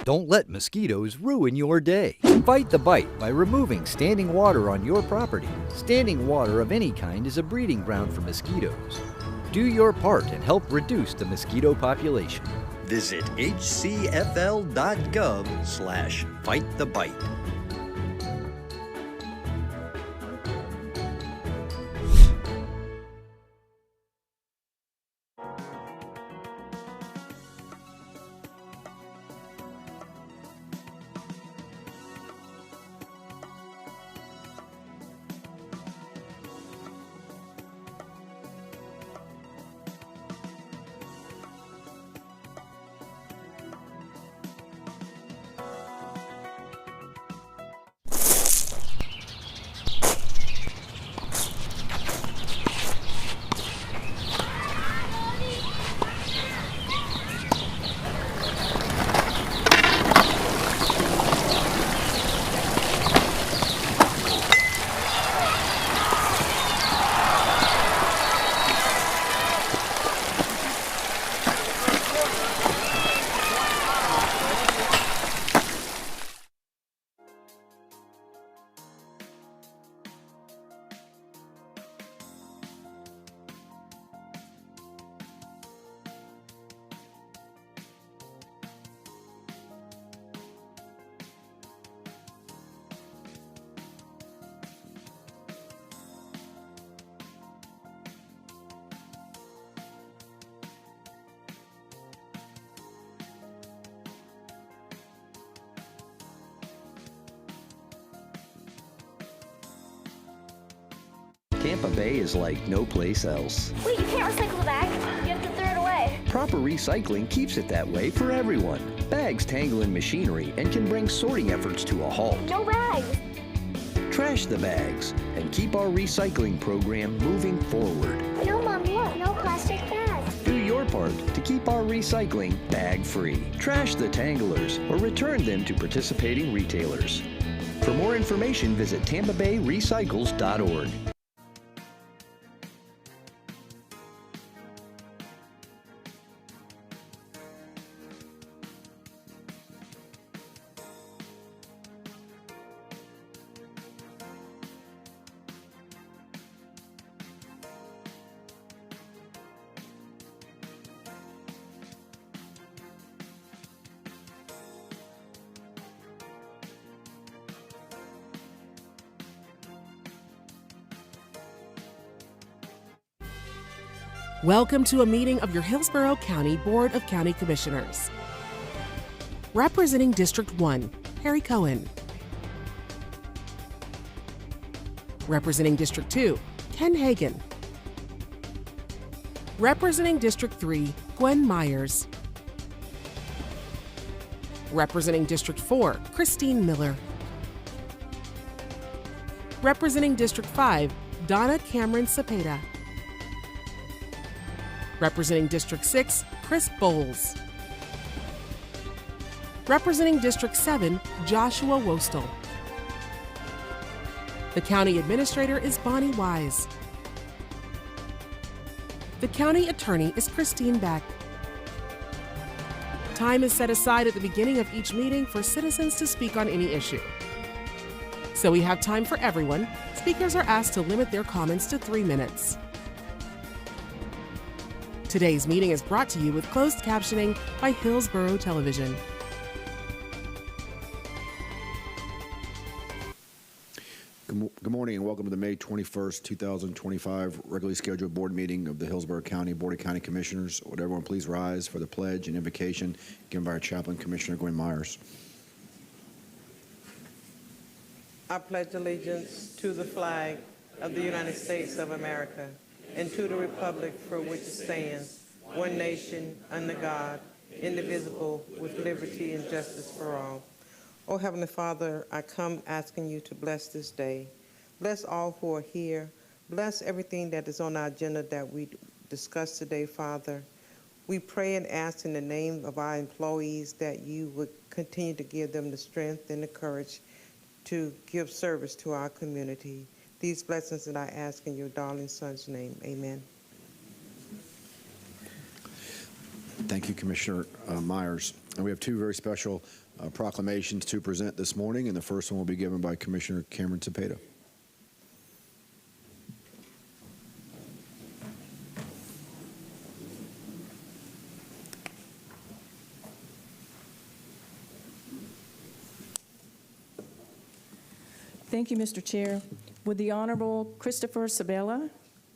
Don't let mosquitoes ruin your day. Fight the bite by removing standing water on your property. Standing water of any kind is a breeding ground for mosquitoes. Do your part and help reduce the mosquito population. Visit hcfl.gov/fightthebite. Tampa Bay is like no place else. Wait, you can't recycle the bag? You have to throw it away. Proper recycling keeps it that way for everyone. Bags tangle in machinery and can bring sorting efforts to a halt. No bags. Trash the bags and keep our recycling program moving forward. No, Mom, look, no plastic bags. Do your part to keep our recycling bag-free. Trash the tanglers or return them to participating retailers. For more information, visit tampabayrecycles.org. Welcome to a meeting of your Hillsborough County Board of County Commissioners. Representing District 1, Harry Cohen. Representing District 2, Ken Hagan. Representing District 3, Gwen Myers. Representing District 4, Christine Miller. Representing District 5, Donna Cameron Cepeda. Representing District 6, Chris Bowles. Representing District 7, Joshua Wostel. The County Administrator is Bonnie Wise. The County Attorney is Christine Beck. Time is set aside at the beginning of each meeting for citizens to speak on any issue. So we have time for everyone. Speakers are asked to limit their comments to 3 minutes. Today's meeting is brought to you with closed captioning by Hillsborough Television. Good morning and welcome to the May 21st, 2025 regularly scheduled board meeting of the Hillsborough County Board of County Commissioners. Would everyone please rise for the pledge and invocation given by our chaplain, Commissioner Gwen Myers. I pledge allegiance to the flag of the United States of America and to the republic for which it stands, one nation, under God, indivisible, with liberty and justice for all. Oh, Heavenly Father, I come asking you to bless this day. Bless all who are here. Bless everything that is on our agenda that we discussed today, Father. We pray and ask in the name of our employees that you would continue to give them the strength and the courage to give service to our community. These blessings that I ask in your darling Son's name. Amen. Thank you, Commissioner Myers. And we have two very special proclamations to present this morning, and the first one will be given by Commissioner Cameron Cepeda. Thank you, Mr. Chair. Would the Honorable Christopher Sabella,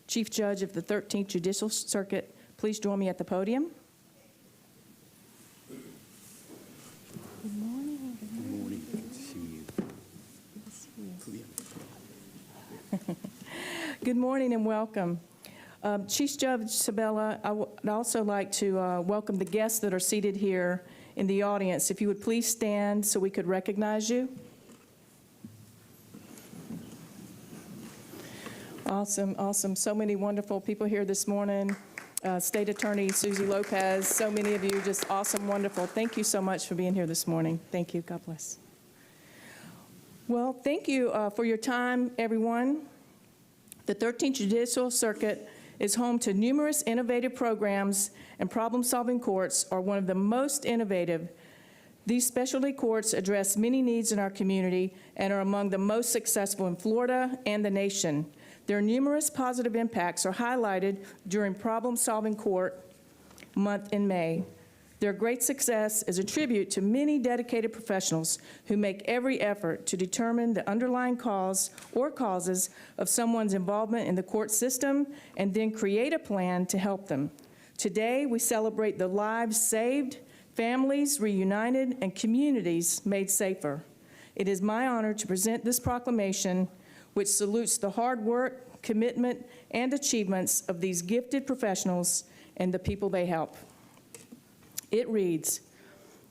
Chief Judge of the 13th Judicial Circuit, please join me at the podium? Good morning. Good morning. Good to see you. Good morning and welcome. Chief Judge Sabella, I would also like to welcome the guests that are seated here in the audience. If you would please stand so we could recognize you. Awesome, awesome. So many wonderful people here this morning. State Attorney Susie Lopez, so many of you, just awesome, wonderful. Thank you so much for being here this morning. Thank you. God bless. Well, thank you for your time, everyone. The 13th Judicial Circuit is home to numerous innovative programs, and problem-solving courts are one of the most innovative. These specialty courts address many needs in our community and are among the most successful in Florida and the nation. Their numerous positive impacts are highlighted during Problem-Solving Court Month in May. Their great success is a tribute to many dedicated professionals who make every effort to determine the underlying cause or causes of someone's involvement in the court system and then create a plan to help them. Today, we celebrate the lives saved, families reunited, and communities made safer. It is my honor to present this proclamation, which salutes the hard work, commitment, and achievements of these gifted professionals and the people they help. It reads,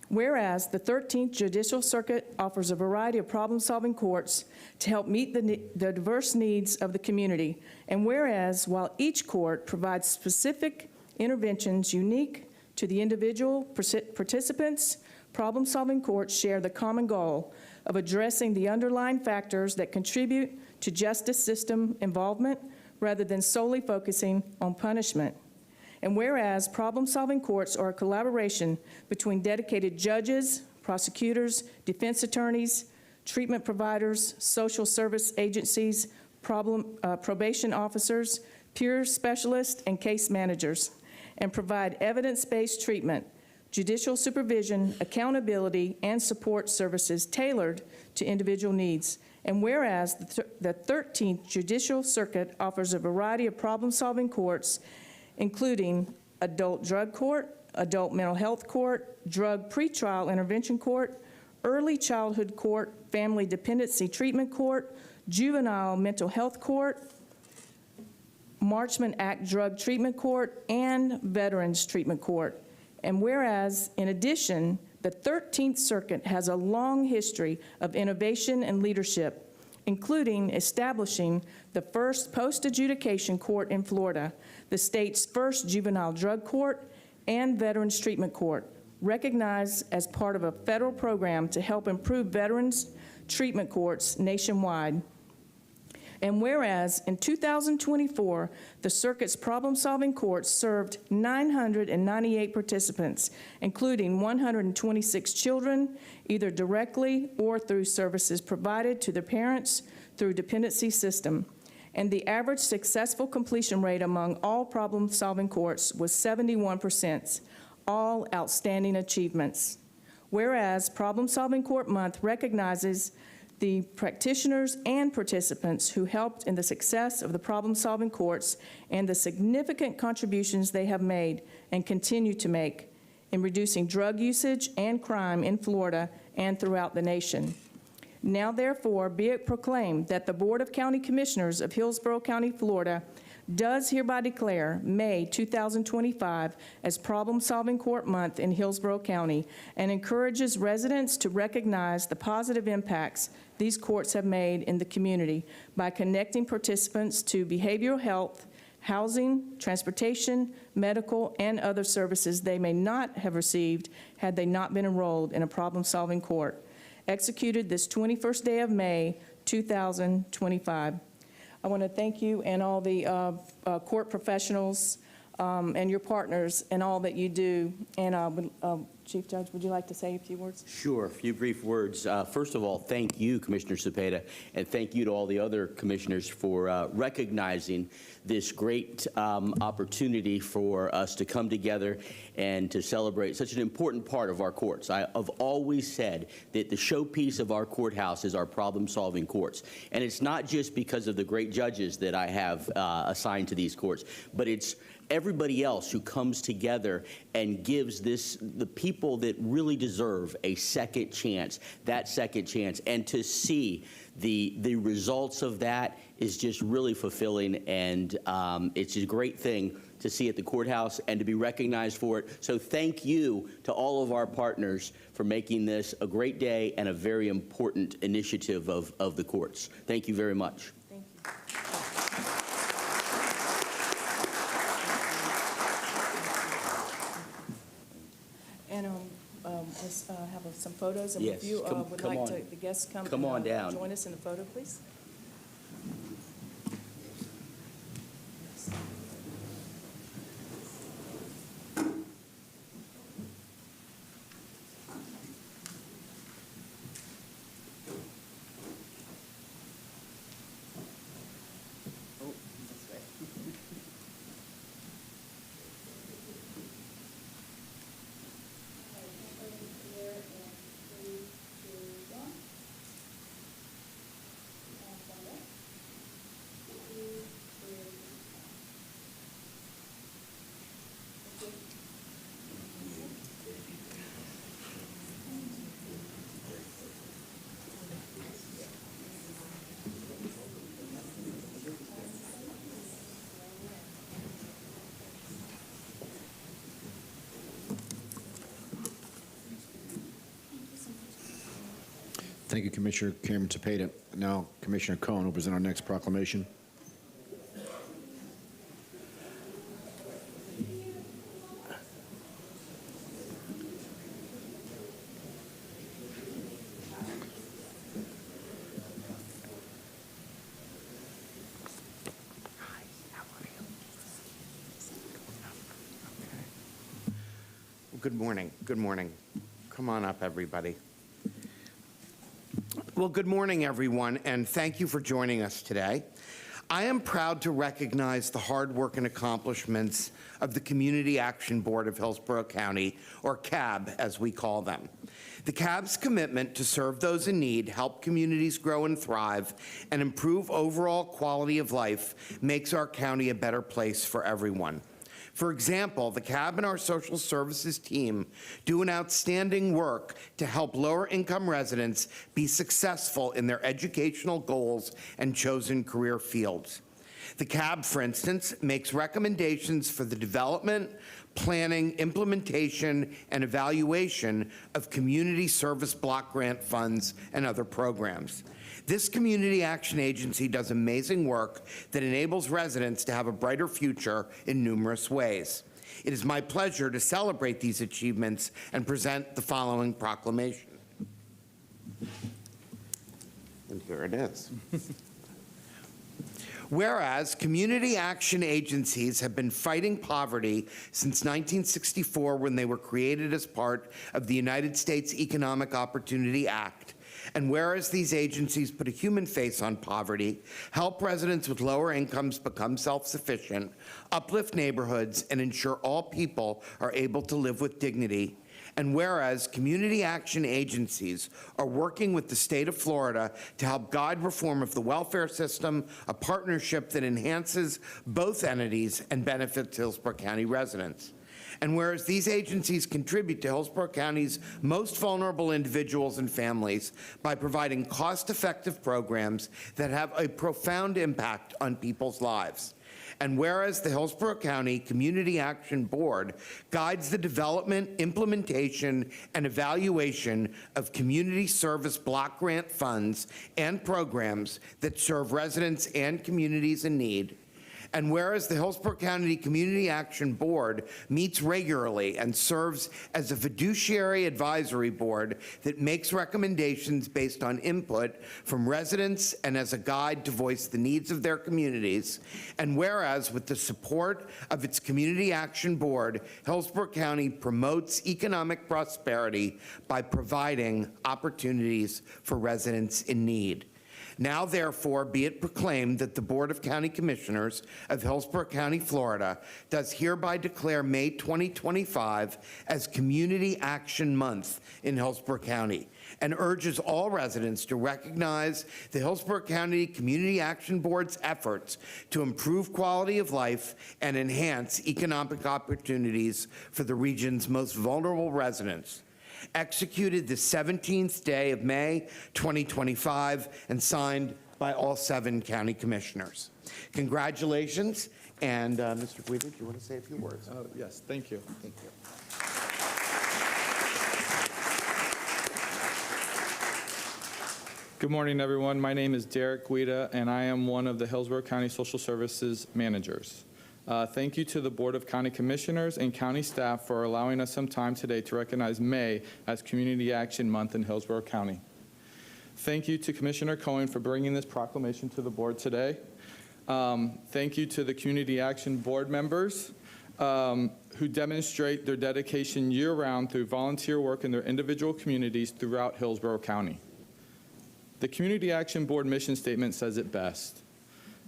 whereas the 13th Judicial Circuit offers a variety of problem-solving courts to help meet the diverse needs of the community, and whereas while each court provides specific interventions unique to the individual participants, problem-solving courts share the common goal of addressing the underlying factors that contribute to justice system involvement rather than solely focusing on punishment. And whereas problem-solving courts are a collaboration between dedicated judges, prosecutors, defense attorneys, treatment providers, social service agencies, probation officers, peer specialists, and case managers, and provide evidence-based treatment, judicial supervision, accountability, and support services tailored to individual needs. And whereas the 13th Judicial Circuit offers a variety of problem-solving courts, including adult drug court, adult mental health court, drug pretrial intervention court, early childhood court, family dependency treatment court, juvenile mental health court, Marchman Act drug treatment court, and veterans treatment court. And whereas, in addition, the 13th Circuit has a long history of innovation and leadership, including establishing the first post-adjudication court in Florida, the state's first juvenile drug court, and veterans treatment court, recognized as part of a federal program to help improve veterans treatment courts nationwide. And whereas in 2024, the circuit's problem-solving courts served 998 participants, including 126 children, either directly or through services provided to their parents through dependency system. And the average successful completion rate among all problem-solving courts was 71%, all outstanding achievements. Whereas Problem-Solving Court Month recognizes the practitioners and participants who helped in the success of the problem-solving courts and the significant contributions they have made and continue to make in reducing drug usage and crime in Florida and throughout the nation. Now, therefore, be it proclaimed that the Board of County Commissioners of Hillsborough County, Florida, does hereby declare May 2025 as Problem-Solving Court Month in Hillsborough County and encourages residents to recognize the positive impacts these courts have made in the community by connecting participants to behavioral health, housing, transportation, medical, and other services they may not have received had they not been enrolled in a problem-solving court. Executed this 21st day of May, 2025. I want to thank you and all the court professionals and your partners in all that you do. And Chief Judge, would you like to say a few words? Sure, a few brief words. First of all, thank you, Commissioner Cepeda, and thank you to all the other commissioners for recognizing this great opportunity for us to come together and to celebrate such an important part of our courts. I have always said that the showpiece of our courthouse is our problem-solving courts. And it's not just because of the great judges that I have assigned to these courts, but it's everybody else who comes together and gives the people that really deserve a second chance, that second chance. And to see the results of that is just really fulfilling, and it's a great thing to see at the courthouse and to be recognized for it. So thank you to all of our partners for making this a great day and a very important initiative of the courts. Thank you very much. Thank you. And let's have some photos. And Yes, if you come- would come like on. to, the guests come Come and, on down. join us in the photo, please. Thank you, Commissioner Cameron Cepeda. Now, Commissioner Cohen will present our next proclamation. Good morning. Good morning. Come on up, everybody. Well, good morning, everyone, and thank you for joining us today. I am proud to recognize the hard work and accomplishments of the Community Action Board of Hillsborough County, or CAB, as we call them. The CAB's commitment to serve those in need, help communities grow and thrive, and improve overall quality of life makes our county a better place for everyone. For example, the CAB and our social services team do an outstanding work to help lower-income residents be successful in their educational goals and chosen career fields. The CAB, for instance, makes recommendations for the development, planning, implementation, and evaluation of community service block grant funds and other programs. This community action agency does amazing work that enables residents to have a brighter future in numerous ways. It is my pleasure to celebrate these achievements and present the following proclamation. And here it is. Whereas community action agencies have been fighting poverty since 1964, when they were created as part of the United States Economic Opportunity Act, and whereas these agencies put a human face on poverty, help residents with lower incomes become self-sufficient, uplift neighborhoods, and ensure all people are able to live with dignity, and whereas community action agencies are working with the state of Florida to help guide reform of the welfare system, a partnership that enhances both entities and benefits Hillsborough County residents. And whereas these agencies contribute to Hillsborough County's most vulnerable individuals and families by providing cost-effective programs that have a profound impact on people's lives. And whereas the Hillsborough County Community Action Board guides the development, implementation, and evaluation of community service block grant funds and programs that serve residents and communities in need. And whereas the Hillsborough County Community Action Board meets regularly and serves as a fiduciary advisory board that makes recommendations based on input from residents and as a guide to voice the needs of their communities. And whereas with the support of its Community Action Board, Hillsborough County promotes economic prosperity by providing opportunities for residents in need. Now, therefore, be it proclaimed that the Board of County Commissioners of Hillsborough County, Florida, does hereby declare May 2025 as Community Action Month in Hillsborough County, and urges all residents to recognize the Hillsborough County Community Action Board's efforts to improve quality of life and enhance economic opportunities for the region's most vulnerable residents. Executed the 17th day of May 2025 and signed by all 7 county commissioners. Congratulations. And Mr. Guida, do you want to say a few words? Yes, thank you. Thank you. Good morning, everyone. My name is Derek Guida, and I am one of the Hillsborough County Social Services managers. Thank you to the Board of County Commissioners and county staff for allowing us some time today to recognize May as Community Action Month in Hillsborough County. Thank you to Commissioner Cohen for bringing this proclamation to the board today. Thank you to the Community Action Board members who demonstrate their dedication year-round through volunteer work in their individual communities throughout Hillsborough County. The Community Action Board mission statement says it best.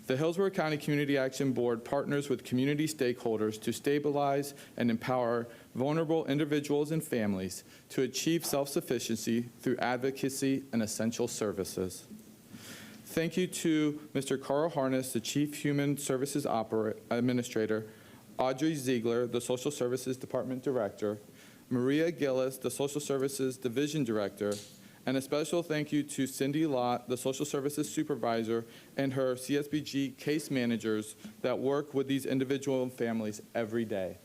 The Hillsborough County Community Action Board partners with community stakeholders to stabilize and empower vulnerable individuals and families to achieve self-sufficiency through advocacy and essential services. Thank you to Mr. Carl Harness, the Chief Human Services Administrator, Audrey Ziegler, the Social Services Department Director, Maria Gillis, the Social Services Division Director, and a special thank you to Cindy Lott, the Social Services Supervisor, and her CSBG case managers that work with these individual families every day.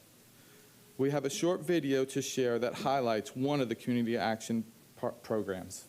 We have a short video to share that highlights one of the community action programs.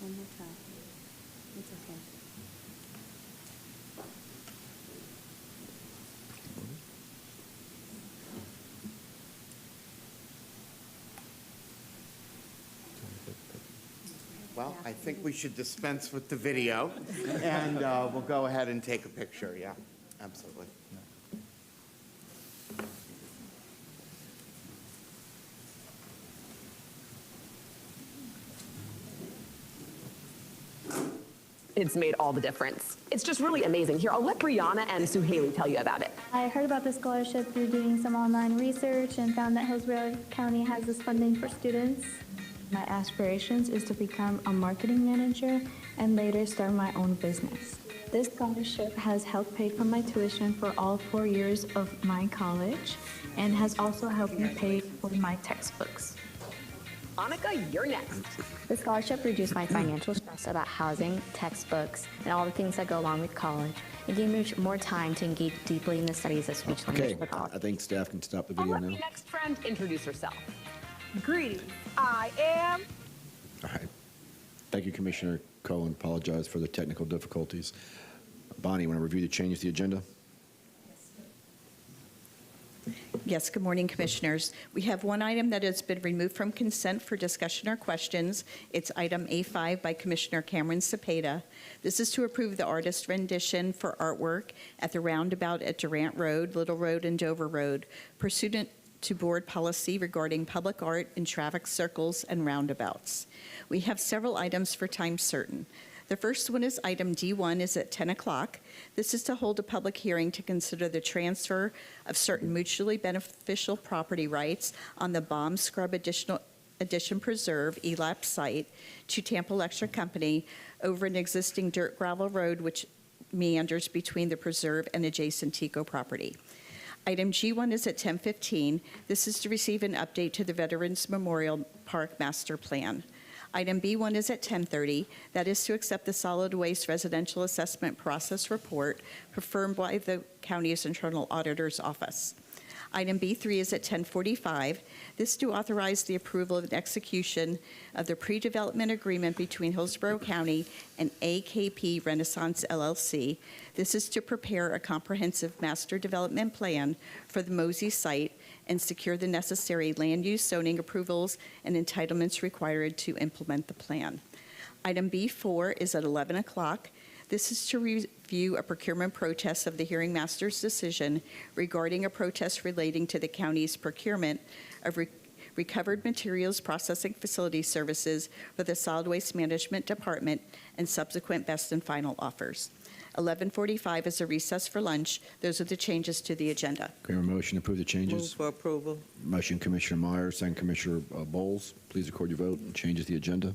One more time. It's okay. Well, I think we should dispense with the video, and we'll go ahead and take a picture. Yeah, absolutely. It's made all the difference. It's just really amazing. Here, I'll let Brianna and Suhaili tell you about it. I heard about the scholarship through doing some online research and found that Hillsborough County has this funding for students. My aspirations is to become a marketing manager and later start my own business. This scholarship has helped pay for my tuition for all 4 years of my college and has also helped me pay for my textbooks. Annika, you're next. The scholarship reduced my financial stress about housing, textbooks, and all the things that go along with college. It gave me more time to engage deeply in the studies of speech language for college. I think staff can stop the I'll video let now. my next friend introduce herself. Greetings. I am. All right. Thank you, Commissioner Cohen. Apologize for the technical difficulties. Bonnie, you want to review the changes to the agenda? Yes, good morning, Commissioners. We have one item that has been removed from consent for discussion or questions. It's item A5 by Commissioner Cameron Cepeda. This is to approve the artist rendition for artwork at the roundabout at Durant Road, Little Road, and Dover Road, pursuant to board policy regarding public art in traffic circles and roundabouts. We have several items for time certain. The first one is item D1 is at 10 o'clock. This is to hold a public hearing to consider the transfer of certain mutually beneficial property rights on the Bomb Scrub Addition Preserve ELAP site to Tampa Electric Company over an existing dirt gravel road which meanders between the preserve and adjacent TECO property. Item G1 is at 10:15. This is to receive an update to the Veterans Memorial Park Master Plan. Item B1 is at 10:30. That is to accept the solid waste residential assessment process report performed by the county's internal auditor's office. Item B3 is at 10:45. This is to authorize the approval and execution of the pre-development agreement between Hillsborough County and AKP Renaissance LLC. This is to prepare a comprehensive master development plan for the Mosey site and secure the necessary land use zoning approvals and entitlements required to implement the plan. Item B4 is at 11 o'clock. This is to review a procurement protest of the hearing master's decision regarding a protest relating to the county's procurement of recovered materials processing facility services for the Solid Waste Management Department and subsequent best and final offers. 11:45 is a recess for lunch. Those are the changes to the agenda. Can I have a motion to approve the changes? Move for approval. Motion, Commissioner Myers, second Commissioner Bowles. Please record your vote and changes the agenda.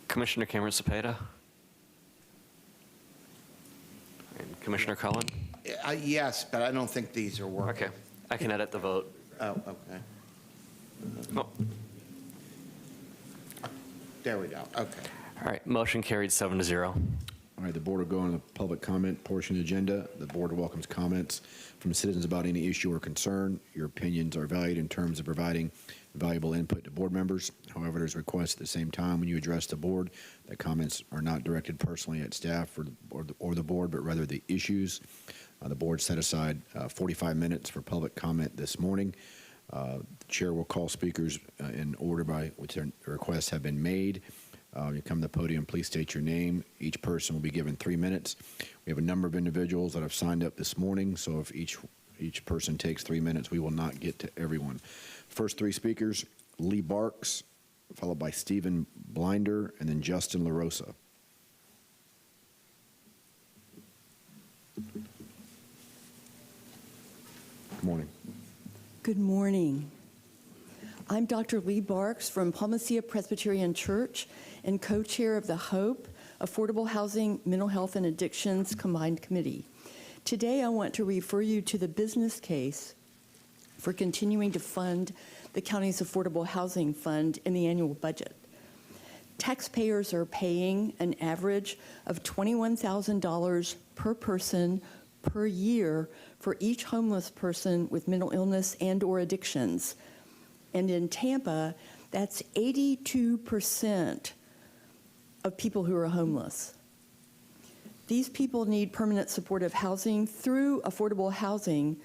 Commissioner Cameron Cepeda? And Commissioner Cullen? Yes, but I don't think these are working. Okay, I can edit the vote. Oh, okay. Oh. There we go, okay. All right, motion carried 7-0. All right, the board will go on the public comment portion of the agenda. The board welcomes comments from citizens about any issue or concern. Your opinions are valued in terms of providing valuable input to board members. However, there's a request at the same time when you address the board that comments are not directed personally at staff or the board, but rather the issues. The board set aside 45 minutes for public comment this morning. The chair will call speakers in order by which their requests have been made. You come to the podium, please state your name. Each person will be given 3 minutes. We have a number of individuals that have signed up this morning, so if each person takes 3 minutes, we will not get to everyone. First three speakers, Lee Barks, followed by Stephen Blinder, and then Justin LaRosa. Good morning. Good morning. I'm Dr. Lee Barks from Palmacia Presbyterian Church and co-chair of the HOPE, Affordable Housing, Mental Health, and Addictions Combined Committee. Today, I want to refer you to the business case for continuing to fund the county's Affordable Housing Fund in the annual budget. Taxpayers are paying an average of $21,000 per person per year for each homeless person with mental illness and/or addictions. And in Tampa, that's 82% of people who are homeless. These people need permanent supportive housing through affordable housing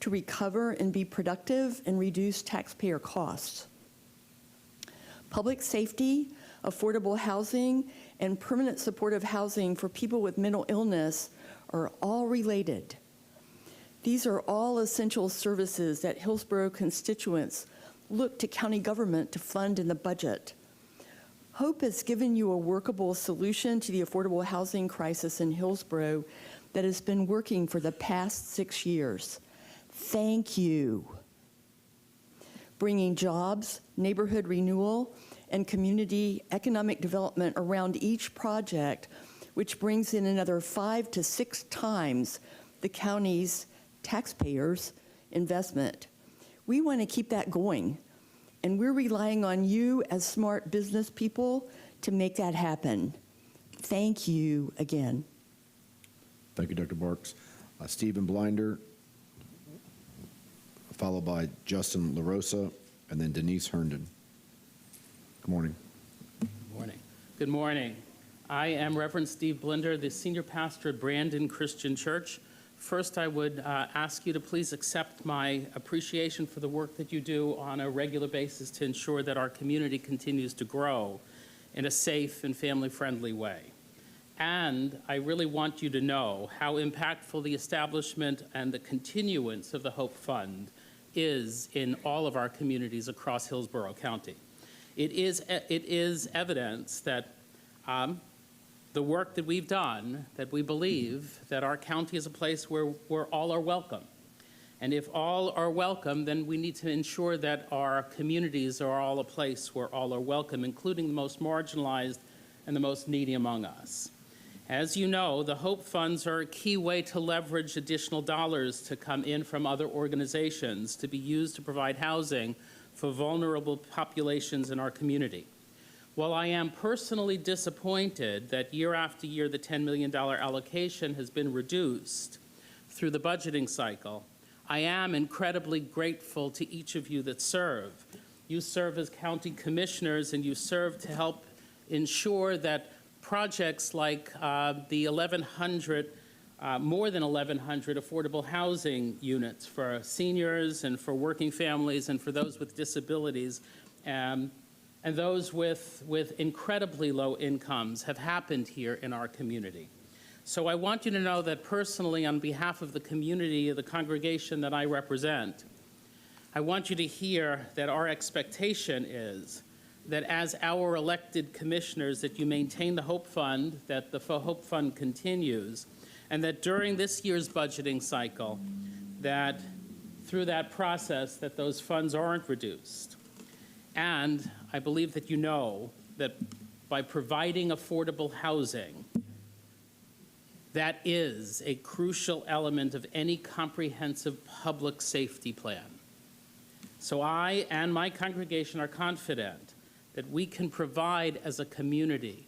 to recover and be productive and reduce taxpayer costs. Public safety, affordable housing, and permanent supportive housing for people with mental illness are all related. These are all essential services that Hillsborough constituents look to county government to fund in the budget. HOPE has given you a workable solution to the affordable housing crisis in Hillsborough that has been working for the past 6 years. Thank you. Bringing jobs, neighborhood renewal, and community economic development around each project, which brings in another 5 to 6 times the county's taxpayers' investment. We want to keep that going, and we're relying on you as smart business people to make that happen. Thank you again. Thank you, Dr. Barks. Stephen Blinder, followed by Justin LaRosa, and then Denise Herndon. Good morning. Good morning. Good morning. I am Reverend Steve Blinder, the senior pastor at Brandon Christian Church. First, I would ask you to please accept my appreciation for the work that you do on a regular basis to ensure that our community continues to grow in a safe and family-friendly way. And I really want you to know how impactful the establishment and the continuance of the HOPE Fund is in all of our communities across Hillsborough County. It is evidence that the work that we've done, that we believe that our county is a place where all are welcome. And if all are welcome, then we need to ensure that our communities are all a place where all are welcome, including the most marginalized and the most needy among us. As you know, the HOPE funds are a key way to leverage additional dollars to come in from other organizations to be used to provide housing for vulnerable populations in our community. While I am personally disappointed that year after year the $10 million allocation has been reduced through the budgeting cycle, I am incredibly grateful to each of you that serve. You serve as county commissioners, and you serve to help ensure that projects like the 1,100, more than 1,100 affordable housing units for seniors and for working families and for those with disabilities and those with incredibly low incomes have happened here in our community. So I want you to know that personally, on behalf of the community, of the congregation that I represent, I want you to hear that our expectation is that as our elected commissioners, that you maintain the HOPE Fund, that the HOPE Fund continues, and that during this year's budgeting cycle, that through that process, that those funds aren't reduced. And I believe that you know that by providing affordable housing, that is a crucial element of any comprehensive public safety plan. So I and my congregation are confident that we can provide as a community,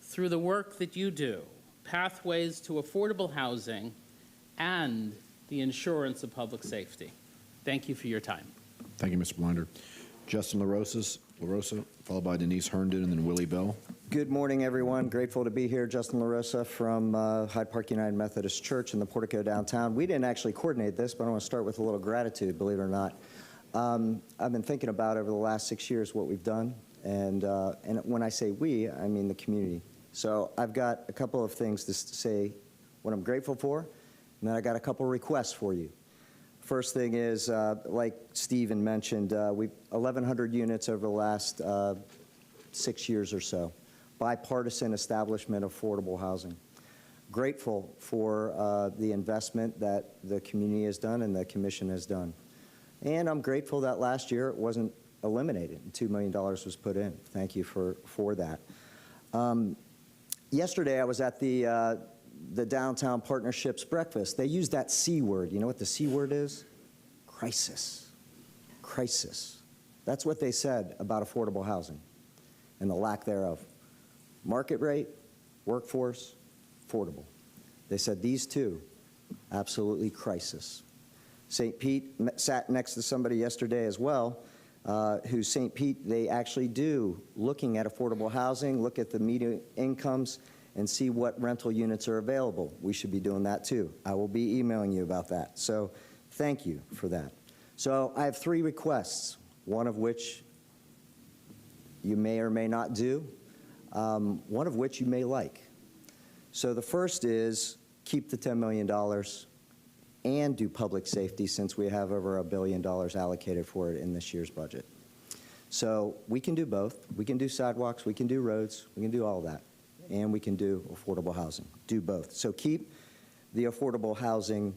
through the work that you do, pathways to affordable housing and the insurance of public safety. Thank you for your time. Thank you, Mr. Blinder. Justin LaRosa, followed by Denise Herndon, and then Willie Bell. Good morning, everyone. Grateful to be here. Justin LaRosa from Hyde Park United Methodist Church in the Portico downtown. We didn't actually coordinate this, but I want to start with a little gratitude, believe it or not. I've been thinking about over the last 6 years what we've done, and when I say we, I mean the community. So I've got a couple of things to say what I'm grateful for, and then I got a couple requests for you. First thing is, like Stephen mentioned, we've 1,100 units over the last 6 years or so. Bipartisan establishment of affordable housing. Grateful for the investment that the community has done and the commission has done. And I'm grateful that last year it wasn't eliminated and $2 million was put in. Thank you for that. Yesterday I was at the Downtown Partnerships breakfast. They used that C word. You know what the C word is? Crisis. Crisis. That's what they said about affordable housing and the lack thereof. Market rate, workforce, affordable. They said these two, absolutely crisis. St. Pete sat next to somebody yesterday as well, who's St. Pete. They actually do, looking at affordable housing, look at the median incomes, and see what rental units are available. We should be doing that too. I will be emailing you about that. So thank you for that. So I have 3 requests, one of which you may or may not do, one of which you may like. So the first is keep the $10 million and do public safety, since we have over $1 billion allocated for it in this year's budget. So we can do both. We can do sidewalks, we can do roads, we can do all that. And we can do affordable housing. Do both. So keep the affordable housing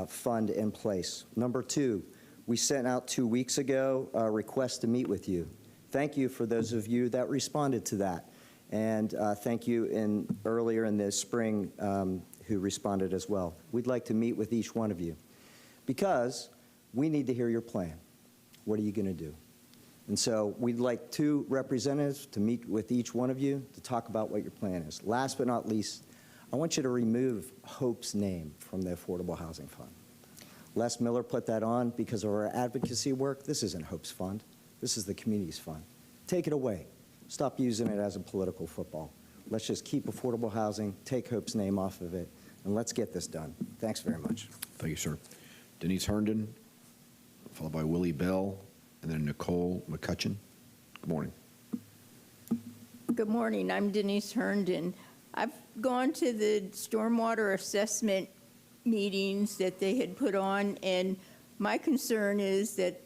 fund in place. Number 2, we sent out 2 weeks ago a request to meet with you. Thank you for those of you that responded to that. And thank you earlier in the spring who responded as well. We'd like to meet with each one of you because we need to hear your plan. What are you going to do? And so we'd like 2 representatives to meet with each one of you to talk about what your plan is. Last but not least, I want you to remove HOPE's name from the Affordable Housing Fund. Les Miller put that on because of our advocacy work. This isn't HOPE's fund. This is the community's fund. Take it away. Stop using it as a political football. Let's just keep affordable housing, take HOPE's name off of it, and let's get this done. Thanks very much. Thank you, sir. Denise Herndon, followed by Willie Bell, and then Nicole McCutcheon. Good morning. Good morning. I'm Denise Herndon. I've gone to the stormwater assessment meetings that they had put on, and My concern is that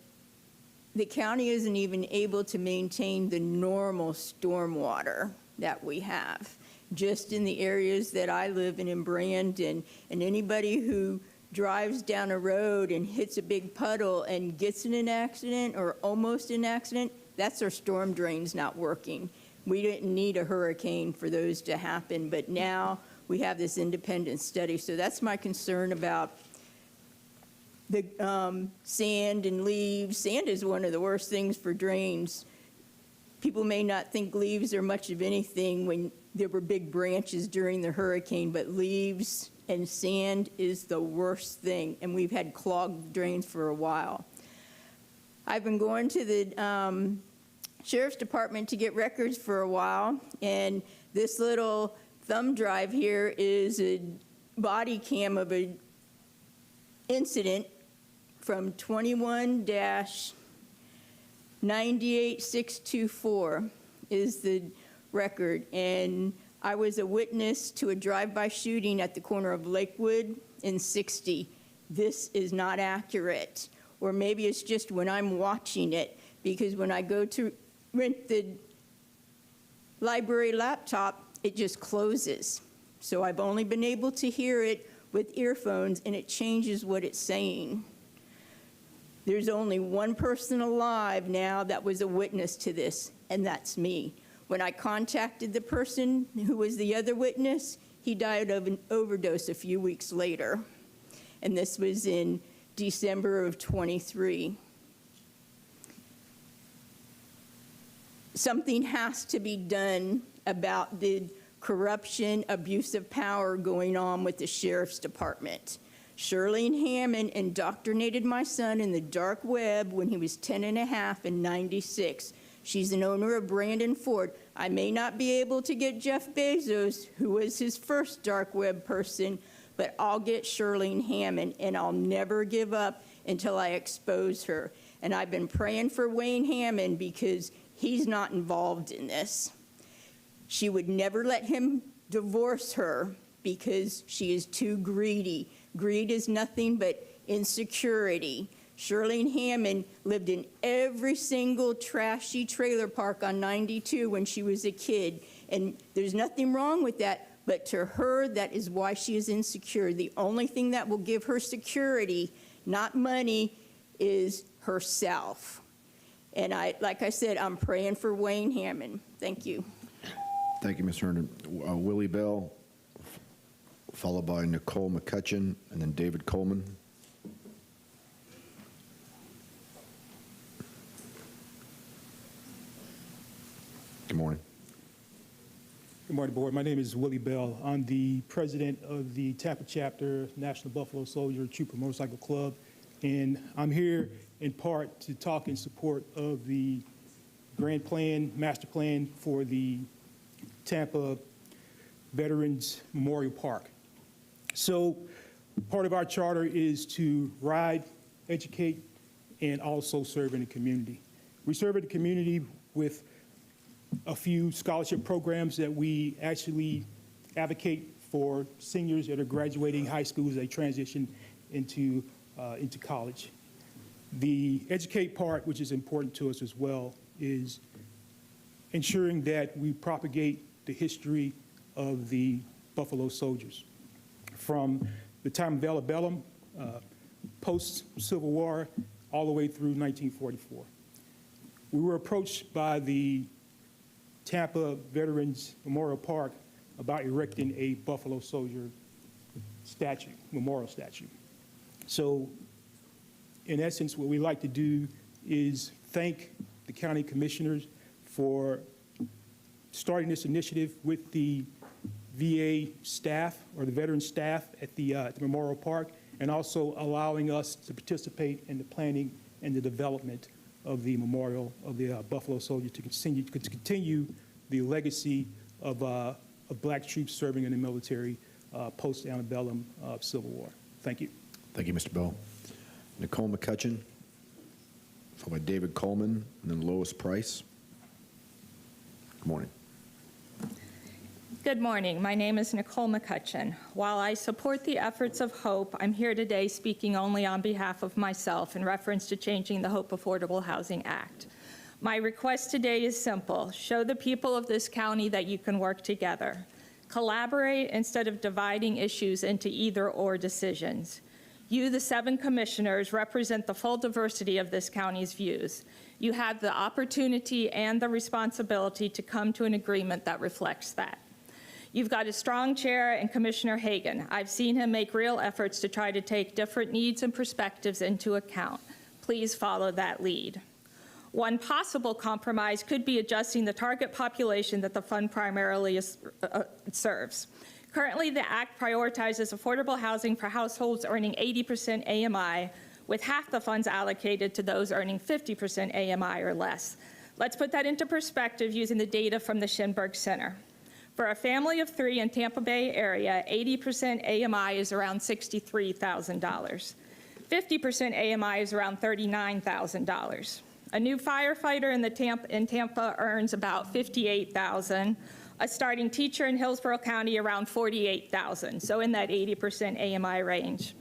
the county isn't even able to maintain the normal stormwater that we have, just in the areas that I live in Brandon. And anybody who drives down a road and hits a big puddle and gets in an accident or almost an accident, that's our storm drains not working. We didn't need a hurricane for those to happen, but now we have this independent study. So that's my concern about the sand and leaves. Sand is one of the worst things for drains. People may not think leaves are much of anything when there were big branches during the hurricane, but leaves and sand is the worst thing, and we've had clogged drains for a while. I've been going to the Sheriff's Department to get records for a while, and this little thumb drive here is a body cam of an incident from 21-98624 is the record. And I was a witness to a drive-by shooting at the corner of Lakewood and 60. This is not accurate. Or maybe it's just when I'm watching it, because when I go to rent the library laptop, it just closes. So I've only been able to hear it with earphones, and it changes what it's saying. There's only one person alive now that was a witness to this, and that's me. When I contacted the person who was the other witness, he died of an overdose a few weeks later. And this was in December of 23. Something has to be done about the corruption, abuse of power going on with the Sheriff's Department. Shirlene Hammond indoctrinated my son in the dark web when he was 10 and a half in 96. She's an owner of Brandon Ford. I may not be able to get Jeff Bezos, who was his first dark web person, but I'll get Shirlene Hammond, and I'll never give up until I expose her. And I've been praying for Wayne Hammond because he's not involved in this. She would never let him divorce her because she is too greedy. Greed is nothing but insecurity. Shirlene Hammond lived in every single trashy trailer park on 92 when she was a kid, and there's nothing wrong with that, but to her, that is why she is insecure. The only thing that will give her security, not money, is herself. And like I said, I'm praying for Wayne Hammond. Thank you. Thank you, Ms. Herndon. Willie Bell, followed by Nicole McCutcheon, and then David Coleman. Good morning. Good morning, Board. My name is Willie Bell. I'm the president of the Tampa chapter, National Buffalo Soldier Trooper Motorcycle Club, and I'm here in part to talk in support of the grand plan, master plan for the Tampa Veterans Memorial Park. So part of our charter is to ride, educate, and also serve in the community. We serve in the community with a few scholarship programs that we actually advocate for seniors that are graduating high school as they transition into college. The educate part, which is important to us as well, is ensuring that we propagate the history of the Buffalo Soldiers. From the time of antebellum, post-Civil War, all the way through 1944. We were approached by the Tampa Veterans Memorial Park about erecting a Buffalo Soldier statue, memorial statue. So, in essence, what we like to do is thank the county commissioners for starting this initiative with the VA staff or the veteran staff at the Memorial Park, and also allowing us to participate in the planning and the development of the memorial of the Buffalo Soldier to continue the legacy of black troops serving in the military post-antebellum Civil War. Thank you. Thank you, Mr. Bell. Nicole McCutcheon, followed by David Coleman, and then Lois Price. Good morning. Good morning. My name is Nicole McCutcheon. While I support the efforts of HOPE, I'm here today speaking only on behalf of myself in reference to changing the HOPE Affordable Housing Act. My request today is simple. Show the people of this county that you can work together. Collaborate instead of dividing issues into either-or decisions. You, the 7 commissioners, represent the full diversity of this county's views. You have the opportunity and the responsibility to come to an agreement that reflects that. You've got a strong chair in Commissioner Hagan. I've seen him make real efforts to try to take different needs and perspectives into account. Please follow that lead. One possible compromise could be adjusting the target population that the fund primarily serves. Currently, the Act prioritizes affordable housing for households earning 80% AMI, with half the funds allocated to those earning 50% AMI or less. Let's put that into perspective using the data from the Shinberg Center. For a family of 3 in Tampa Bay area, 80% AMI is around $63,000. 50% AMI is around $39,000. A new firefighter in Tampa earns about $58,000. A starting teacher in Hillsborough County around $48,000, so in that 80% AMI range.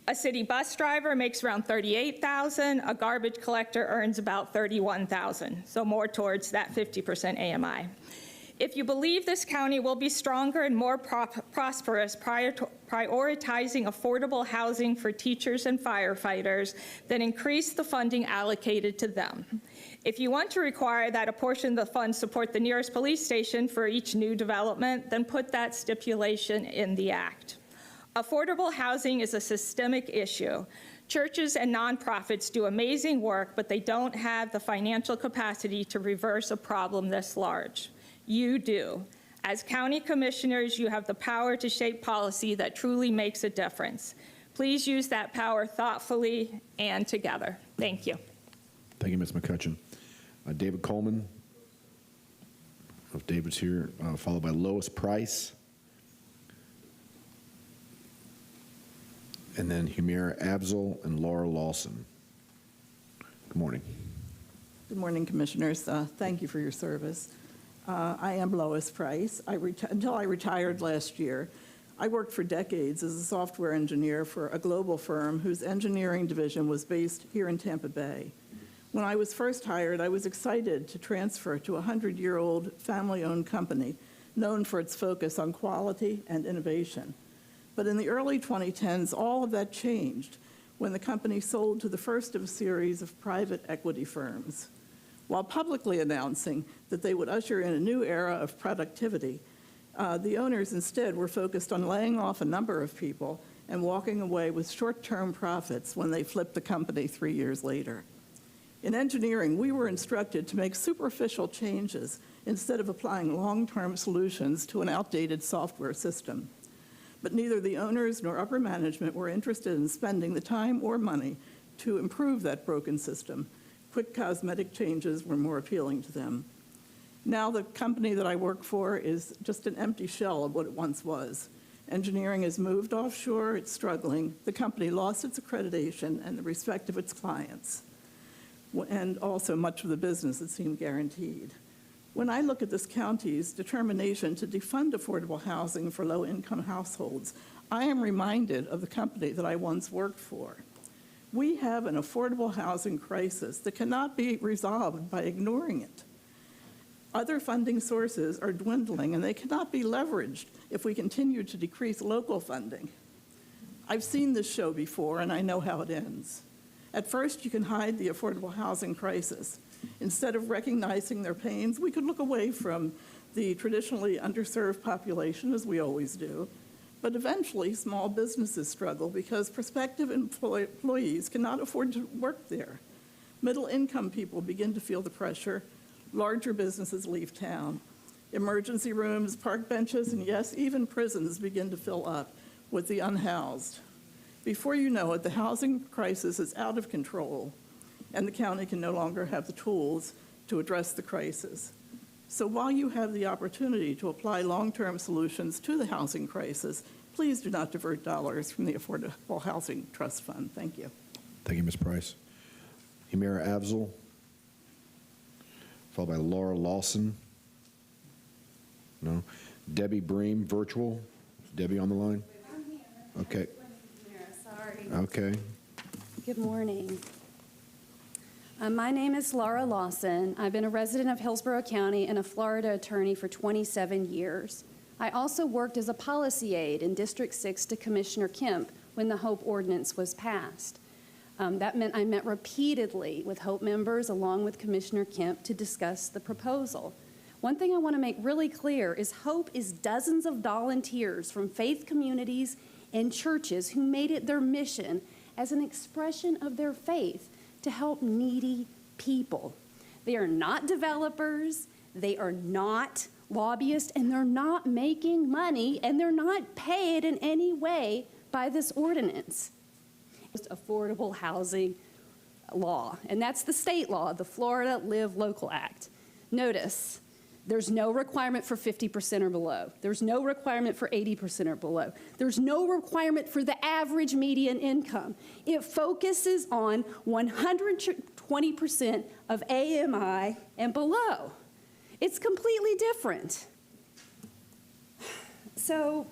A city bus driver makes around $38,000. A garbage collector earns about $31,000, so more towards that 50% AMI. If you believe this county will be stronger and more prosperous prioritizing affordable housing for teachers and firefighters, then increase the funding allocated to them. If you want to require that a portion of the funds support the nearest police station for each new development, then put that stipulation in the Act. Affordable housing is a systemic issue. Churches and nonprofits do amazing work, but they don't have the financial capacity to reverse a problem this large. You do. As county commissioners, you have the power to shape policy that truly makes a difference. Please use that power thoughtfully and together. Thank you. Thank you, Ms. McCutcheon. David Coleman, if David's here, followed by Lois Price. And then Humira Abzal and Laura Lawson. Good morning. Good morning, Commissioners. Thank you for your service. I am Lois Price. Until I retired last year, I worked for decades as a software engineer for a global firm whose engineering division was based here in Tampa Bay. When I was first hired, I was excited to transfer to a 100-year-old family-owned company known for its focus on quality and innovation. But in the early 2010s, all of that changed when the company sold to the first of a series of private equity firms. While publicly announcing that they would usher in a new era of productivity, the owners instead were focused on laying off a number of people and walking away with short-term profits when they flipped the company 3 years later. In engineering, we were instructed to make superficial changes instead of applying long-term solutions to an outdated software system. But neither the owners nor upper management were interested in spending the time or money to improve that broken system. Quick cosmetic changes were more appealing to them. Now the company that I work for is just an empty shell of what it once was. Engineering has moved offshore, it's struggling. The company lost its accreditation and the respect of its clients, and also much of the business that seemed guaranteed. When I look at this county's determination to defund affordable housing for low-income households, I am reminded of the company that I once worked for. We have an affordable housing crisis that cannot be resolved by ignoring it. Other funding sources are dwindling, and they cannot be leveraged if we continue to decrease local funding. I've seen this show before, and I know how it ends. At first, you can hide the affordable housing crisis. Instead of recognizing their pains, we could look away from the traditionally underserved population, as we always do. But eventually, small businesses struggle because prospective employees cannot afford to work there. Middle-income people begin to feel the pressure. Larger businesses leave town. Emergency rooms, park benches, and yes, even prisons begin to fill up with the unhoused. Before you know it, the housing crisis is out of control, and the county can no longer have the tools to address the crisis. So while you have the opportunity to apply long-term solutions to the housing crisis, please do not divert dollars from the Affordable Housing Trust Fund. Thank you. Thank you, Ms. Price. Humira Abzal, followed by Laura Lawson. No. Debbie Bream, virtual. Debbie on the line? Okay. Sorry. Okay. Good morning. My name is Laura Lawson. I've been a resident of Hillsborough County and a Florida attorney for 27 years. I also worked as a policy aide in District 6 to Commissioner Kemp when the HOPE ordinance was passed. That meant I met repeatedly with HOPE members along with Commissioner Kemp to discuss the proposal. One thing I want to make really clear is HOPE is dozens of volunteers from faith communities and churches who made it their mission as an expression of their faith to help needy people. They are not developers, they are not lobbyists, and they're not making money, and they're not paid in any way by this ordinance. It's affordable housing law, and that's the state law, the Florida Live Local Act. Notice, there's no requirement for 50% or below. There's no requirement for 80% or below. There's no requirement for the average median income. It focuses on 120% of AMI and below. It's completely different. So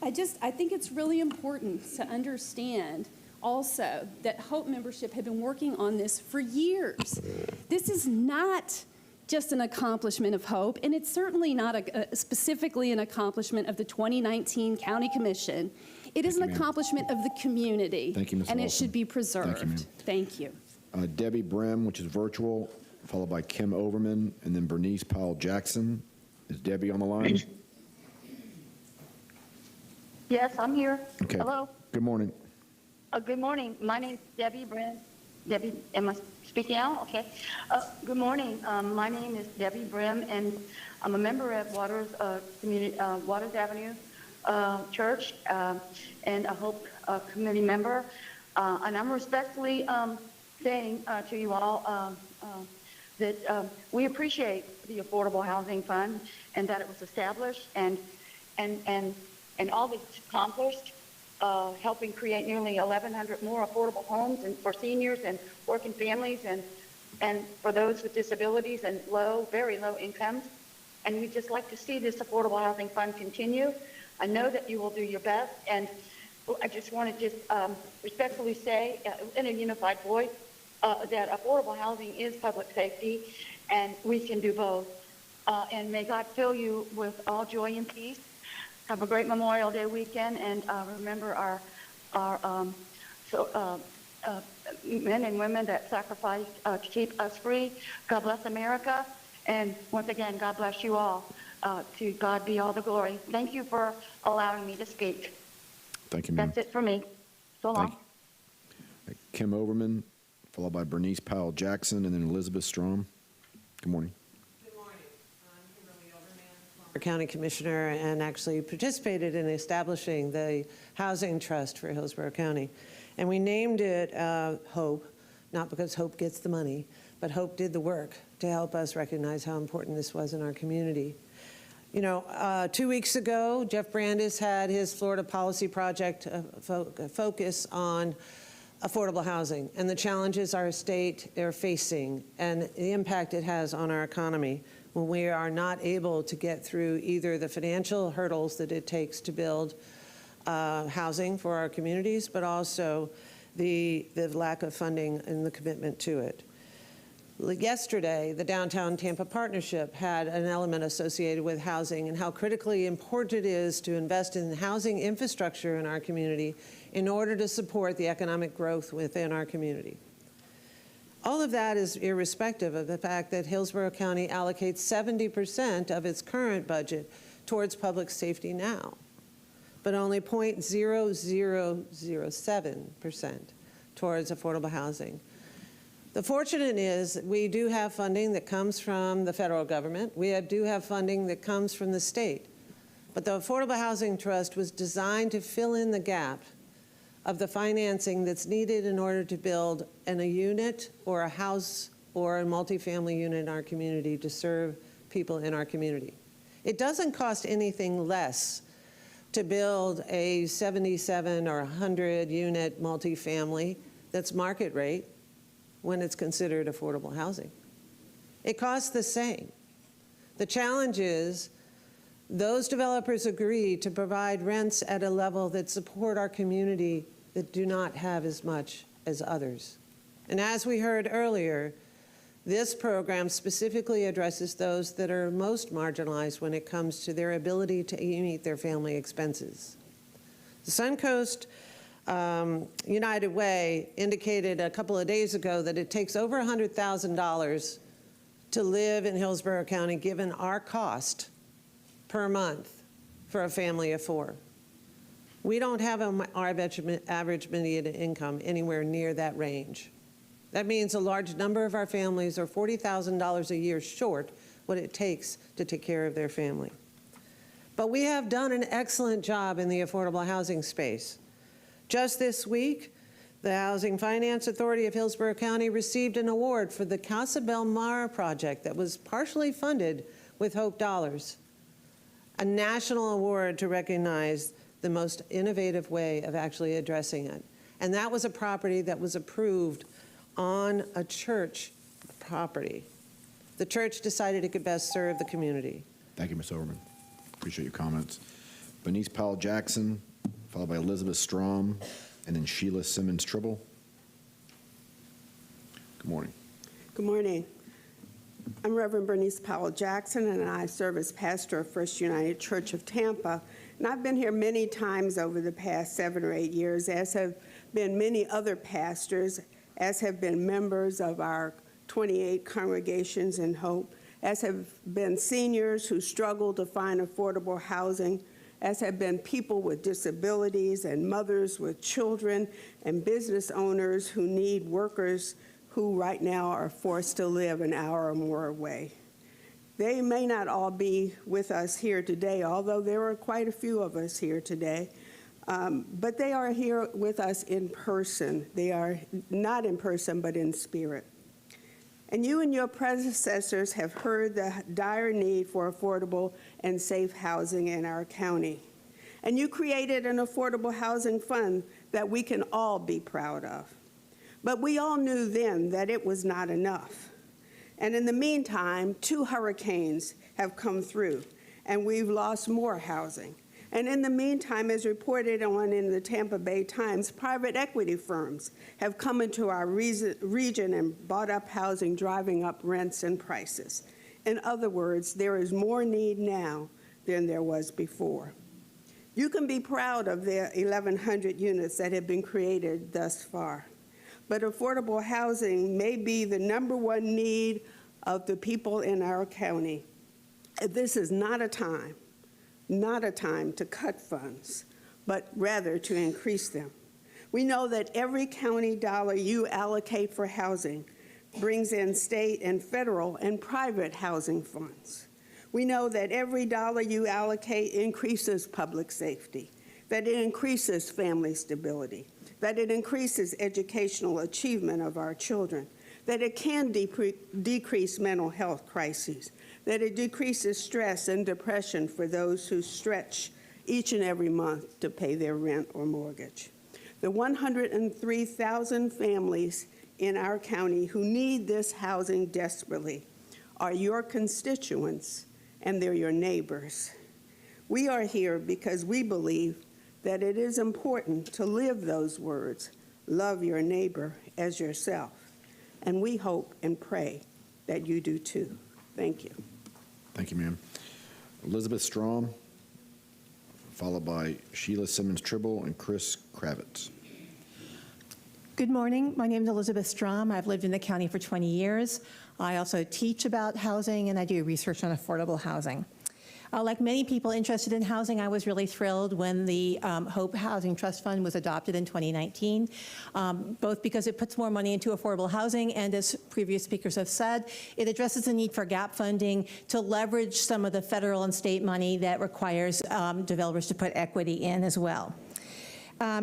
I think it's really important to understand also that HOPE membership had been working on this for years. This is not just an accomplishment of HOPE, and it's certainly not specifically an accomplishment of the 2019 County Commission. It is an accomplishment of the community. Thank you, Ms. And it Lawson. should be preserved. Thank you, ma'am. Thank you. Debbie Brim, which is virtual, followed by Kim Overman, and then Bernice Powell-Jackson. Is Debbie on the line? Yes, I'm here. Okay. Hello. Good morning. Good morning. My name is Debbie Brim. Debbie, am I speaking out? Okay. Good morning. My name is Debbie Brim, and I'm a member at Waters Avenue Church, and a HOPE committee member. And I'm respectfully saying to you all that we appreciate the Affordable Housing Fund and that it was established and all that it's accomplished. Helping create nearly 1,100 more affordable homes for seniors and working families and for those with disabilities and very low incomes. And we'd just like to see this Affordable Housing Fund continue. I know that you will do your best, and I just want to respectfully say in a unified voice that affordable housing is public safety, and we can do both. And may God fill you with all joy and peace. Have a great Memorial Day weekend, and remember our men and women that sacrificed to keep us free. God bless America, and once again, God bless you all. To God be all the glory. Thank you for allowing me to speak. Thank you, ma'am. That's it for me. So long. Kim Overman, followed by Bernice Powell-Jackson, and then Elizabeth Strom. Good morning. County Commissioner, and actually participated in establishing the Housing Trust for Hillsborough County. And we named it HOPE, not because HOPE gets the money, but HOPE did the work to help us recognize how important this was in our community. You know, 2 weeks ago, Jeff Brandis had his Florida Policy Project focus on affordable housing and the challenges our state are facing and the impact it has on our economy when we are not able to get through either the financial hurdles that it takes to build housing for our communities, but also the lack of funding and the commitment to it. Yesterday, the Downtown Tampa Partnership had an element associated with housing and how critically important it is to invest in housing infrastructure in our community in order to support the economic growth within our community. All of that is irrespective of the fact that Hillsborough County allocates 70% of its current budget towards public safety now, but only 0.0007% towards affordable housing. The fortunate is that we do have funding that comes from the federal government. We do have funding that comes from the state. But the Affordable Housing Trust was designed to fill in the gap of the financing that's needed in order to build a unit or a house or a multifamily unit in our community to serve people in our community. It doesn't cost anything less to build a 77 or 100 unit multifamily that's market rate when it's considered affordable housing. It costs the same. The challenge is those developers agree to provide rents at a level that support our community that do not have as much as others. And as we heard earlier, this program specifically addresses those that are most marginalized when it comes to their ability to meet their family expenses. The Suncoast United Way indicated a couple of days ago that it takes over $100,000 to live in Hillsborough County, given our cost per month for a family of 4. We don't have our average median income anywhere near that range. That means a large number of our families are $40,000 a year short what it takes to take care of their family. But we have done an excellent job in the affordable housing space. Just this week, the Housing Finance Authority of Hillsborough County received an award for the Casa Belmar project that was partially funded with HOPE dollars, a national award to recognize the most innovative way of actually addressing it. And that was a property that was approved on a church property. The church decided it could best serve the community. Thank you, Ms. Overman. Appreciate your comments. Bernice Powell Jackson, followed by Elizabeth Strom, and then Sheila Simmons Tribble. Good morning. Good morning. I'm Reverend Bernice Powell Jackson, and I serve as pastor of First United Church of Tampa. And I've been here many times over the past 7 or 8 years, as have been many other pastors, as have been members of our 28 congregations in Hope, as have been seniors who struggle to find affordable housing, as have been people with disabilities and mothers with children and business owners who need workers who right now are forced to live an hour or more away. They may not all be with us here today, although there are quite a few of us here today. But they are here with us in person. They are not in person, but in spirit. And you and your predecessors have heard the dire need for affordable and safe housing in our county. And you created an affordable housing fund that we can all be proud of. But we all knew then that it was not enough. And in the meantime, 2 hurricanes have come through, and we've lost more housing. And in the meantime, as reported on in the Tampa Bay Times, private equity firms have come into our region and bought up housing, driving up rents and prices. In other words, there is more need now than there was before. You can be proud of the 1,100 units that have been created thus far. But affordable housing may be the #1 need of the people in our county. This is not a time to cut funds, but rather to increase them. We know that every county dollar you allocate for housing brings in state and federal and private housing funds. We know that every dollar you allocate increases public safety, that it increases family stability, that it increases educational achievement of our children, that it can decrease mental health crises, that it decreases stress and depression for those who stretch each and every month to pay their rent or mortgage. The 103,000 families in our county who need this housing desperately are your constituents, and they're your neighbors. We are here because we believe that it is important to live those words, love your neighbor as yourself. And we hope and pray that you do too. Thank you. Thank you, ma'am. Elizabeth Strom, followed by Sheila Simmons Tribble and Chris Kravitz. Good morning. My name is Elizabeth Strom. I've lived in the county for 20 years. I also teach about housing, and I do research on affordable housing. Like many people interested in housing, I was really thrilled when the HOPE Housing Trust Fund was adopted in 2019, both because it puts more money into affordable housing, and as previous speakers have said, it addresses the need for gap funding to leverage some of the federal and state money that requires developers to put equity in as well. I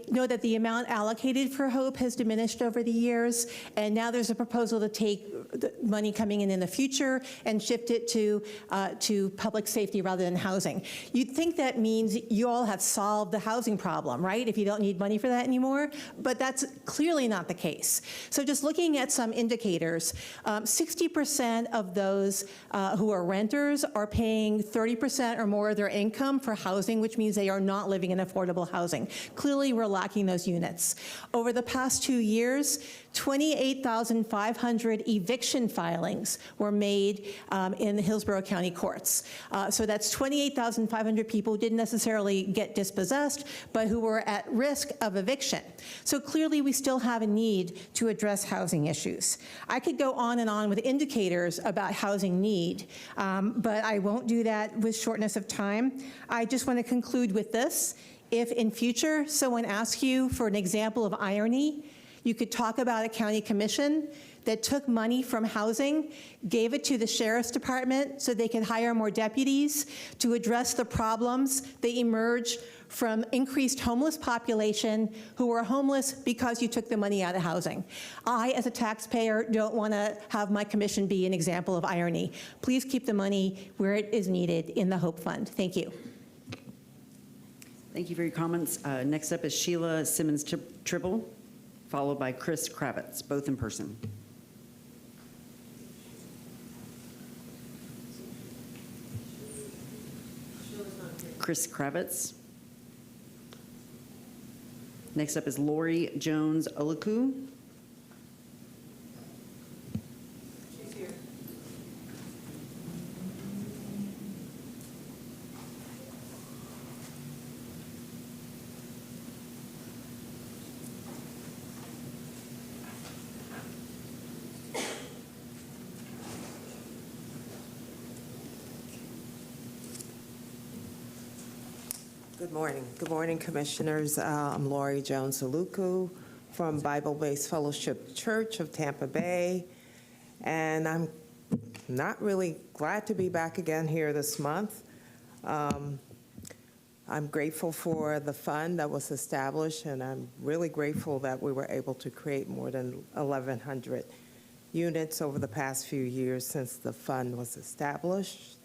know that the amount allocated for HOPE has diminished over the years, and now there's a proposal to take the money coming in the future and shift it to public safety rather than housing. You'd think that means you all have solved the housing problem, right? If you don't need money for that anymore, but that's clearly not the case. So just looking at some indicators, 60% of those who are renters are paying 30% or more of their income for housing, which means they are not living in affordable housing. Clearly, we're lacking those units. Over the past 2 years, 28,500 eviction filings were made in the Hillsborough County courts. So that's 28,500 people who didn't necessarily get dispossessed, but who were at risk of eviction. So clearly, we still have a need to address housing issues. I could go on and on with indicators about housing need, but I won't do that with shortness of time. I just want to conclude with this. If in future someone asks you for an example of irony, you could talk about a county commission that took money from housing, gave it to the sheriff's department so they could hire more deputies to address the problems that emerge from increased homeless population who were homeless because you took the money out of housing. I, as a taxpayer, don't want to have my commission be an example of irony. Please keep the money where it is needed in the HOPE Fund. Thank you. Thank you for your comments. Next up is Sheila Simmons-Tribble, followed by Chris Kravitz, both in person. Chris Kravitz. Next up is Lori Jones-Oluku. She's here. Good morning. Good morning, Commissioners. I'm Lori Jones-Oluku from Bible-Based Fellowship Church of Tampa Bay, and I'm not really glad to be back again here this month. I'm grateful for the fund that was established, and I'm really grateful that we were able to create more than 1,100 units over the past few years since the fund was established.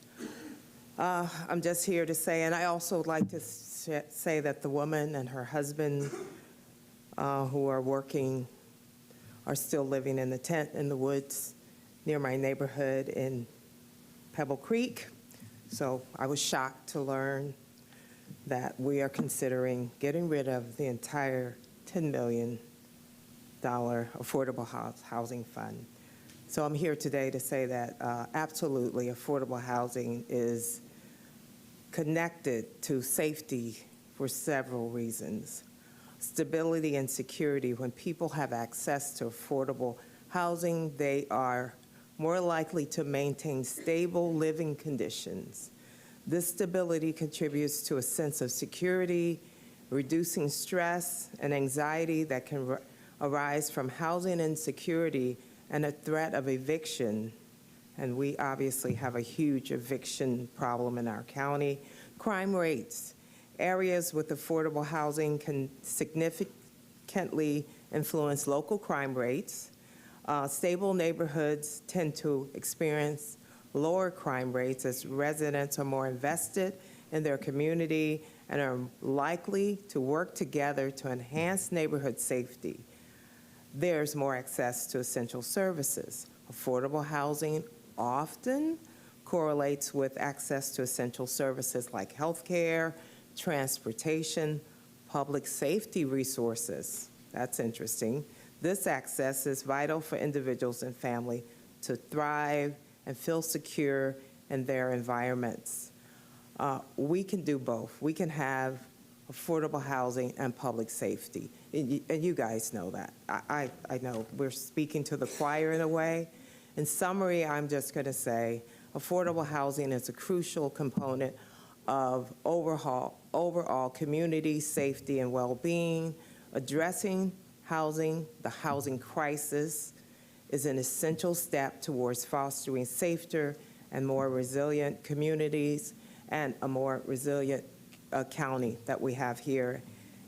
I'm just here to say, and I also would like to say that the woman and her husband who are working are still living in the tent in the woods near my neighborhood in Pebble Creek. So I was shocked to learn that we are considering getting rid of the entire $10 million affordable housing fund. So I'm here today to say that absolutely affordable housing is connected to safety for several reasons. Stability and security. When people have access to affordable housing, they are more likely to maintain stable living conditions. This stability contributes to a sense of security, reducing stress and anxiety that can arise from housing insecurity and a threat of eviction. And we obviously have a huge eviction problem in our county. Crime rates. Areas with affordable housing can significantly influence local crime rates. Stable neighborhoods tend to experience lower crime rates as residents are more invested in their community and are likely to work together to enhance neighborhood safety. There's more access to essential services. Affordable housing often correlates with access to essential services like health care, transportation, public safety resources. That's interesting. This access is vital for individuals and family to thrive and feel secure in their environments. We can do both. We can have affordable housing and public safety. And you guys know that. I know we're speaking to the choir in a way. In summary, I'm just going to say affordable housing is a crucial component of overall community safety and well-being. Addressing housing, the housing crisis, is an essential step towards fostering safer and more resilient communities and a more resilient county that we have here.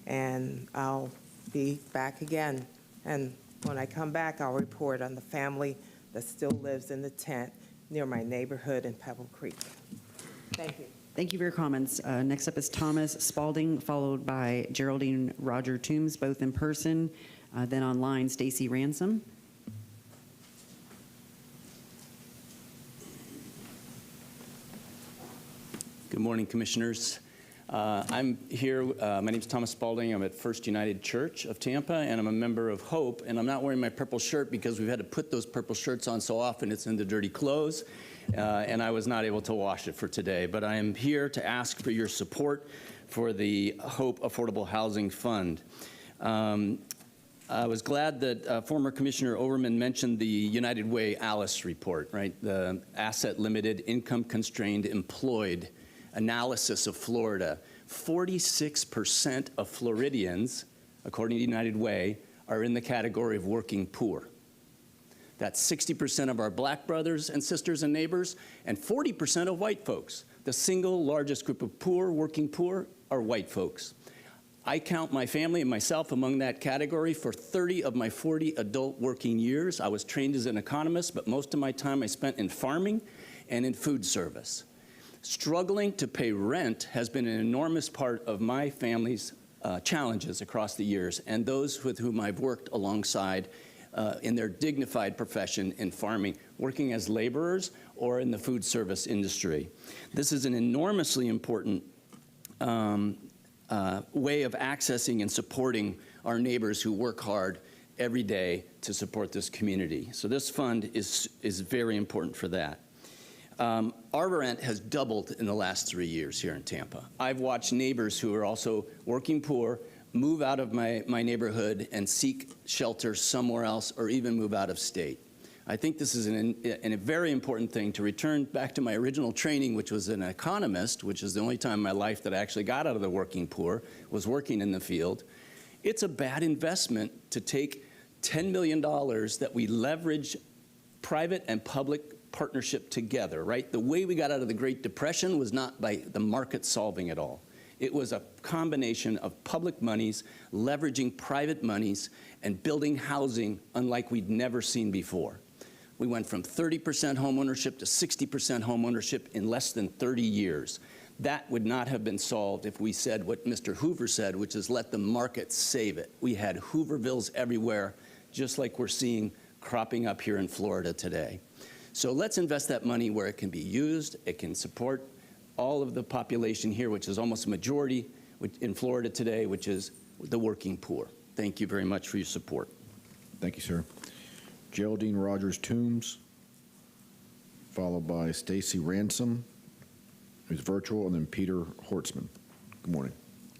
And I'll be back again. And when I come back, I'll report on the family that still lives in the tent near my neighborhood in Pebble Creek. Thank you. Thank you for your comments. Next up is Thomas Spalding, followed by Geraldine Roger Toombs, both in person. Then online, Stacy Ransom. Good morning, Commissioners. I'm here, my name is Thomas Spalding. I'm at First United Church of Tampa, and I'm a member of Hope. And I'm not wearing my purple shirt because we've had to put those purple shirts on so often it's in the dirty clothes, and I was not able to wash it for today. But I am here to ask for your support for the Hope Affordable Housing Fund. I was glad that former Commissioner Overman mentioned the United Way ALICE report, right? The Asset Limited, Income Constrained, Employed analysis of Florida. 46% of Floridians, according to United Way, are in the category of working poor. That's 60% of our black brothers and sisters and neighbors, and 40% of white folks. The single largest group of poor, working poor, are white folks. I count my family and myself among that category. For 30 of my 40 adult working years, I was trained as an economist, but most of my time I spent in farming and in food service. Struggling to pay rent has been an enormous part of my family's challenges across the years, and those with whom I've worked alongside in their dignified profession in farming, working as laborers or in the food service industry. This is an enormously important way of accessing and supporting our neighbors who work hard every day to support this community. So this fund is very important for that. Our rent has doubled in the last 3 years here in Tampa. I've watched neighbors who are also working poor move out of my neighborhood and seek shelter somewhere else, or even move out of state. I think this is a very important thing to return back to my original training, which was an economist, which is the only time in my life that I actually got out of the working poor, was working in the field. It's a bad investment to take $10 million that we leverage private and public partnership together, right? The way we got out of the Great Depression was not by the market solving it all. It was a combination of public monies, leveraging private monies, and building housing unlike we'd never seen before. We went from 30% home ownership to 60% home ownership in less than 30 years. That would not have been solved if we said what Mr. Hoover said, which is let the market save it. We had Hoovervilles everywhere, just like we're seeing cropping up here in Florida today. So let's invest that money where it can be used. It can support all of the population here, which is almost a majority in Florida today, which is the working poor. Thank you very much for your support. Thank you, sir. Geraldine Rogers Toombs, followed by Stacy Ransom, who's virtual, and then Peter Hortzman. Good morning.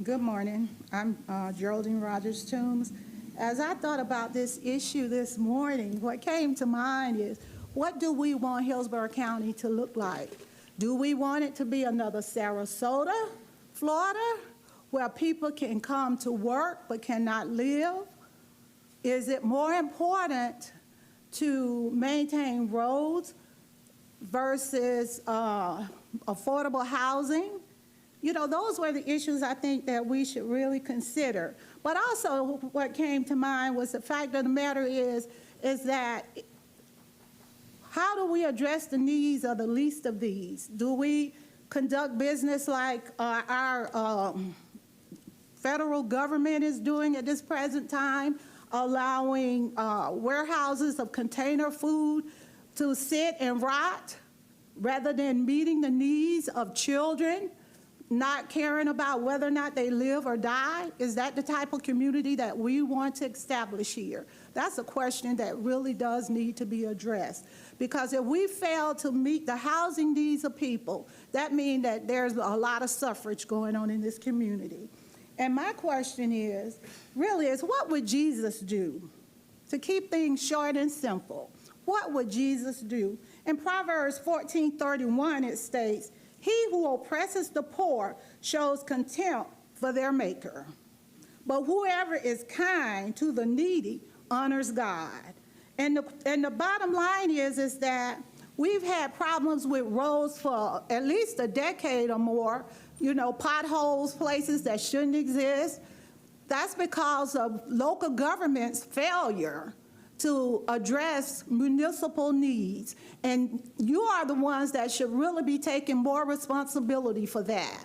Good morning. I'm Geraldine Rogers Toombs. As I thought about this issue this morning, what came to mind is, what do we want Hillsborough County to look like? Do we want it to be another Sarasota, Florida, where people can come to work but cannot live? Is it more important to maintain roads versus affordable housing? You know, those were the issues I think that we should really consider. But also what came to mind was the fact of the matter is that how do we address the needs of the least of these? Do we conduct business like our federal government is doing at this present time, allowing warehouses of container food to sit and rot rather than meeting the needs of children, not caring about whether or not they live or die? Is that the type of community that we want to establish here? That's a question that really does need to be addressed. Because if we fail to meet the housing needs of people, that means that there's a lot of suffrage going on in this community. And my question is, really, is what would Jesus do? To keep things short and simple, what would Jesus do? In Proverbs 14:31, it states, "He who oppresses the poor shows contempt for their maker. But whoever is kind to the needy honors God." And the bottom line is that We've had problems with roads for at least a decade or more, you know, potholes, places that shouldn't exist. That's because of local government's failure to address municipal needs. And you are the ones that should really be taking more responsibility for that.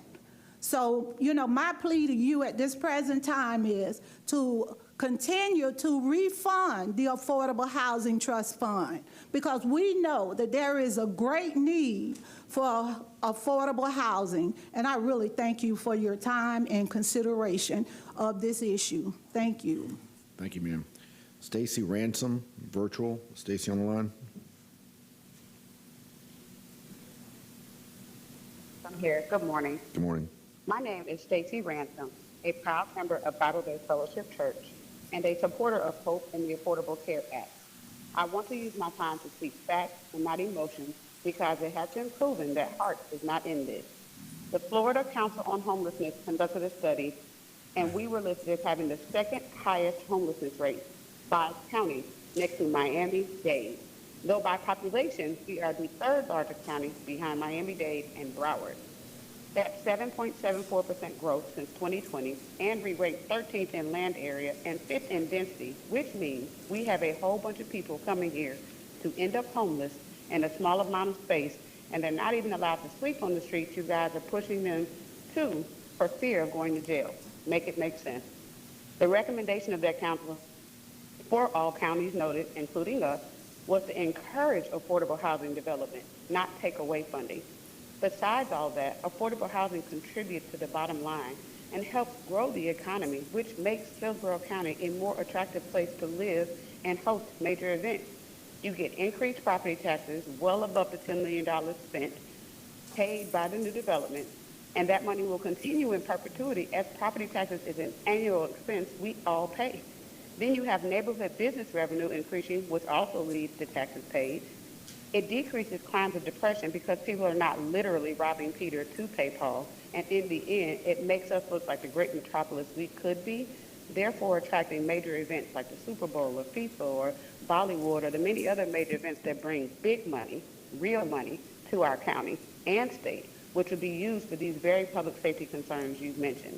So, you know, my plea to you at this present time is to continue to refund the Affordable Housing Trust Fund, because we know that there is a great need for affordable housing, and I really thank you for your time and consideration of this issue. Thank you. Thank you, ma'am. Stacy Ransom, virtual. Stacy on the line. I'm here. Good morning. Good morning. My name is Stacy Ransom, a proud member of Bible-Based Fellowship Church and a supporter of Hope and the Affordable Care Act. I want to use my time to speak facts and not emotions, because it has been proven that heart is not in this. The Florida Council on Homelessness conducted a study, and we were listed as having the second highest homelessness rate by county, next to Miami-Dade. Though by population, we are the third largest county behind Miami-Dade and Broward. That's 7.74% growth since 2020, and we rank 13th in land area and 5th in density, which means we have a whole bunch of people coming here to end up homeless in a small amount of space, and they're not even allowed to sleep on the streets you guys are pushing them to for fear of going to jail. Make it make sense. The recommendation of that council for all counties noted, including us, was to encourage affordable housing development, not take away funding. Besides all that, affordable housing contributes to the bottom line and helps grow the economy, which makes Hillsborough County a more attractive place to live and host major events. You get increased property taxes well above the $10 million spent, paid by the new development, and that money will continue in perpetuity, as property taxes is an annual expense we all pay. Then you have neighborhood business revenue increasing, which also leads to taxes paid. It decreases crimes of depression because people are not literally robbing Peter to pay Paul. And in the end, it makes us look like the great metropolis we could be, therefore attracting major events like the Super Bowl or FIFA or Bollywood or the many other major events that bring big money, real money, to our county and state, which would be used for these very public safety concerns you've mentioned.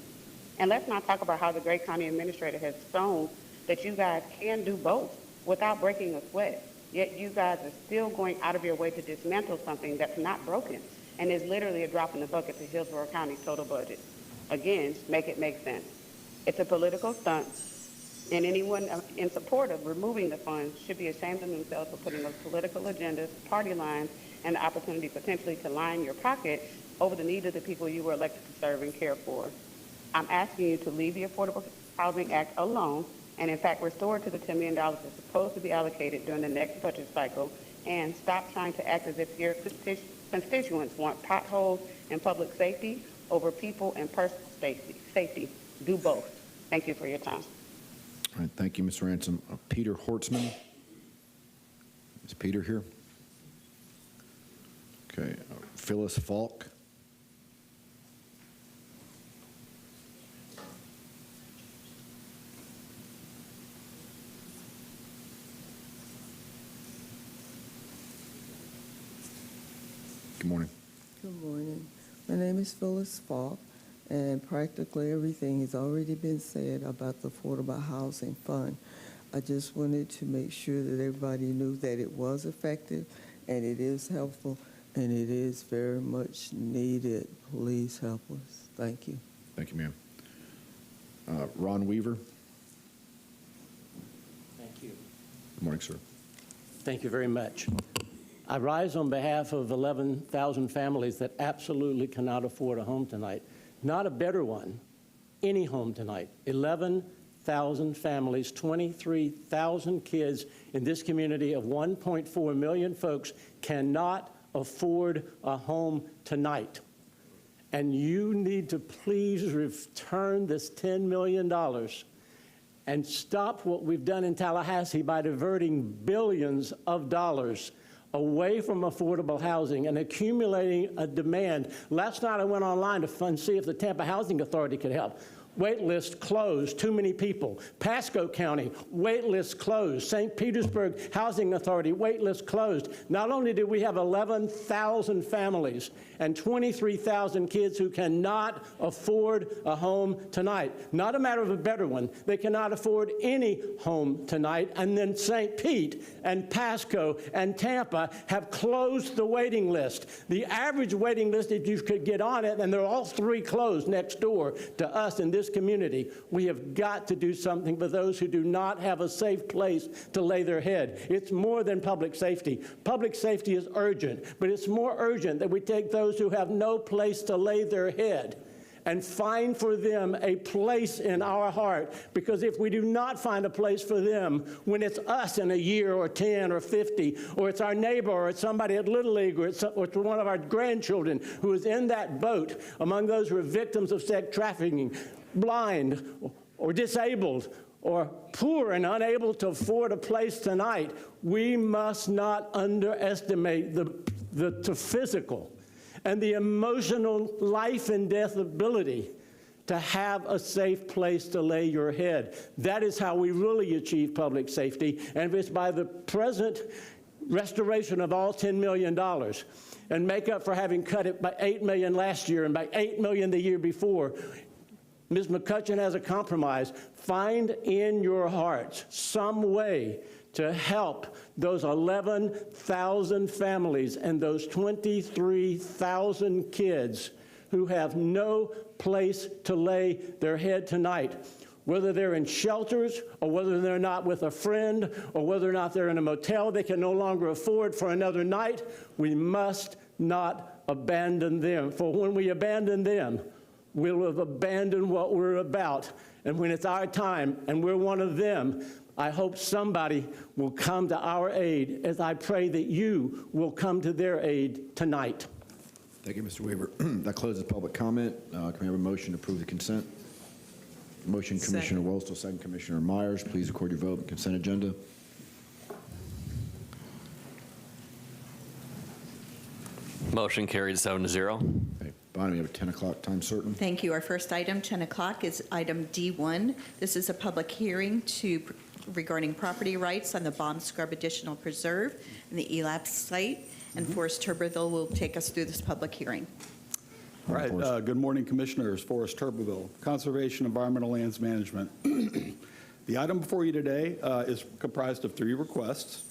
And let's not talk about how the great county administrator has shown that you guys can do both without breaking a sweat. Yet you guys are still going out of your way to dismantle something that's not broken and is literally a drop in the bucket to Hillsborough County's total budget. Again, make it make sense. It's a political stunt, and anyone in support of removing the funds should be ashamed of themselves for putting those political agendas, party lines, and the opportunity potentially to line your pocket over the needs of the people you were elected to serve and care for. I'm asking you to leave the Affordable Housing Act alone and in fact restore it to the $10 million that's supposed to be allocated during the next budget cycle, and stop trying to act as if your constituents want potholes and public safety over people and personal safety. Do both. Thank you for your time. All right, thank you, Mr. Ransom. Peter Hortzman. Is Peter here? Okay. Phyllis Falk. Good morning. Good morning. My name is Phyllis Falk, and practically everything has already been said about the Affordable Housing Fund. I just wanted to make sure that everybody knew that it was effective, and it is helpful, and it is very much needed. Please help us. Thank you. Thank you, ma'am. Ron Weaver. Thank you. Good morning, sir. Thank you very much. I rise on behalf of 11,000 families that absolutely cannot afford a home tonight. Not a better one, any home tonight. 11,000 families, 23,000 kids in this community of 1.4 million folks cannot afford a home tonight. And you need to please return this $10 million and stop what we've done in Tallahassee by diverting billions of dollars away from affordable housing and accumulating a demand. Last night I went online to see if the Tampa Housing Authority could help. wait list closed, too many people. Pasco County, wait list closed. St. Petersburg Housing Authority, wait list closed. Not only do we have 11,000 families and 23,000 kids who cannot afford a home tonight, not a matter of a better one, they cannot afford any home tonight, and then St. Pete and Pasco and Tampa have closed the waiting list. The average waiting list, if you could get on it, and they're all three closed next door to us in this community. We have got to do something for those who do not have a safe place to lay their head. It's more than public safety. Public safety is urgent, but it's more urgent that we take those who have no place to lay their head and find for them a place in our heart. Because if we do not find a place for them, when it's us in a year or 10 or 50, or it's our neighbor or it's somebody at Little League or it's one of our grandchildren who is in that boat among those who are victims of sex trafficking, blind or disabled or poor and unable to afford a place tonight, we must not underestimate the physical and the emotional life and death ability to have a safe place to lay your head. That is how we really achieve public safety, and it's by the present restoration of all $10 million and make up for having cut it by $8 million last year and by $8 million the year before. Ms. McCutcheon has a compromise. Find in your hearts some way to help those 11,000 families and those 23,000 kids who have no place to lay their head tonight, whether they're in shelters or whether they're not with a friend or whether or not they're in a motel they can no longer afford for another night. We must not abandon them, for when we abandon them, we'll have abandoned what we're about. And when it's our time and we're one of them, I hope somebody will come to our aid, as I pray that you will come to their aid tonight. Thank you, Mr. Weaver. That closes public comment. Can we have a motion to approve the consent? Motion, Commissioner Wostel, second Commissioner Myers. Please record your vote on the consent agenda. Motion carried 7-0. Okay. Bonnie, we have a 10 o'clock time certain. Thank you. Our first item, 10 o'clock, is item D1. This is a public hearing regarding property rights on the Bomb Scrub Additional Preserve and the ELAP site, and Forrest Tuberville will take us through this public hearing. All right. Good morning, Commissioners. Forrest Tuberville, Conservation, Environmental Lands Management. The item before you today is comprised of 3 requests.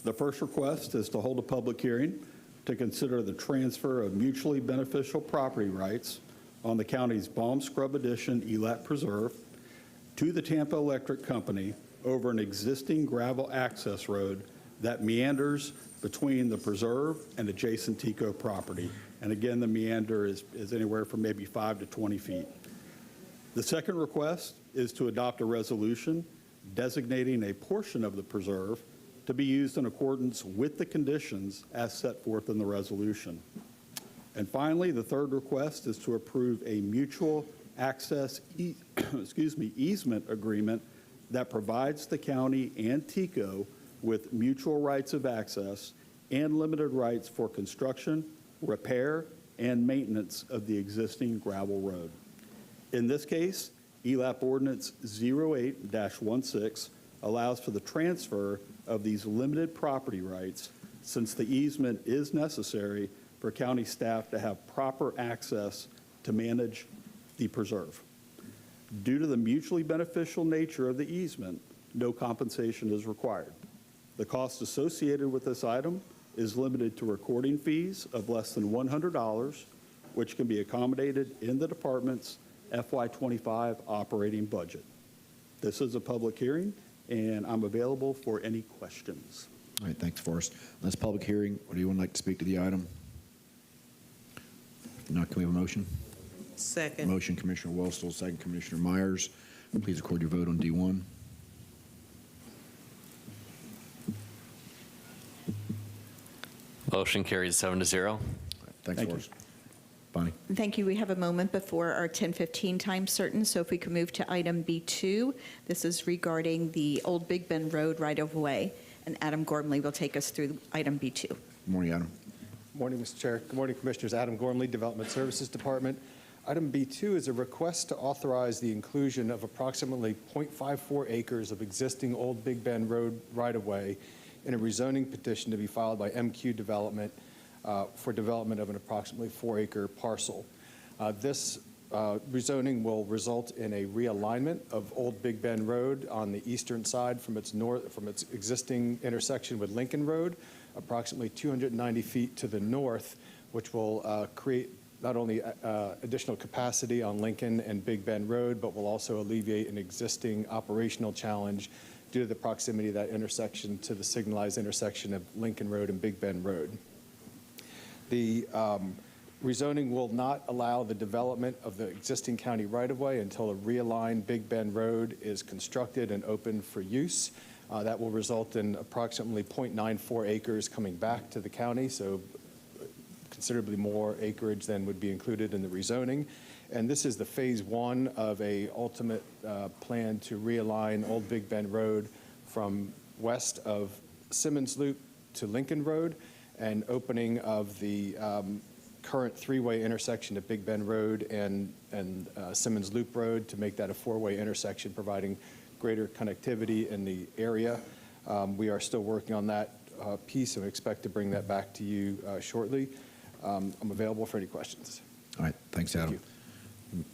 The first request is to hold a public hearing to consider the transfer of mutually beneficial property rights on the county's Bomb Scrub Addition ELAP Preserve to the Tampa Electric Company over an existing gravel access road that meanders between the preserve and adjacent TECO property. And again, the meander is anywhere from maybe 5 to 20 feet. The second request is to adopt a resolution designating a portion of the preserve to be used in accordance with the conditions as set forth in the resolution. And finally, the third request is to approve a mutual access easement agreement that provides the county and TECO with mutual rights of access and limited rights for construction, repair, and maintenance of the existing gravel road. In this case, ELAP Ordinance 08-16 allows for the transfer of these limited property rights, since the easement is necessary for county staff to have proper access to manage the preserve. Due to the mutually beneficial nature of the easement, no compensation is required. The cost associated with this item is limited to recording fees of less than $100, which can be accommodated in the department's FY25 operating budget. This is a public hearing, and I'm available for any questions. All right, thanks, Forrest. This public hearing, would anyone like to speak to the item? If not, can we have a motion? Second. Motion, Commissioner Wostel, second Commissioner Myers. Please record your vote on D1. Motion carried 7-0. Thanks, Forrest. Bonnie. Thank you. We have a moment before our 10:15 time certain, so if we could move to item B2. This is regarding the Old Big Bend Road right-of-way, and Adam Gormley will take us through item B2. Good morning, Adam. Good morning, Mr. Chair. Good morning, Commissioners. Adam Gormley, Development Services Department. Item B2 is a request to authorize the inclusion of approximately 0.54 acres of existing Old Big Bend Road right-of-way in a rezoning petition to be filed by MQ Development for development of an approximately 4-acre parcel. This rezoning will result in a realignment of Old Big Bend Road on the eastern side from its existing intersection with Lincoln Road, approximately 290 feet to the north, which will create not only additional capacity on Lincoln and Big Bend Road, but will also alleviate an existing operational challenge due to the proximity of that intersection to the signalized intersection of Lincoln Road and Big Bend Road. The rezoning will not allow the development of the existing county right-of-way until a realigned Big Bend Road is constructed and open for use. That will result in approximately 0.94 acres coming back to the county, so considerably more acreage than would be included in the rezoning. And this is the phase 1 of a ultimate plan to realign Old Big Bend Road from west of Simmons Loop to Lincoln Road, and opening of the current 3-way intersection at Big Bend Road and Simmons Loop Road to make that a 4-way intersection, providing greater connectivity in the area. We are still working on that piece and expect to bring that back to you shortly. I'm available for any questions. All right, thanks, Adam.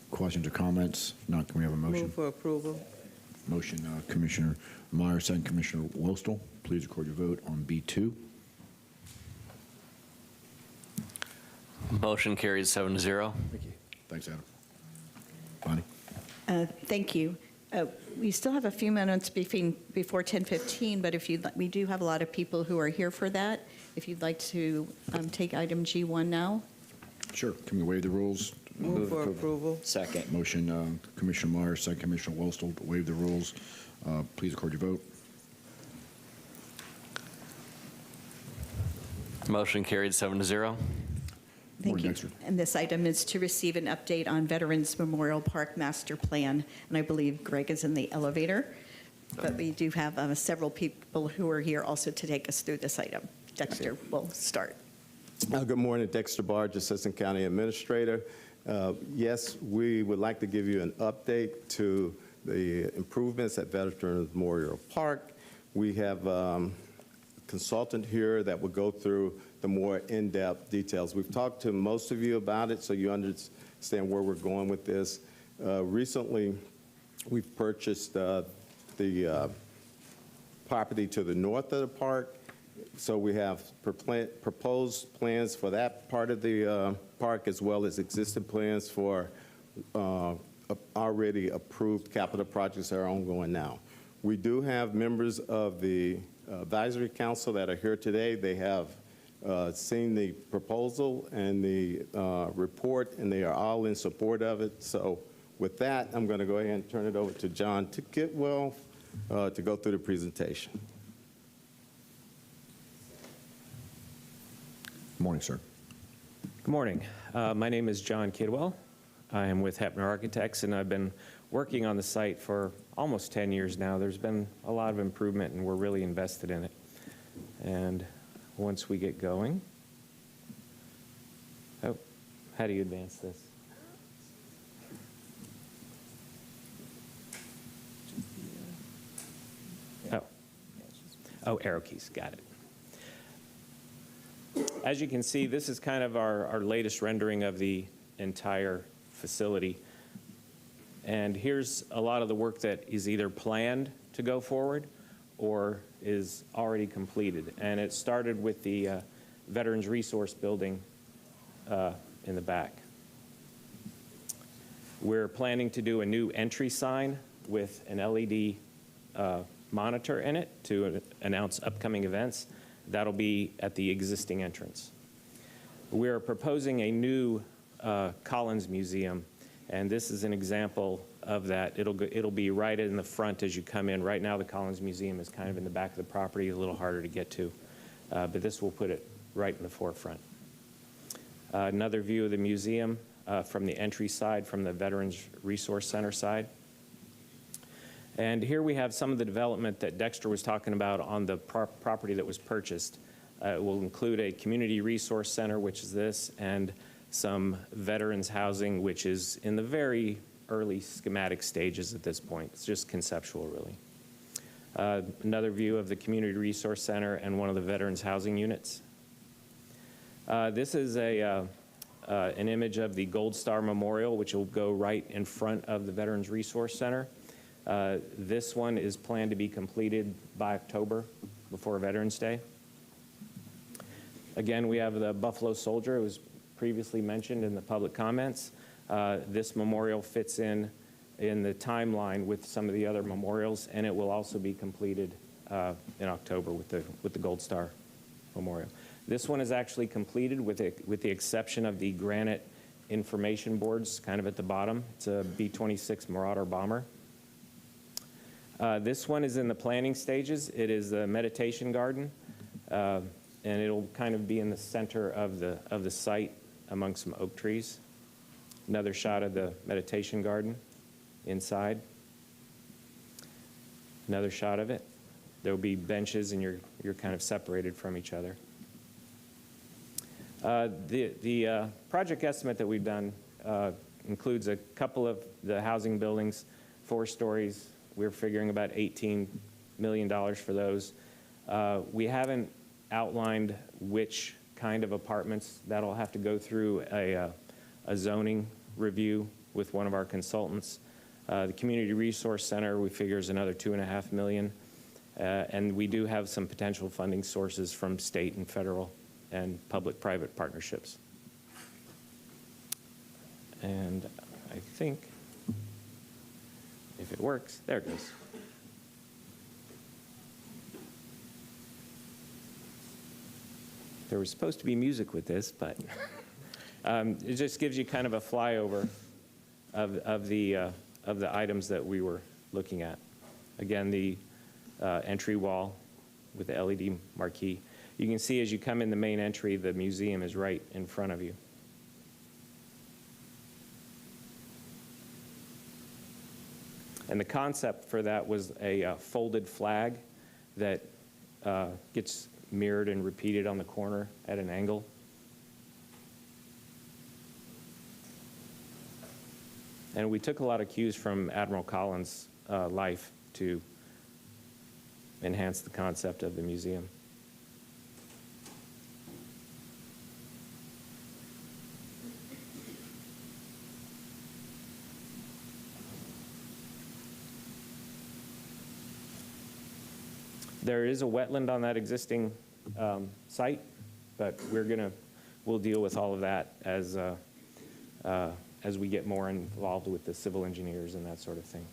Questions or comments? If not, can we have a motion? Move for approval. Motion, Commissioner Meyer, second Commissioner Wilstel. Please record your vote on B2. Motion carries 7-0. Thank you. Thanks, Adam. Bonnie? Thank you. We still have a few minutes before 10:15, but we do have a lot of people who are here for that. If you'd like to take item G1 now. Sure. Can we waive the rules? Move for approval. Second. Motion, Commissioner Meyer, second Commissioner Wilstel, to waive the rules. Please record your vote. Motion carried 7-0. Thank you. And this item is to receive an update on Veterans Memorial Park Master Plan. And I believe Greg is in the elevator. But we do have several people who are here also to take us through this item. Dexter will start. Good morning, Dexter Barge, Assistant County Administrator. Yes, we would like to give you an update to the improvements at Veterans Memorial Park. We have a consultant here that will go through the more in-depth details. We've talked to most of you about it, so you understand where we're going with this. Recently, we've purchased the property to the north of the park, so we have proposed plans for that part of the park, as well as existing plans for already approved capital projects that are ongoing now. We do have members of the advisory council that are here today. They have seen the proposal and the report, and they are all in support of it. So with that, I'm going to go ahead and turn it over to John Getwell to go through the presentation. Good morning, sir. Good morning. My name is John Kidwell. I am with Hepner Architects, and I've been working on the site for almost 10 years now. There's been a lot of improvement, and we're really invested in it. And once we get going, oh, how do you advance this? Oh, arrow keys, got it. As you can see, this is kind of our latest rendering of the entire facility. And here's a lot of the work that is either planned to go forward or is already completed. And it started with the Veterans Resource Building in the back. We're planning to do a new entry sign with an LED monitor in it to announce upcoming events. That'll be at the existing entrance. We're proposing a new Collins Museum, and this is an example of that. It'll be right in the front as you come in. Right now, the Collins Museum is kind of in the back of the property, a little harder to get to, but this will put it right in the forefront. Another view of the museum from the entry side, from the Veterans Resource Center side. And here we have some of the development that Dexter was talking about on the property that was purchased. It will include a community resource center, which is this, and some veterans housing, which is in the very early schematic stages at this point. It's just conceptual, really. Another view of the Community Resource Center and one of the veterans housing units. This is an image of the Gold Star Memorial, which will go right in front of the Veterans Resource Center. This one is planned to be completed by October, before Veterans Day. Again, we have the Buffalo Soldier. It was previously mentioned in the public comments. This memorial fits in the timeline with some of the other memorials, and it will also be completed in October with the Gold Star Memorial. This one is actually completed with the exception of the granite information boards kind of at the bottom. It's a B-26 Marauder bomber. This one is in the planning stages. It is a meditation garden, and it'll kind of be in the center of the site among some oak trees. Another shot of the meditation garden inside. Another shot of it. There'll be benches, and you're kind of separated from each other. The project estimate that we've done includes a couple of the housing buildings, 4 stories. We're figuring about $18 million for those. We haven't outlined which kind of apartments. That'll have to go through a zoning review with one of our consultants. The Community Resource Center, we figure, is another $2.5 million. And we do have some potential funding sources from state and federal and public-private partnerships. And I think, if it works, there it goes. There was supposed to be music with this, but it just gives you kind of a flyover of the items that we were looking at. Again, the entry wall with the LED marquee. You can see as you come in the main entry, the museum is right in front of you. And the concept for that was a folded flag that gets mirrored and repeated on the corner at an angle. And we took a lot of cues from Admiral Collins' life to enhance the concept of the museum. There is a wetland on that existing site, but we'll deal with all of that as we get more involved with the civil engineers and that sort of thing.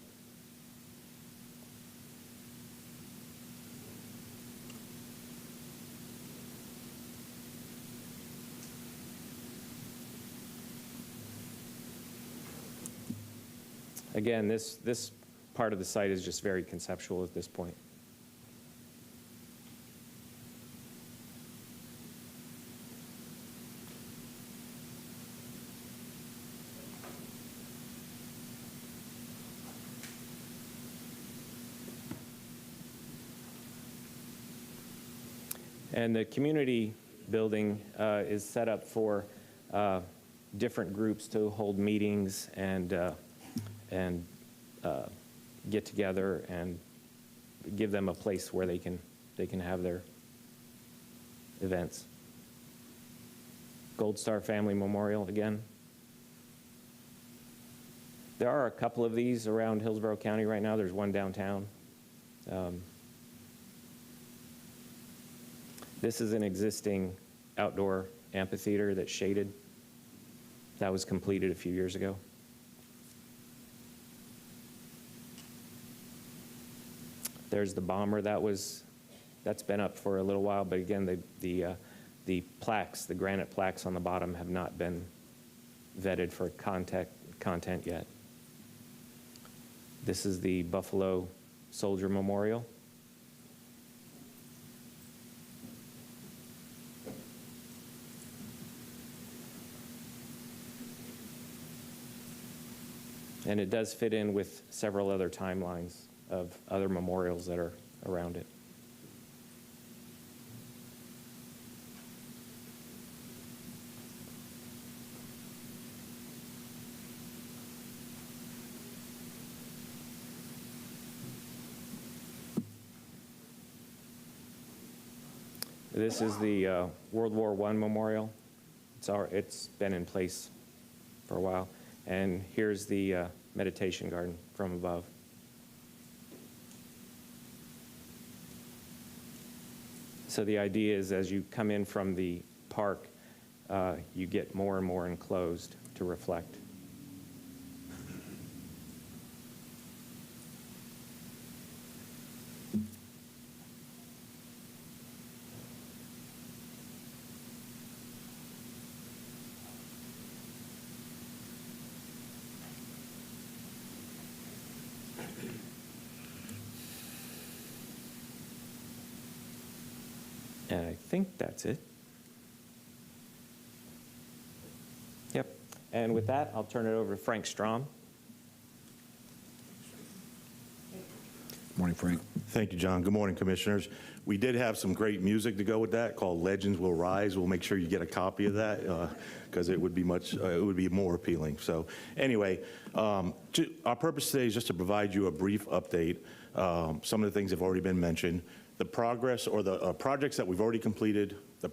Again, this part of the site is just very conceptual at this point. And the community building is set up for different groups to hold meetings and get together and give them a place where they can have their events. Gold Star Family Memorial again. There are a couple of these around Hillsborough County right now. There's one downtown. This is an existing outdoor amphitheater that's shaded. That was completed a few years ago. There's the bomber that's been up for a little while, but again, the plaques, the granite plaques on the bottom have not been vetted for content yet. This is the Buffalo Soldier Memorial. And it does fit in with several other timelines of other memorials that are around it. this is the World War I memorial. It's been in place for a while. And here's the meditation garden from above. So the idea is as you come in from the park, you get more and more enclosed to reflect. And I think that's it. Yep. And with that, I'll turn it over to Frank Strom. Morning, Frank. Thank you, John. Good morning, Commissioners. We did have some great music to go with that called Legends Will Rise. We'll make sure you get a copy of that because it would be more appealing. So anyway, our purpose today is just to provide you a brief update. Some of the things have already been mentioned. The progress or the projects that we've already completed, the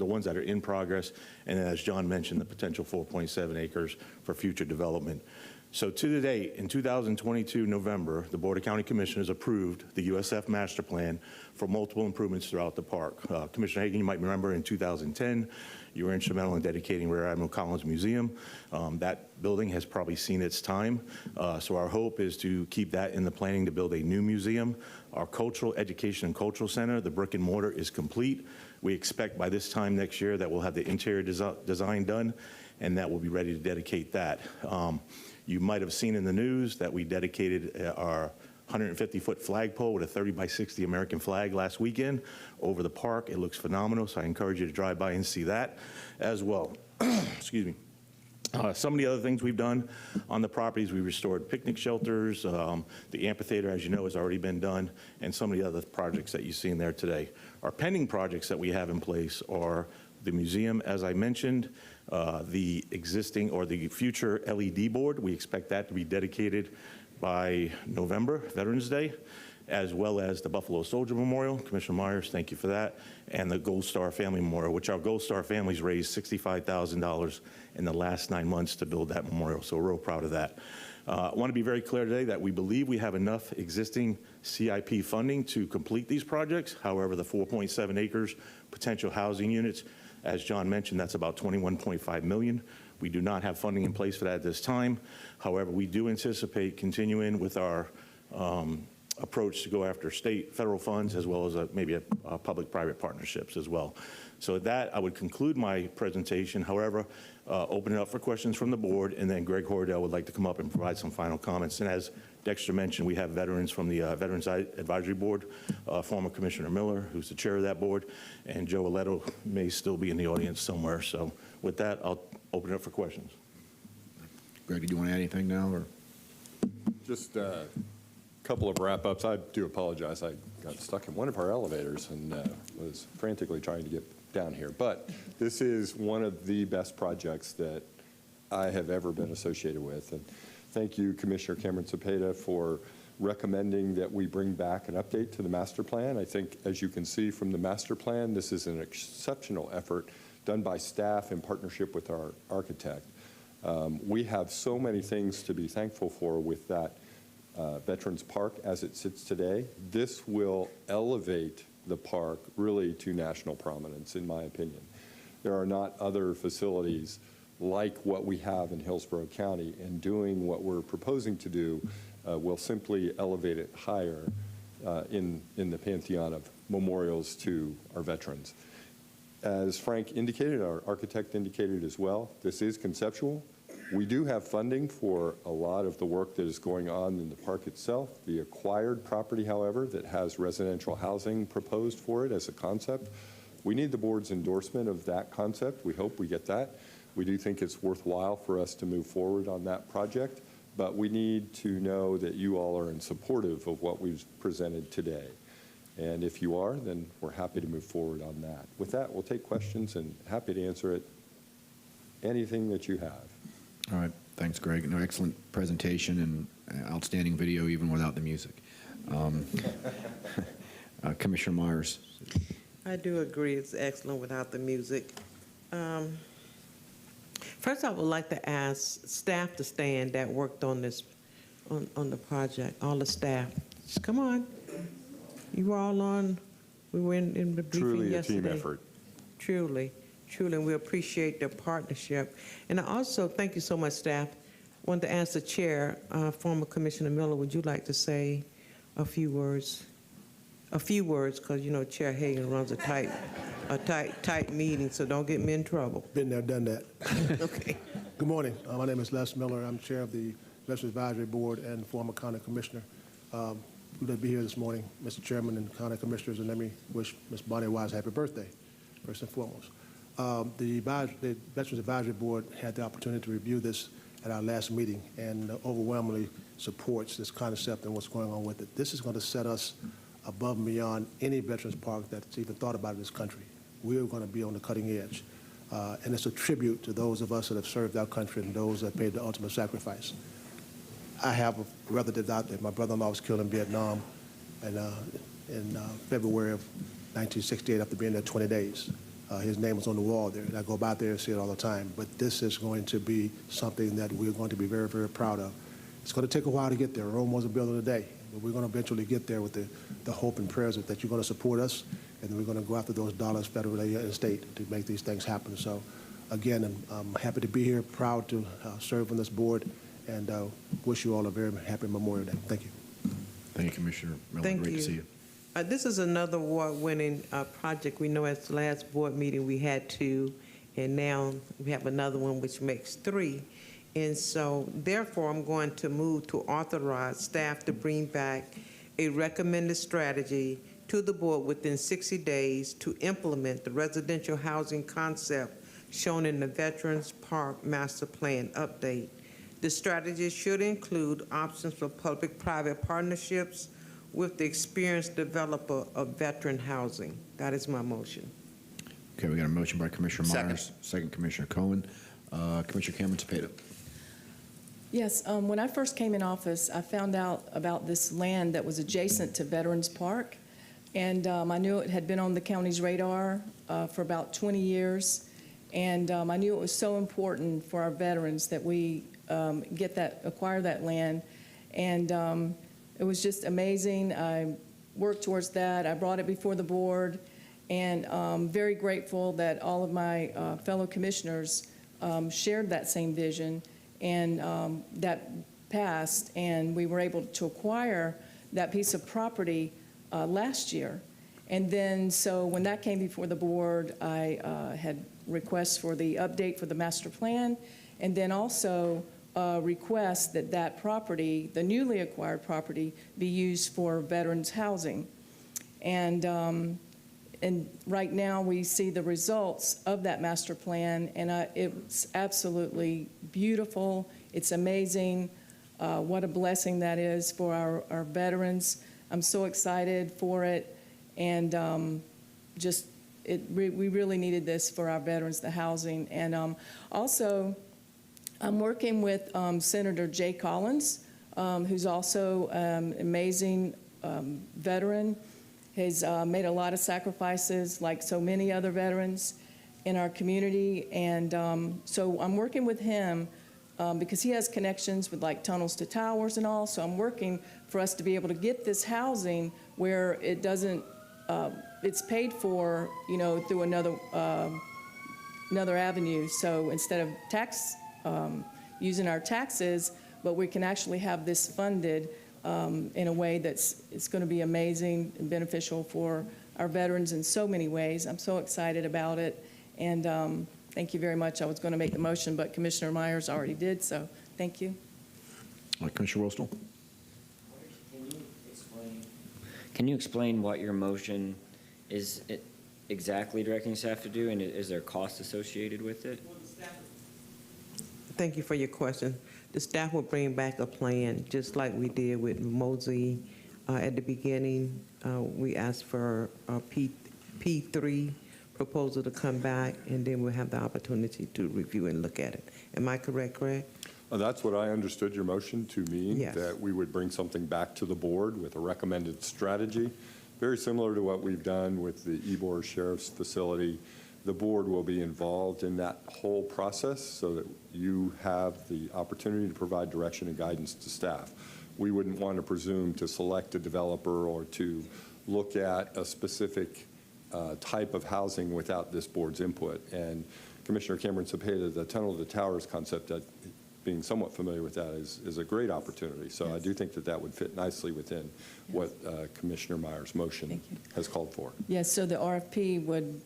ones that are in progress, and then, as John mentioned, the potential 4.7 acres for future development. So to the date, in 2022 November, the Board of County Commissioners approved the USF Master Plan for multiple improvements throughout the park. Commissioner Hagan, you might remember in 2010, you were instrumental in dedicating Rear Admiral Collins Museum. That building has probably seen its time. So our hope is to keep that in the planning to build a new museum. Our Cultural Education and Cultural Center, the brick and mortar, is complete. We expect by this time next year that we'll have the interior design done, and that we'll be ready to dedicate that. You might have seen in the news that we dedicated our 150-foot flagpole with a 30 by 60 American flag last weekend over the park. It looks phenomenal, so I encourage you to drive by and see that as well. Excuse me. Some of the other things we've done on the properties, we restored picnic shelters. The amphitheater, as you know, has already been done, and some of the other projects that you see in there today. Our pending projects that we have in place are the museum, as I mentioned, the existing or the future LED board. We expect that to be dedicated by November, Veterans Day, as well as the Buffalo Soldier Memorial. Commissioner Myers, thank you for that. And the Gold Star Family Memorial, which our Gold Star families raised $65,000 in the last 9 months to build that memorial. So we're real proud of that. I want to be very clear today that we believe we have enough existing CIP funding to complete these projects. However, the 4.7 acres potential housing units, as John mentioned, that's about $21.5 million. We do not have funding in place for that at this time. However, we do anticipate continuing with our approach to go after state, federal funds, as well as maybe a public-private partnerships as well. So with that, I would conclude my presentation. However, open it up for questions from the board, and then Greg Hordell would like to come up and provide some final comments. And as Dexter mentioned, we have veterans from the Veterans Advisory Board, former Commissioner Miller, who's the chair of that board, and Joe Aletto may still be in the audience somewhere. So with that, I'll open it up for questions. Greg, do you want to add anything now? Or? Just a couple of wrap-ups. I do apologize. I got stuck in one of our elevators and was frantically trying to get down here. But this is one of the best projects that I have ever been associated with. And thank you, Commissioner Cameron Cepeda, for recommending that we bring back an update to the master plan. I think, as you can see from the master plan, this is an exceptional effort done by staff in partnership with our architect. We have so many things to be thankful for with that Veterans Park as it sits today. This will elevate the park really to national prominence, in my opinion. There are not other facilities like what we have in Hillsborough County, and doing what we're proposing to do will simply elevate it higher in the pantheon of memorials to our veterans. As Frank indicated, our architect indicated as well, this is conceptual. We do have funding for a lot of the work that is going on in the park itself. The acquired property, however, that has residential housing proposed for it as a concept, we need the board's endorsement of that concept. We hope we get that. We do think it's worthwhile for us to move forward on that project, but we need to know that you all are in supportive of what we've presented today. And if you are, then we're happy to move forward on that. With that, we'll take questions and happy to answer it, anything that you have. All right. Thanks, Greg. No, excellent presentation and outstanding video, even without the music. Commissioner Myers. I do agree, it's excellent without the music. First, I would like to ask staff to stand that worked on this, on the project, all the staff. Just come on. You were all on, we were in the briefing yesterday. Truly a team effort. Truly, and we appreciate their partnership. And I also, thank you so much, staff. Wanted to ask the chair, former Commissioner Miller, would you like to say a few words? A few words, because you know Chair Hagan runs a tight meeting, so don't get me in trouble. Been there, done that. Okay. Good morning. My name is Les Miller. I'm chair of the Veterans Advisory Board and former county commissioner. Good to be here this morning, Mr. Chairman and county commissioners, and let me wish Ms. Bonnie Wise happy birthday, first and foremost. The Veterans Advisory Board had the opportunity to review this at our last meeting and overwhelmingly supports this concept and what's going on with it. This is going to set us above and beyond any veterans park that's even thought about in this country. We are going to be on the cutting edge. And it's a tribute to those of us that have served our country and those that paid the ultimate sacrifice. I have a relative out there. My brother-in-law was killed in Vietnam in February of 1968 after being there 20 days. His name was on the wall there, and I go by there and see it all the time. But this is going to be something that we're going to be very, very proud of. It's going to take a while to get there. Rome wasn't built in a day, but we're going to eventually get there with the hope and prayers that you're going to support us, and we're going to go after those dollars federally and state to make these things happen. So, again, I'm happy to be here, proud to serve on this board, and wish you all a very happy Memorial Day. Thank you. Thank you, Commissioner Miller. Thank Great you. to see you. This is another award-winning project. We know at the last board meeting we had 2, and now we have another one which makes 3. And so, therefore, I'm going to move to authorize staff to bring back a recommended strategy to the board within 60 days to implement the residential housing concept shown in the Veterans Park Master Plan update. The strategy should include options for public-private partnerships with the experienced developer of veteran housing. That is my motion. Okay, we got a motion by Commissioner Myers, second Commissioner Cohen. Commissioner Cameron Cepeda. Yes, when I first came in office, I found out about this land that was adjacent to Veterans Park, and I knew it had been on the county's radar for about 20 years, and I knew it was so important for our veterans that we acquire that land, and it was just amazing. I worked towards that. I brought it before the board, and I'm very grateful that all of my fellow commissioners shared that same vision, and that passed, and we were able to acquire that piece of property last year. And then, so when that came before the board, I had requests for the update for the master plan, and then also request that that property, the newly acquired property, be used for veterans housing. And right now we see the results of that master plan, and it's absolutely beautiful. It's amazing. What a blessing that is for our veterans. I'm so excited for it, and we really needed this for our veterans, the housing. And also, I'm working with Senator Jay Collins, who's also an amazing veteran. He's made a lot of sacrifices, like so many other veterans in our community. And so I'm working with him because he has connections with like tunnels to towers and all. So I'm working for us to be able to get this housing where it doesn't, it's paid for, through another avenue. So instead of using our taxes, but we can actually have this funded in a way it's going to be amazing and beneficial for our veterans in so many ways. I'm so excited about it, and thank you very much. I was going to make the motion, but Commissioner Myers already did, so thank you. Commissioner Wostel. Can you explain what your motion is exactly directing staff to do, and is there cost associated with it? Thank you for your question. The staff will bring back a plan, just like we did with Mosey at the beginning. We asked for a P3 proposal to come back, and then we'll have the opportunity to review and look at it. Am I correct, Greg? That's what I understood your motion to mean, Yes. that we would bring something back to the board with a recommended strategy very similar to what we've done with the Ybor Sheriff's Facility. The board will be involved in that whole process so that you have the opportunity to provide direction and guidance to staff. We wouldn't want to presume to select a developer or to look at a specific type of housing without this board's input. And Commissioner Cameron Cepeda, the Tunnel to the Towers concept, that being somewhat familiar with that is a great opportunity. So I do think that that would fit nicely within what Commissioner Meyer's motion has called for. Yes, so the RFP would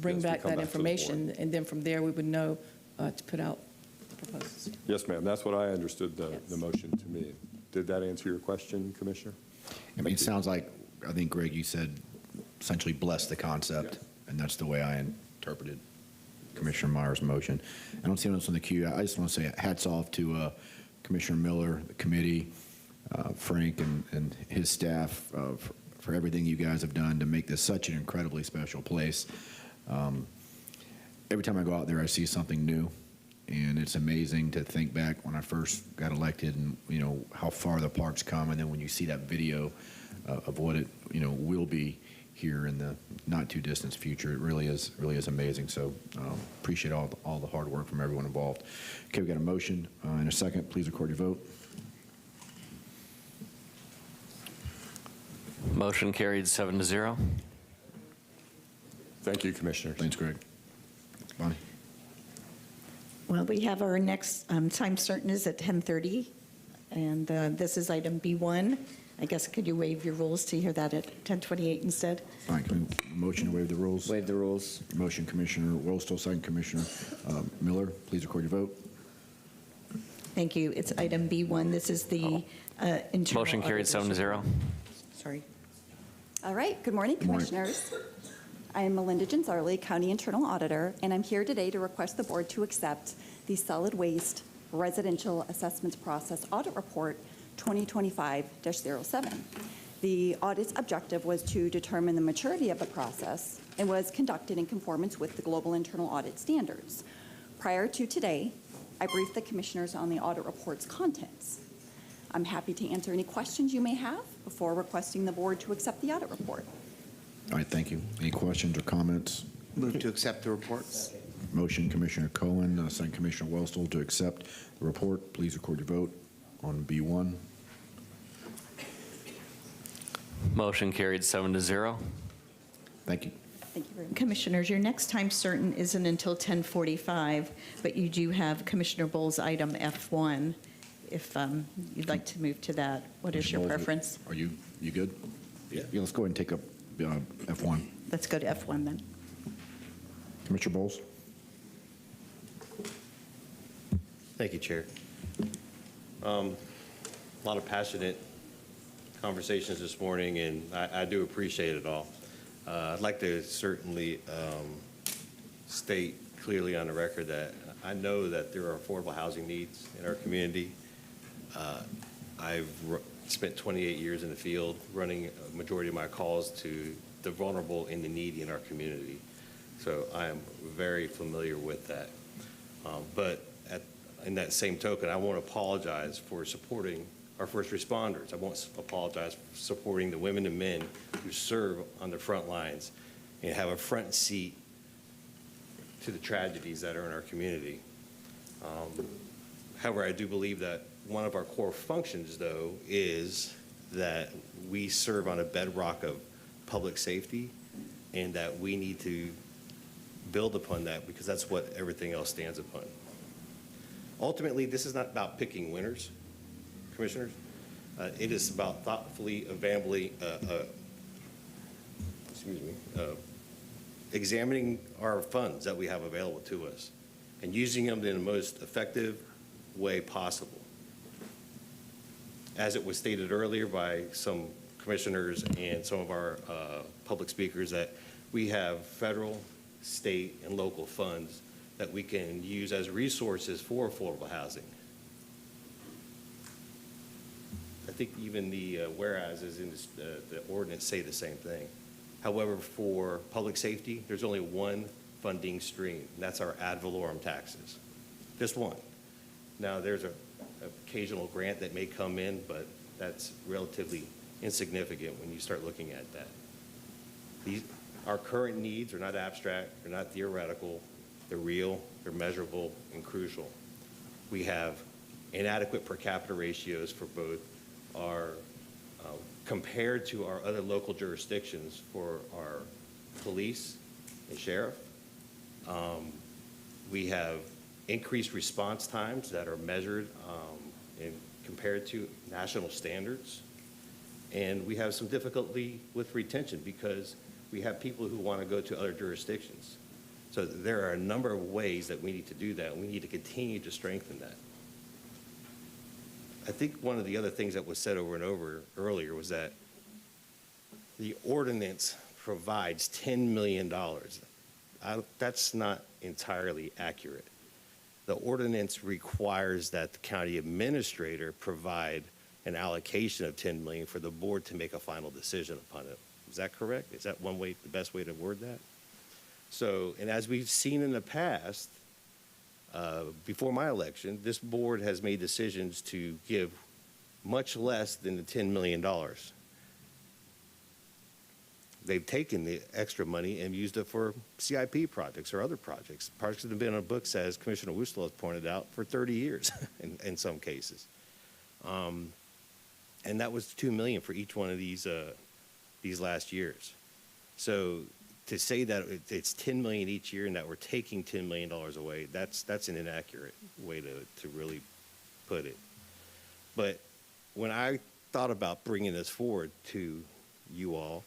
bring Yes, back we come that back to the information, and then from there, we would know to put out the proposals. Yes, ma'am. That's what I understood the motion to me. Did that answer your question, Commissioner? I mean, it sounds like, I think, Greg, you said essentially bless the concept, and that's the way I interpreted Commissioner Meyer's motion. I don't see anyone else on the queue. I just want to say hats off to Commissioner Miller, the committee, Frank, and his staff for everything you guys have done to make this such an incredibly special place. Every time I go out there, I see something new, and it's amazing to think back when I first got elected and, you know, how far the park's come, and then when you see that video of what it, you know, will be here in the not too distant future, it really is amazing. So appreciate all the hard work from everyone involved. Okay, we got a motion in a second. Please record your vote. Motion carried 7-0. Thank you, Commissioners. Thanks, Greg. Bonnie. Well, we have our next time certain is at 10:30, and this is item B1. I guess, could you waive your rules to hear that at 10:28 instead? Fine. Can we motion to waive the rules? Waive the rules. Motion, Commissioner Wostel, second, Commissioner Miller. Please record your vote. Thank you. It's item B1. This is the internal Motion carried audit 7-0. Sorry. All right, good morning, Commissioners. I am Melinda Genzarli, County Internal Auditor, and I'm here today to request the board to accept the Solid Waste Residential Assessments Process Audit Report 2025-07. The audit's objective was to determine the maturity of the process and was conducted in conformance with the global internal audit standards. Prior to today, I briefed the Commissioners on the audit report's contents. I'm happy to answer any questions you may have before requesting the board to accept the audit report. All right, thank you. Any questions or comments? Move to accept the reports. Motion, Commissioner Cohen, second, Commissioner Wostel, to accept the report. Please record your vote on B1. Motion carried 7-0. Thank you. Thank you very much. Commissioners, your next time certain isn't until 10:45, but you do have Commissioner Bowles' item F1. If you'd like to move to that, what is your preference? Are you good? Yeah. Let's go ahead and take up F1. Let's go to F1 then. Commissioner Bowles. Thank you, Chair. A lot of passionate conversations this morning, and I do appreciate it all. I'd like to certainly state clearly on the record that I know that there are affordable housing needs in our community. I've spent 28 years in the field running a majority of my calls to the vulnerable and the needy in our community. So I am very familiar with that. But in that same token, I want to apologize for supporting our first responders. I want to apologize for supporting the women and men who serve on the front lines and have a front seat to the tragedies that are in our community. However, I do believe that one of our core functions, though, is that we serve on a bedrock of public safety, and that we need to build upon that because that's what everything else stands upon. Ultimately, this is not about picking winners, Commissioners. It is about thoughtfully, examining our funds that we have available to us and using them in the most effective way possible. As it was stated earlier by some commissioners and some of our public speakers, that we have federal, state, and local funds that we can use as resources for affordable housing. I think even the whereases in the ordinance say the same thing. However, for public safety, there's only one funding stream, and that's our ad valorem taxes. Just one. Now, there's an occasional grant that may come in, but that's relatively insignificant when you start looking at that. Our current needs are not abstract, they're not theoretical, they're real, they're measurable, and crucial. We have inadequate per capita ratios for both our, compared to our other local jurisdictions for our police and sheriff. We have increased response times that are measured and compared to national standards. And we have some difficulty with retention because we have people who want to go to other jurisdictions. So there are a number of ways that we need to do that, and we need to continue to strengthen that. I think one of the other things that was said over and over earlier was that the ordinance provides $10 million. That's not entirely accurate. The ordinance requires that the county administrator provide an allocation of $10 million for the board to make a final decision upon it. Is that correct? Is that one way, the best way to word that? So, and as we've seen in the past, before my election, this board has made decisions to give much less than the $10 million. They've taken the extra money and used it for CIP projects or other projects. Projects that have been on books, as Commissioner Wustel has pointed out, for 30 years in some cases. And that was $2 million for each one of these last years. So to say that it's $10 million each year and that we're taking $10 million away, that's an inaccurate way to really put it. But when I thought about bringing this forward to you all,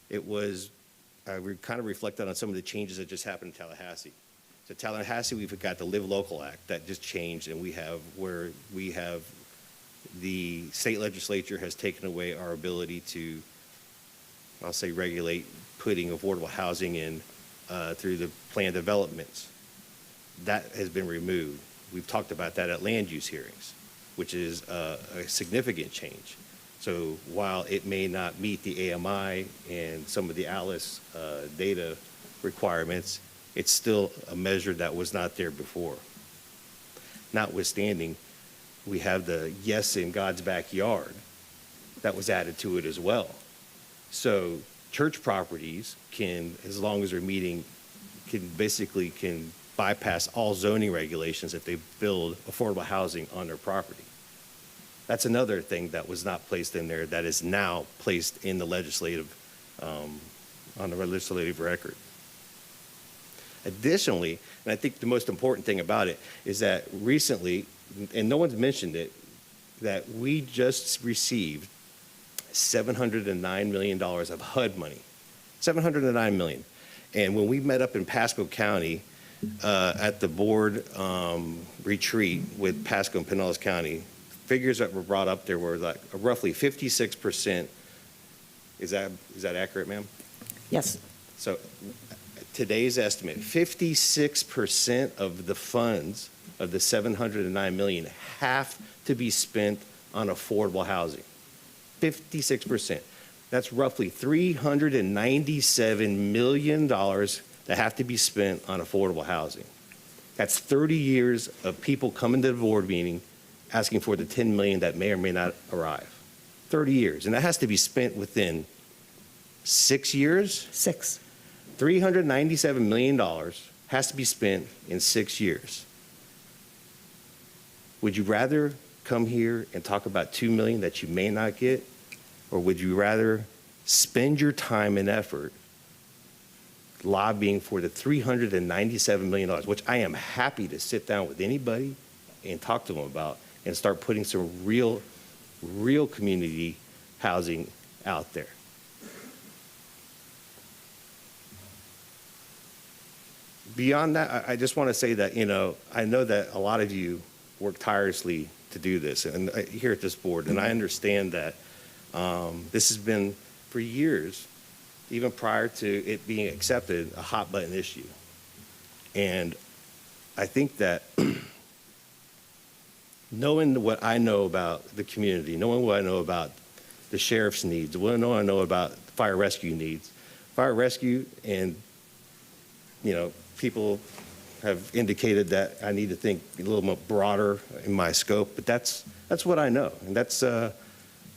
it was, I kind of reflected on some of the changes that just happened in Tallahassee. So Tallahassee, we've got the Live Local Act that just changed, and we have the state legislature has taken away our ability to, I'll say, regulate putting affordable housing in through the planned developments. That has been removed. We've talked about that at land use hearings, which is a significant change. So while it may not meet the AMI and some of the ALICE data requirements, it's still a measure that was not there before. Notwithstanding, we have the yes in God's backyard that was added to it as well. So church properties can, as long as they're meeting, can bypass all zoning regulations if they build affordable housing on their property. That's another thing that was not placed in there that is now placed in the legislative, on the legislative record. Additionally, and I think the most important thing about it is that recently, and no one's mentioned it, that we just received $709 million of HUD money, $709 million. And when we met up in Pasco County at the board retreat with Pasco and Pinellas County, figures that were brought up there were like roughly 56%. Is that accurate, ma'am? Yes. So today's estimate, 56% of the funds of the $709 million have to be spent on affordable housing. 56%. That's roughly $397 million that have to be spent on affordable housing. That's 30 years of people coming to the board meeting asking for the $10 million that may or may not arrive. 30 years. And that has to be spent within 6 years? 6. $397 million has to be spent in 6 years. Would you rather come here and talk about $2 million that you may not get? Or would you rather spend your time and effort lobbying for the $397 million, which I am happy to sit down with anybody and talk to them about and start putting some real community housing out there? Beyond that, I just want to say that, I know that a lot of you work tirelessly to do this and here at this board, and I understand that this has been for years, even prior to it being accepted, a hot button issue. And I think that knowing what I know about the community, knowing what I know about the sheriff's needs, what I know about fire rescue needs, fire rescue, and people have indicated that I need to think a little more broader in my scope, but that's what I know, and that's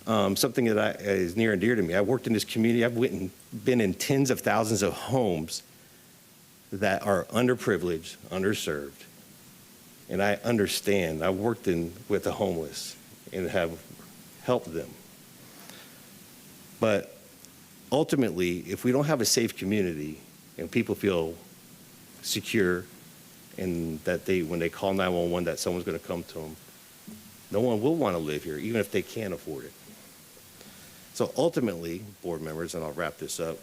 something that is near and dear to me. I worked in this community. I've been in tens of thousands of homes that are underprivileged, underserved. And I understand. I worked with the homeless and have helped them. But ultimately, if we don't have a safe community and people feel secure and that when they call 911 that someone's going to come to them, no one will want to live here, even if they can't afford it. So ultimately, board members, and I'll wrap this up,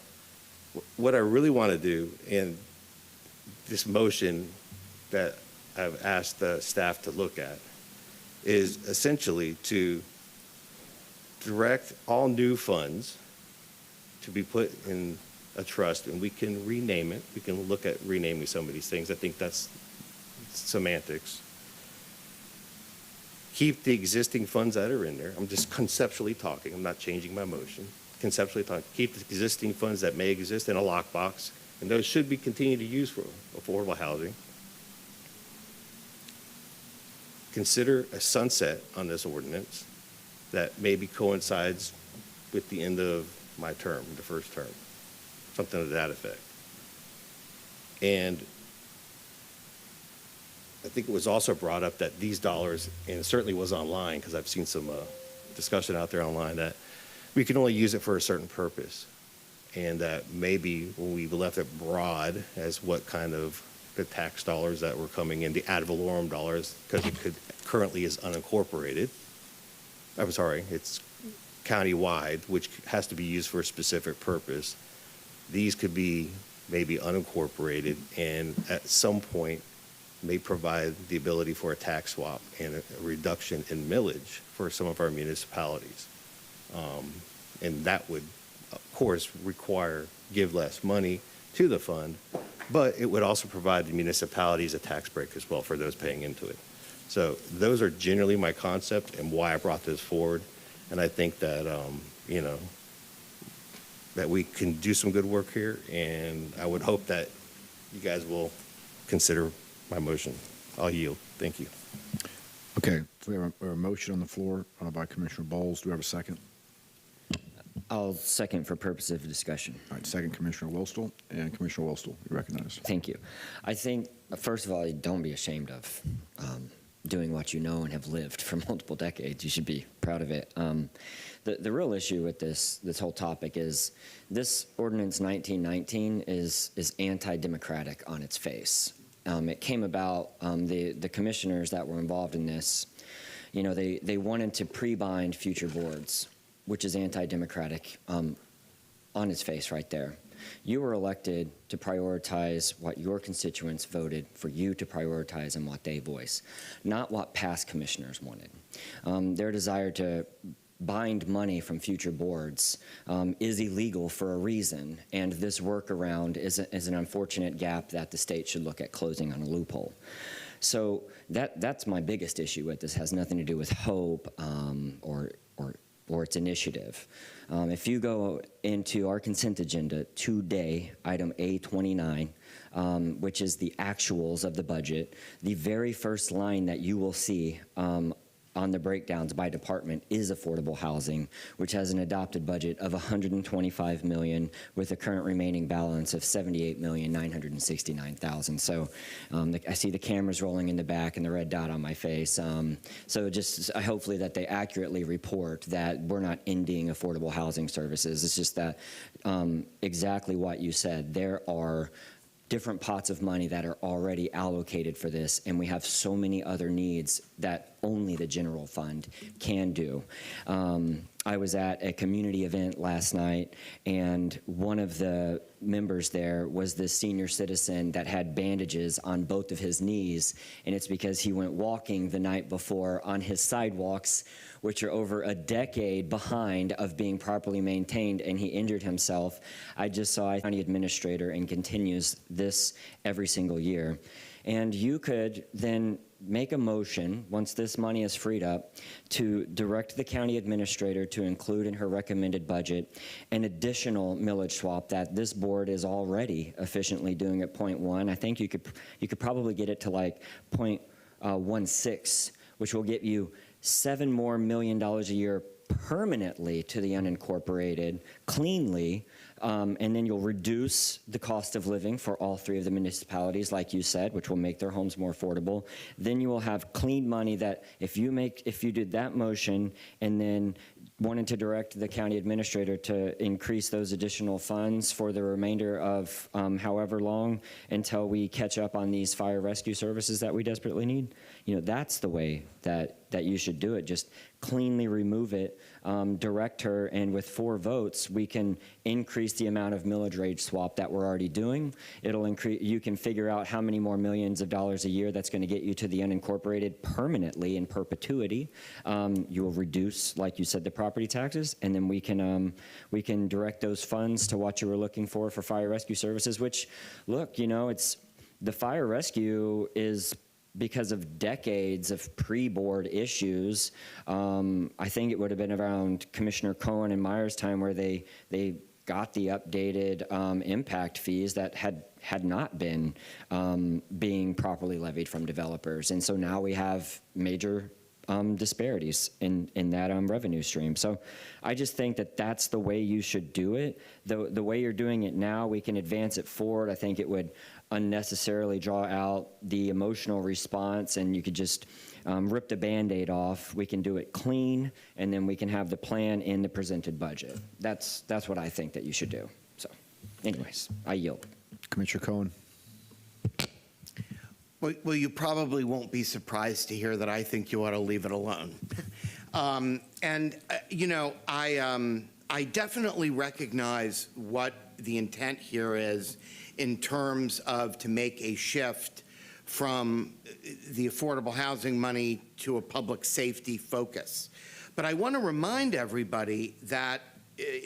what I really want to do in this motion that I've asked the staff to look at is essentially to direct all new funds to be put in a trust, and we can rename it. We can look at renaming some of these things. I think that's semantics. Keep the existing funds that are in there. I'm just conceptually talking. I'm not changing my motion. Conceptually talking. Keep the existing funds that may exist in a lockbox, and those should be continued to use for affordable housing. Consider a sunset on this ordinance that maybe coincides with the end of my term, the first term, something to that effect. And I think it was also brought up that these dollars, and it certainly was online, because I've seen some discussion out there online, that we can only use it for a certain purpose. And that maybe when we left it broad as what kind of the tax dollars that were coming in, the ad valorem dollars, because it currently is unincorporated. I'm sorry, it's countywide, which has to be used for a specific purpose. These could be maybe unincorporated, and at some point may provide the ability for a tax swap and a reduction in millage for some of our municipalities. And that would, of course, give less money to the fund, but it would also provide the municipalities a tax break as well for those paying into it. So those are generally my concept and why I brought this forward. And I think that, that we can do some good work here, and I would hope that you guys will consider my motion. I'll yield. Thank you. Okay, so we have a motion on the floor by Commissioner Bowles. Do we have a second? I'll second for purpose of discussion. All right, second, Commissioner Wilstel. And Commissioner Wilstel, you recognize. Thank you. I think, first of all, don't be ashamed of doing what you know and have lived for multiple decades. You should be proud of it. The real issue with this whole topic is this ordinance 1919 is anti-democratic on its face. It came about, the commissioners that were involved in this, they wanted to pre-bind future boards, which is anti-democratic on its face right there. You were elected to prioritize what your constituents voted for you to prioritize and what they voice, not what past commissioners wanted. Their desire to bind money from future boards is illegal for a reason, and this workaround is an unfortunate gap that the state should look at closing on a loophole. So that's my biggest issue with this. Has nothing to do with hope or its initiative. If you go into our consent agenda today, item A29, which is the actuals of the budget, the very first line that you will see on the breakdowns by department is affordable housing, which has an adopted budget of $125 million with a current remaining balance of $78,969,000. So I see the cameras rolling in the back and the red dot on my face. So just hopefully that they accurately report that we're not ending affordable housing services. It's just that exactly what you said. There are different pots of money that are already allocated for this, and we have so many other needs that only the general fund can do. I was at a community event last night, and one of the members there was this senior citizen that had bandages on both of his knees, and it's because he went walking the night before on his sidewalks, which are over a decade behind of being properly maintained, and he injured himself. I just saw a county administrator and continues this every single year. And you could then make a motion, once this money is freed up, to direct the county administrator to include in her recommended budget an additional millage swap that this board is already efficiently doing at 0.1. I think you could probably get it to like 0.16, which will get you $7 more million a year permanently to the unincorporated cleanly, and then you'll reduce the cost of living for all three of the municipalities, like you said, which will make their homes more affordable. Then you will have clean money that if you did that motion and then wanted to direct the county administrator to increase those additional funds for the remainder of however long until we catch up on these fire rescue services that we desperately need, that's the way that you should do it. Just cleanly remove it, direct her, and with 4 votes, we can increase the amount of millage rate swap that we're already doing. It'll increase. You can figure out how many more millions of dollars a year that's going to get you to the unincorporated permanently in perpetuity. You will reduce, like you said, the property taxes, and then we can direct those funds to what you were looking for fire rescue services. Which, look, it's the fire rescue is, because of decades of pre-board issues, I think it would have been around Commissioner Cohen and Meyer's time where they got the updated impact fees that had not been being properly levied from developers. And so now we have major disparities in that revenue stream. So I just think that that's the way you should do it. The way you're doing it now, we can advance it forward. I think it would unnecessarily draw out the emotional response, and you could just rip the Band-Aid off. We can do it clean, and then we can have the plan in the presented budget. That's what I think that you should do. So anyways, I yield. Commissioner Cohen. Well, you probably won't be surprised to hear that I think you ought to leave it alone. I definitely recognize what the intent here is in terms of to make a shift from the affordable housing money to a public safety focus. But I want to remind everybody that,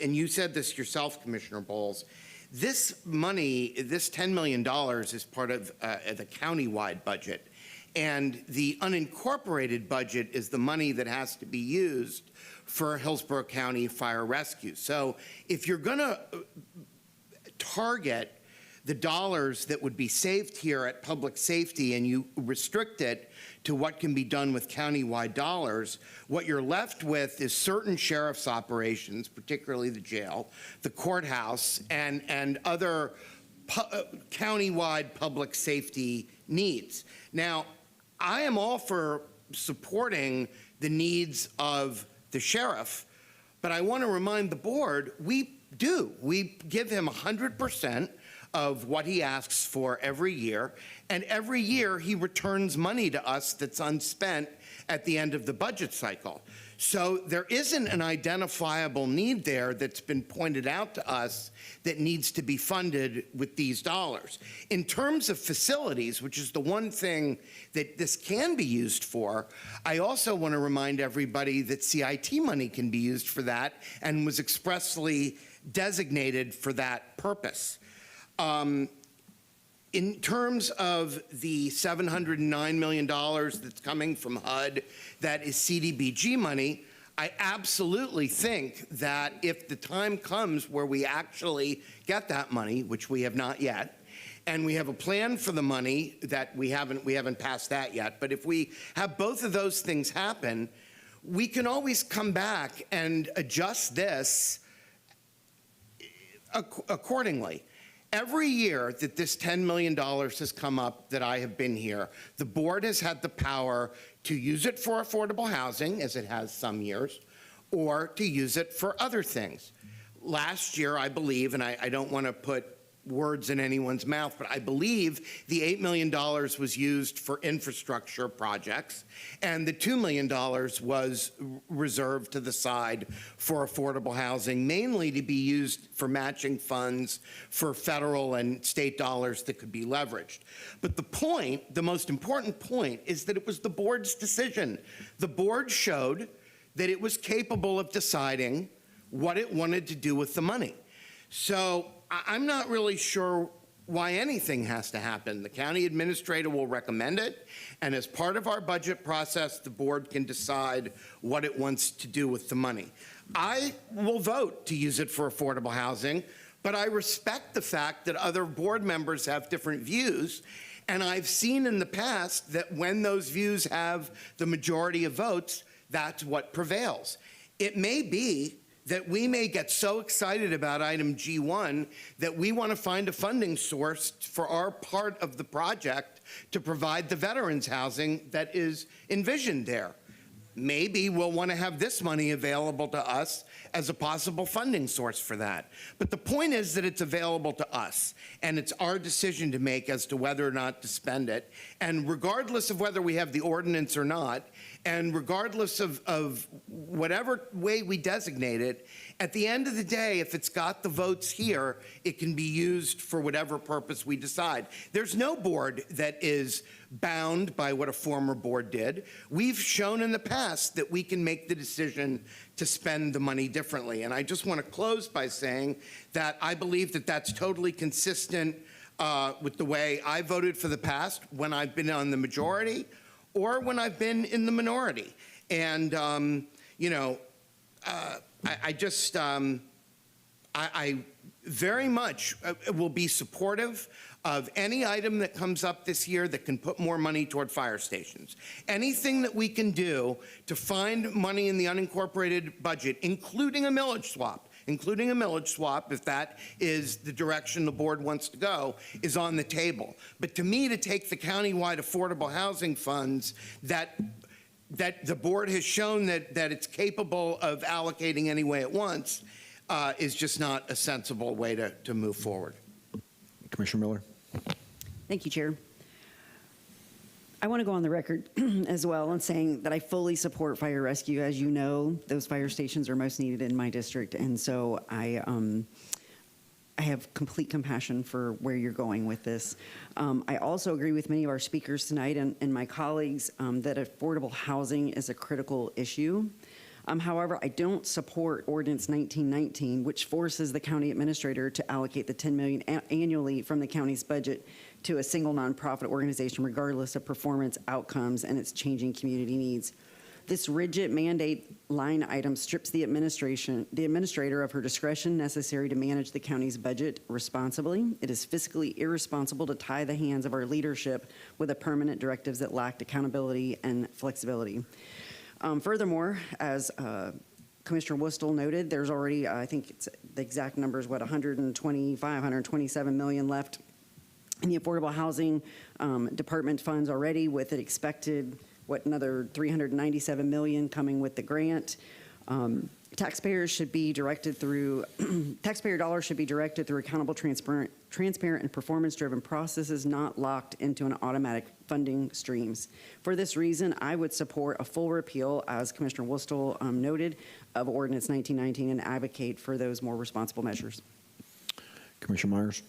and you said this yourself, Commissioner Bowles, this money, this $10 million is part of the county-wide budget. And the unincorporated budget is the money that has to be used for Hillsborough County Fire Rescue. So if you're going to target the dollars that would be saved here at public safety and you restrict it to what can be done with countywide dollars, what you're left with is certain sheriff's operations, particularly the jail, the courthouse, and other countywide public safety needs. Now, I am all for supporting the needs of the sheriff, but I want to remind the board, we give him 100% of what he asks for every year, and every year he returns money to us that's unspent at the end of the budget cycle. So there isn't an identifiable need there that's been pointed out to us that needs to be funded with these dollars. In terms of facilities, which is the one thing that this can be used for, I also want to remind everybody that CIT money can be used for that and was expressly designated for that purpose. In terms of the $709 million that's coming from HUD, that is CDBG money, I absolutely think that if the time comes where we actually get that money, which we have not yet, and we have a plan for the money that we haven't passed that yet, but if we have both of those things happen, we can always come back and adjust this accordingly. Every year that this $10 million has come up that I have been here, the board has had the power to use it for affordable housing, as it has some years, or to use it for other things. Last year, I believe, and I don't want to put words in anyone's mouth, but I believe the $8 million was used for infrastructure projects, and the $2 million was reserved to the side for affordable housing, mainly to be used for matching funds for federal and state dollars that could be leveraged. But the most important point, is that it was the board's decision. The board showed that it was capable of deciding what it wanted to do with the money. So I'm not really sure why anything has to happen. The county administrator will recommend it, and as part of our budget process, the board can decide what it wants to do with the money. I will vote to use it for affordable housing, but I respect the fact that other board members have different views, and I've seen in the past that when those views have the majority of votes, that's what prevails. It may be that we may get so excited about item G1 that we want to find a funding source for our part of the project to provide the veterans housing that is envisioned there. Maybe we'll want to have this money available to us as a possible funding source for that. But the point is that it's available to us, and it's our decision to make as to whether or not to spend it. And regardless of whether we have the ordinance or not, and regardless of whatever way we designate it, at the end of the day, if it's got the votes here, it can be used for whatever purpose we decide. There's no board that is bound by what a former board did. We've shown in the past that we can make the decision to spend the money differently. And I just want to close by saying that I believe that that's totally consistent with the way I voted for the past when I've been on the majority or when I've been in the minority. And, I very much will be supportive of any item that comes up this year that can put more money toward fire stations. Anything that we can do to find money in the unincorporated budget, including a millage swap, if that is the direction the board wants to go, is on the table. But to me, to take the countywide affordable housing funds that the board has shown that it's capable of allocating any way it wants is just not a sensible way to move forward. Commissioner Miller. Thank you, Chair. I want to go on the record as well in saying that I fully support fire rescue. As you know, those fire stations are most needed in my district, and so I have complete compassion for where you're going with this. I also agree with many of our speakers tonight and my colleagues that affordable housing is a critical issue. However, I don't support Ordinance 1919, which forces the county administrator to allocate the $10 million annually from the county's budget to a single nonprofit organization, regardless of performance outcomes and its changing community needs. This rigid mandate line item strips the administrator of her discretion necessary to manage the county's budget responsibly. It is fiscally irresponsible to tie the hands of our leadership with permanent directives that lacked accountability and flexibility. Furthermore, as Commissioner Wustel noted, there's already, I think it's the exact numbers, 127 million left in the affordable housing department funds already, with it expected, another 397 million coming with the grant. Taxpayer dollars should be directed through accountable, transparent, and performance-driven processes, not locked into an automatic funding streams. For this reason, I would support a full repeal, as Commissioner Wustel noted, of Ordinance 1919 and advocate for those more responsible measures. Commissioner Myers.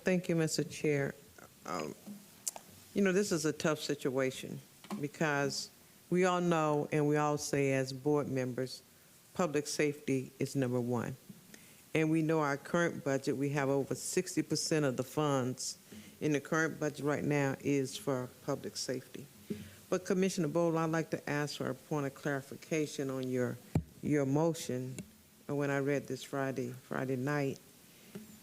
Thank you, Mr. Chair. This is a tough situation because we all know and we all say as board members, public safety is number one. And we know our current budget, we have over 60% of the funds in the current budget right now is for public safety. But Commissioner Bowl, I'd like to ask for a point of clarification on your motion when I read this Friday night.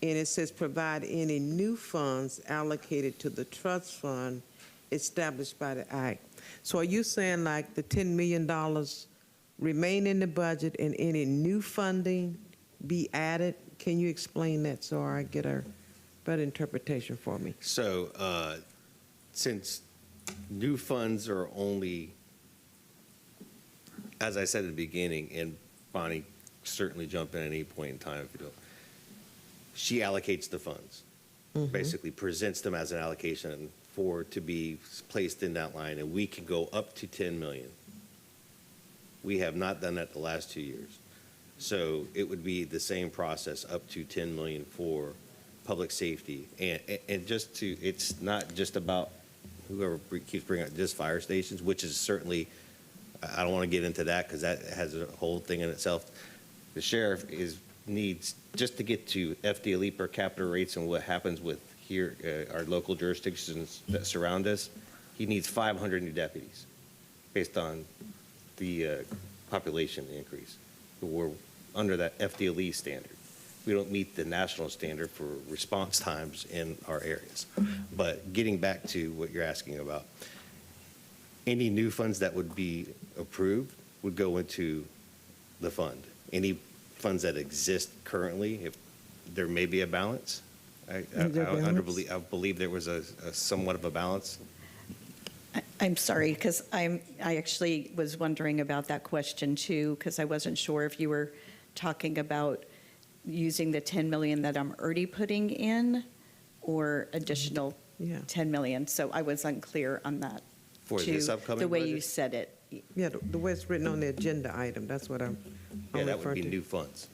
And it says provide any new funds allocated to the trust fund established by the Act. So are you saying like the $10 million remain in the budget and any new funding be added? Can you explain that so I get a better interpretation for me? So since new funds are only, as I said at the beginning, and Bonnie certainly jump in at any point in time if you don't, she allocates the funds, basically presents them as an allocation to be placed in that line, and we can go up to 10 million. We have not done that the last 2 years. So it would be the same process up to 10 million for public safety. And just to, it's not just about whoever keeps bringing up just fire stations, which is certainly, I don't want to get into that because that has a whole thing in itself. The sheriff needs, just to get to FDLE per capita rates and what happens with here, our local jurisdictions that surround us, he needs 500 new deputies based on the population increase. We're under that FDLE standard. We don't meet the national standard for response times in our areas. But getting back to what you're asking about, any new funds that would be approved would go into the fund. Any funds that exist currently, if there may be a balance. I believe there was a somewhat of a balance. I'm sorry, because I actually was wondering about that question too, because I wasn't sure if you were talking about using the 10 million that I'm already putting in or additional 10 million. So I was unclear on that. For this upcoming the way budget? you said it. Yeah, the way it's written on the agenda item, that's what I'm Yeah, that would referring be to. new funds.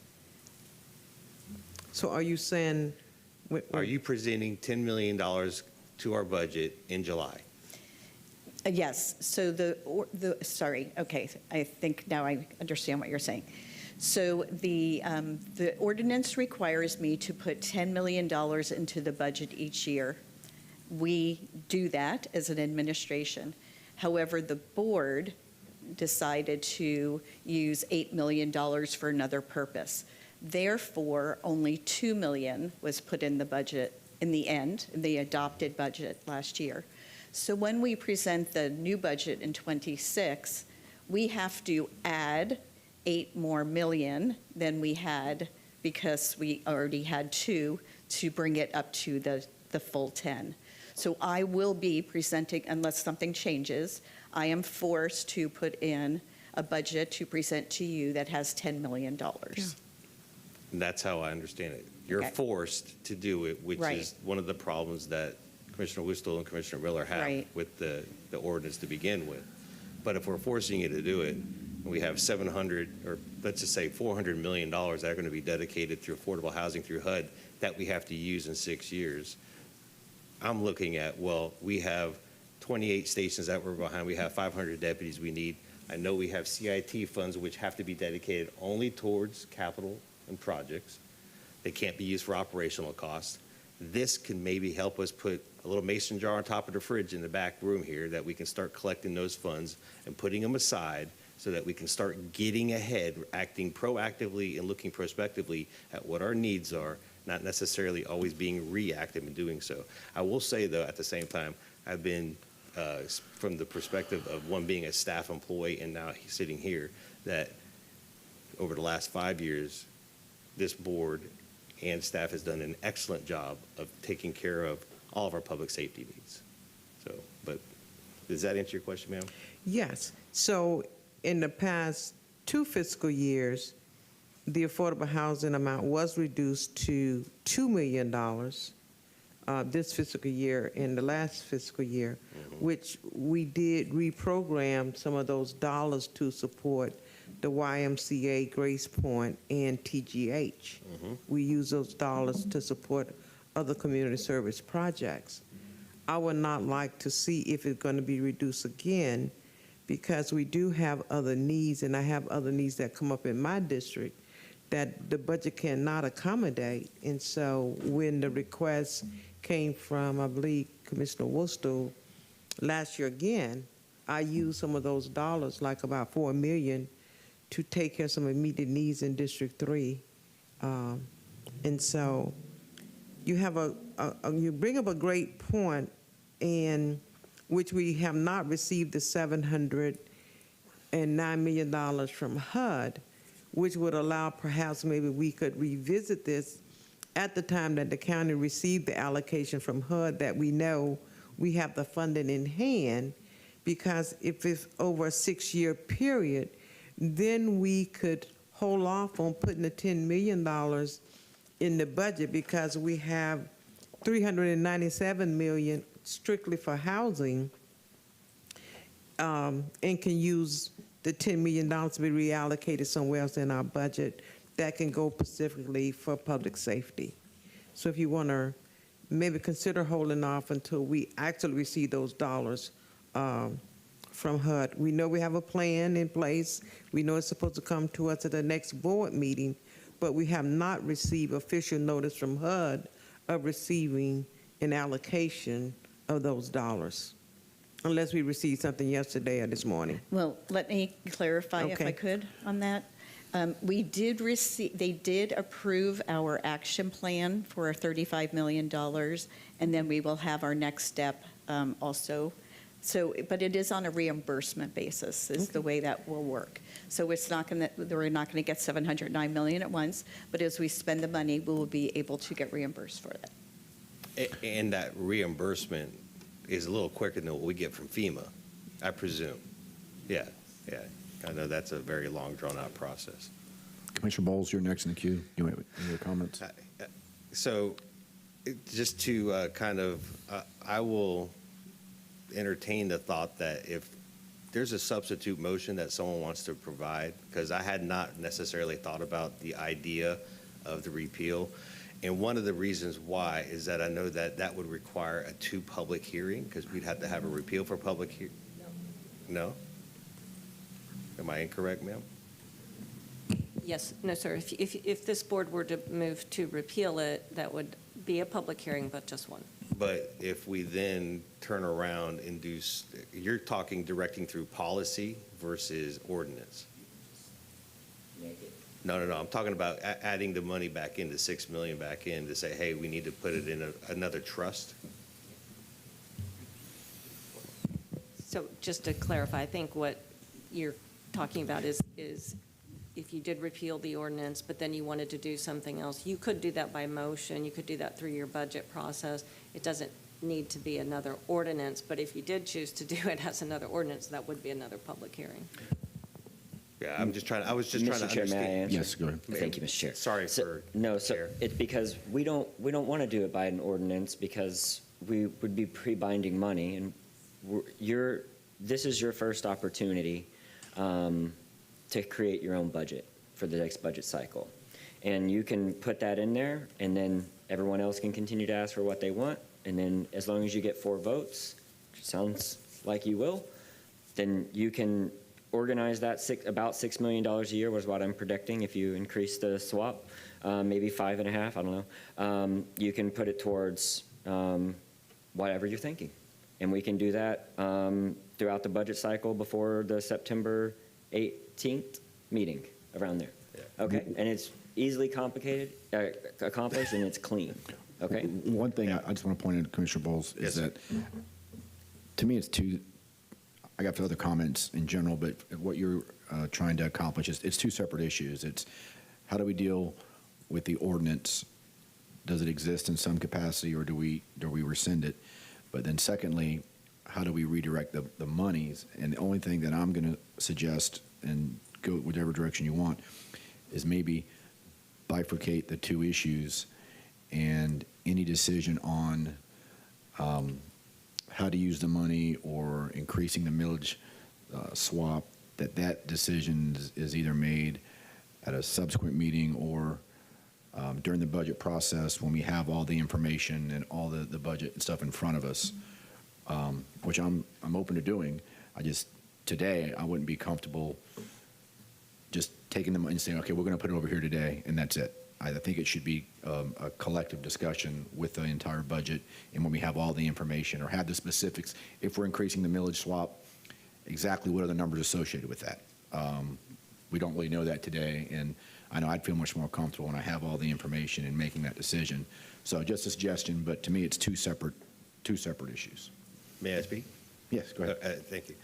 So are you saying? Are you presenting $10 million to our budget in July? Yes, so sorry, okay, I think now I understand what you're saying. So the ordinance requires me to put $10 million into the budget each year. We do that as an administration. However, the board decided to use $8 million for another purpose. Therefore, only $2 million was put in the budget in the end, in the adopted budget last year. So when we present the new budget in '26, we have to add $8 million more than we had because we already had 2 to bring it up to the full 10. So I will be presenting, unless something changes, I am forced to put in a budget to present to you that has $10 million. And that's how I understand it. You're Okay. forced to do it, which Right. is one of the problems that Commissioner Whistle and Commissioner Miller have Right. with the ordinance to begin with. But if we're forcing you to do it, and we have 700, or let's just say $400 million that are going to be dedicated through affordable housing through HUD that we have to use in 6 years, I'm looking at, well, we have 28 stations that we're behind. We have 500 deputies we need. I know we have CIT funds which have to be dedicated only towards capital and projects. They can't be used for operational costs. This can maybe help us put a little mason jar on top of the fridge in the back room here that we can start collecting those funds and putting them aside so that we can start getting ahead, acting proactively and looking prospectively at what our needs are, not necessarily always being reactive in doing so. I will say, though, at the same time, I've been, from the perspective of one being a staff employee and now sitting here, that over the last 5 years, this board and staff has done an excellent job of taking care of all of our public safety needs. So, but does that answer your question, ma'am? Yes. So in the past 2 fiscal years, the affordable housing amount was reduced to $2 million this fiscal year and the last fiscal year, which we did reprogram some of those dollars to support the YMCA, Grace Point, and TGH. We use those dollars to support other community service projects. I would not like to see if it's going to be reduced again, because we do have other needs, and I have other needs that come up in my district that the budget cannot accommodate. And so when the request came from, I believe, Commissioner Wustel last year again, I used some of those dollars, like about $4 million, to take care of some immediate needs in District 3. And so you have you bring up a great point, in which we have not received the $709 million from HUD, which would allow perhaps maybe we could revisit this at the time that the county received the allocation from HUD, that we know we have the funding in hand, because if it's over a 6-year period, then we could hold off on putting the $10 million in the budget, because we have $397 million strictly for housing, and can use the $10 million to be reallocated somewhere else in our budget that can go specifically for public safety. So if you want to maybe consider holding off until we actually receive those dollars from HUD. We know we have a plan in place. We know it's supposed to come to us at the next board meeting, but we have not received official notice from HUD of receiving an allocation of those dollars, unless we received something yesterday or this morning. Well, let me clarify if I could on that. We did receive, they did approve our action plan for $35 million, and then we will have our next step also So, but it is on a reimbursement basis, is the way that will work. So it's not going to, we're not going to get $709 million at once, but as we spend the money, we will be able to get reimbursed for that. And that reimbursement is a little quicker than what we get from FEMA, I presume. Yeah. I know that's a very long, drawn-out process. Commissioner Bowles, you're next in the queue. You have any comments? So just to I will entertain the thought that if there's a substitute motion that someone wants to provide, because I had not necessarily thought about the idea of the repeal. And one of the reasons why is that I know that that would require a 2 public hearing, because we'd have to have a repeal for public hearing. No? Am I incorrect, ma'am? Yes, no, sir. If this board were to move to repeal it, that would be a public hearing, but just one. But if we then turn around and do, you're talking directing through policy versus ordinance. No, I'm talking about adding the money back into 6 million back in to say, hey, we need to put it in another trust. So just to clarify, I think what you're talking about is if you did repeal the ordinance, but then you wanted to do something else, you could do that by motion. You could do that through your budget process. It doesn't need to be another ordinance, but if you did choose to do it as another ordinance, that would be another public hearing. Yeah, I was just trying to Mr. Chair, understand. may I answer? Yes, go ahead. Thank you, Mr. Chair. Sorry So Chair. it's because we don't want to do it by an ordinance because we would be pre-binding money, and this is your first opportunity to create your own budget for the next budget cycle. And you can put that in there, and then everyone else can continue to ask for what they want. And then as long as you get 4 votes, which sounds like you will, then you can organize that about $6 million a year was what I'm predicting if you increase the swap, maybe 5.5, I don't know. You can put it towards whatever you're thinking. And we can do that throughout the budget cycle before the September 18th meeting, around there. Yeah. Okay, and it's easily accomplished, and it's clean. Okay. One thing I just want to point out, Commissioner Bowles, is that to me it's two. I got other comments in general, but what you're trying to accomplish is it's 2 separate issues. It's how do we deal with the ordinance? Does it exist in some capacity, or do we rescind it? But then secondly, how do we redirect the monies? And the only thing that I'm going to suggest, and go whichever direction you want, is maybe bifurcate the 2 issues, and any decision on how to use the money or increasing the millage swap, that decision is either made at a subsequent meeting or during the budget process when we have all the information and all the budget and stuff in front of us, which I'm open to doing. Today I wouldn't be comfortable just taking them and saying, okay, we're going to put it over here today, and that's it. I think it should be a collective discussion with the entire budget, and when we have all the information or have the specifics, if we're increasing the millage swap, exactly what are the numbers associated with that? We don't really know that today, and I know I'd feel much more comfortable when I have all the information in making that decision. So just a suggestion, but to me, it's two separate issues. May I speak? Yes, go ahead. Thank you.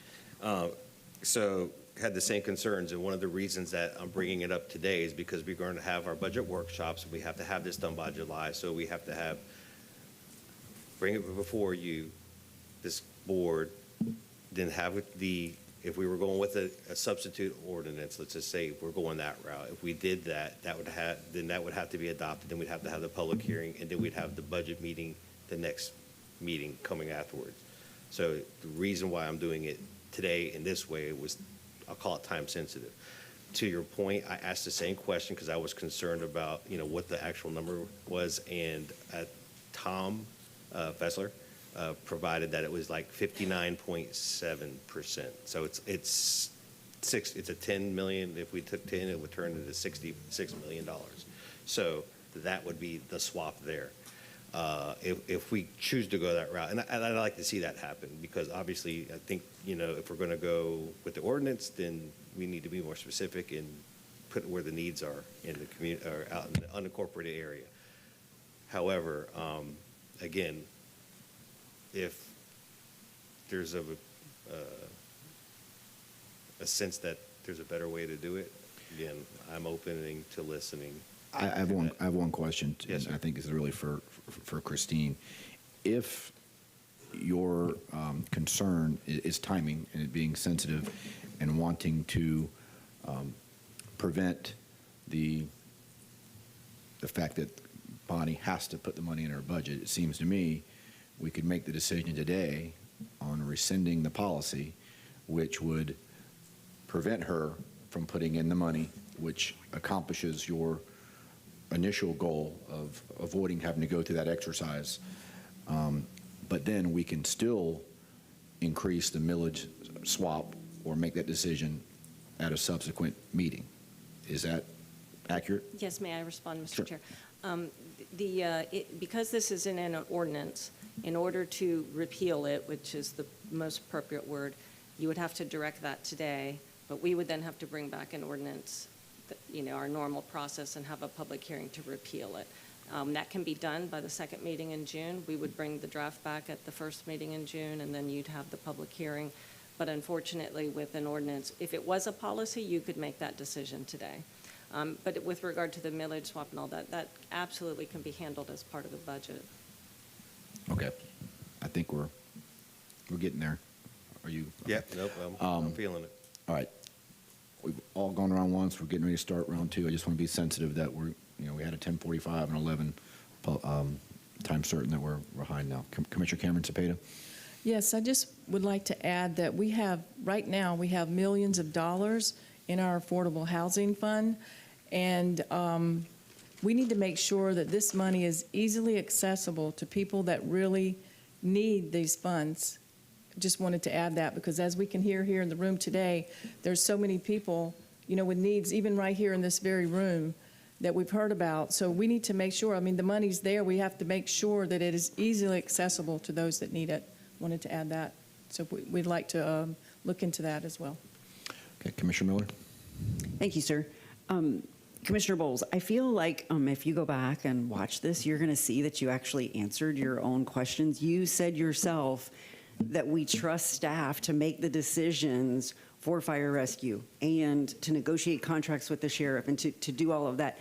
So had the same concerns, and one of the reasons that I'm bringing it up today is because we're going to have our budget workshops, and we have to have this done by July, so we have to bring it before you, this board, then have if we were going with a substitute ordinance, let's just say we're going that route. If we did that, that would have to be adopted, then we'd have to have the public hearing, and then we'd have the budget meeting, the next meeting coming afterwards. So the reason why I'm doing it today in this way was, I'll call it time sensitive. To your point, I asked the same question because I was concerned about, what the actual number was, and Tom Fessler provided that it was like 59.7%. So it's a 10 million. If we took 10, it would turn into $66 million. So that would be the swap there. If we choose to go that route, and I'd like to see that happen, because obviously I think, if we're going to go with the ordinance, then we need to be more specific and put where the needs are in the community or out in the unincorporated area. However, again, if there's a a sense that there's a better way to do it, again, I'm opening to listening. I have one question, Yes, and I sir. think it's really for Christine. If your concern is timing and it being sensitive and wanting to prevent the fact that Bonnie has to put the money in her budget, it seems to me we could make the decision today on rescinding the policy, which would prevent her from putting in the money, which accomplishes your initial goal of avoiding having to go through that exercise. But then we can still increase the millage swap or make that decision at a subsequent meeting. Is that accurate? Yes, may I respond, Mr. Sure. Chair? Because this is in an ordinance, in order to repeal it, which is the most appropriate word, you would have to direct that today, but we would then have to bring back an ordinance, our normal process, and have a public hearing to repeal it. That can be done by the second meeting in June. We would bring the draft back at the first meeting in June, and then you'd have the public hearing. But unfortunately, with an ordinance, if it was a policy, you could make that decision today. But with regard to the millage swap and all that, that absolutely can be handled as part of the budget. Okay. I think we're getting there. Are you? Yeah, nope, I'm feeling it. All right. We've all gone around once. We're getting ready to start round two. I just want to be sensitive that we had a 10:45 and 11 time certain that we're behind now. Commissioner Cameron Cepeda. Yes, I just would like to add that right now, we have millions of dollars in our affordable housing fund, and we need to make sure that this money is easily accessible to people that really need these funds. Just wanted to add that, because as we can hear here in the room today, there's so many people, with needs, even right here in this very room, that we've heard about. So we need to make sure, the money's there. We have to make sure that it is easily accessible to those that need it. Wanted to add that. So we'd like to look into that as well. Okay, Commissioner Miller. Thank you, sir. Commissioner Bowles, I feel like if you go back and watch this, you're going to see that you actually answered your own questions. You said yourself that we trust staff to make the decisions for fire rescue and to negotiate contracts with the sheriff and to do all of that.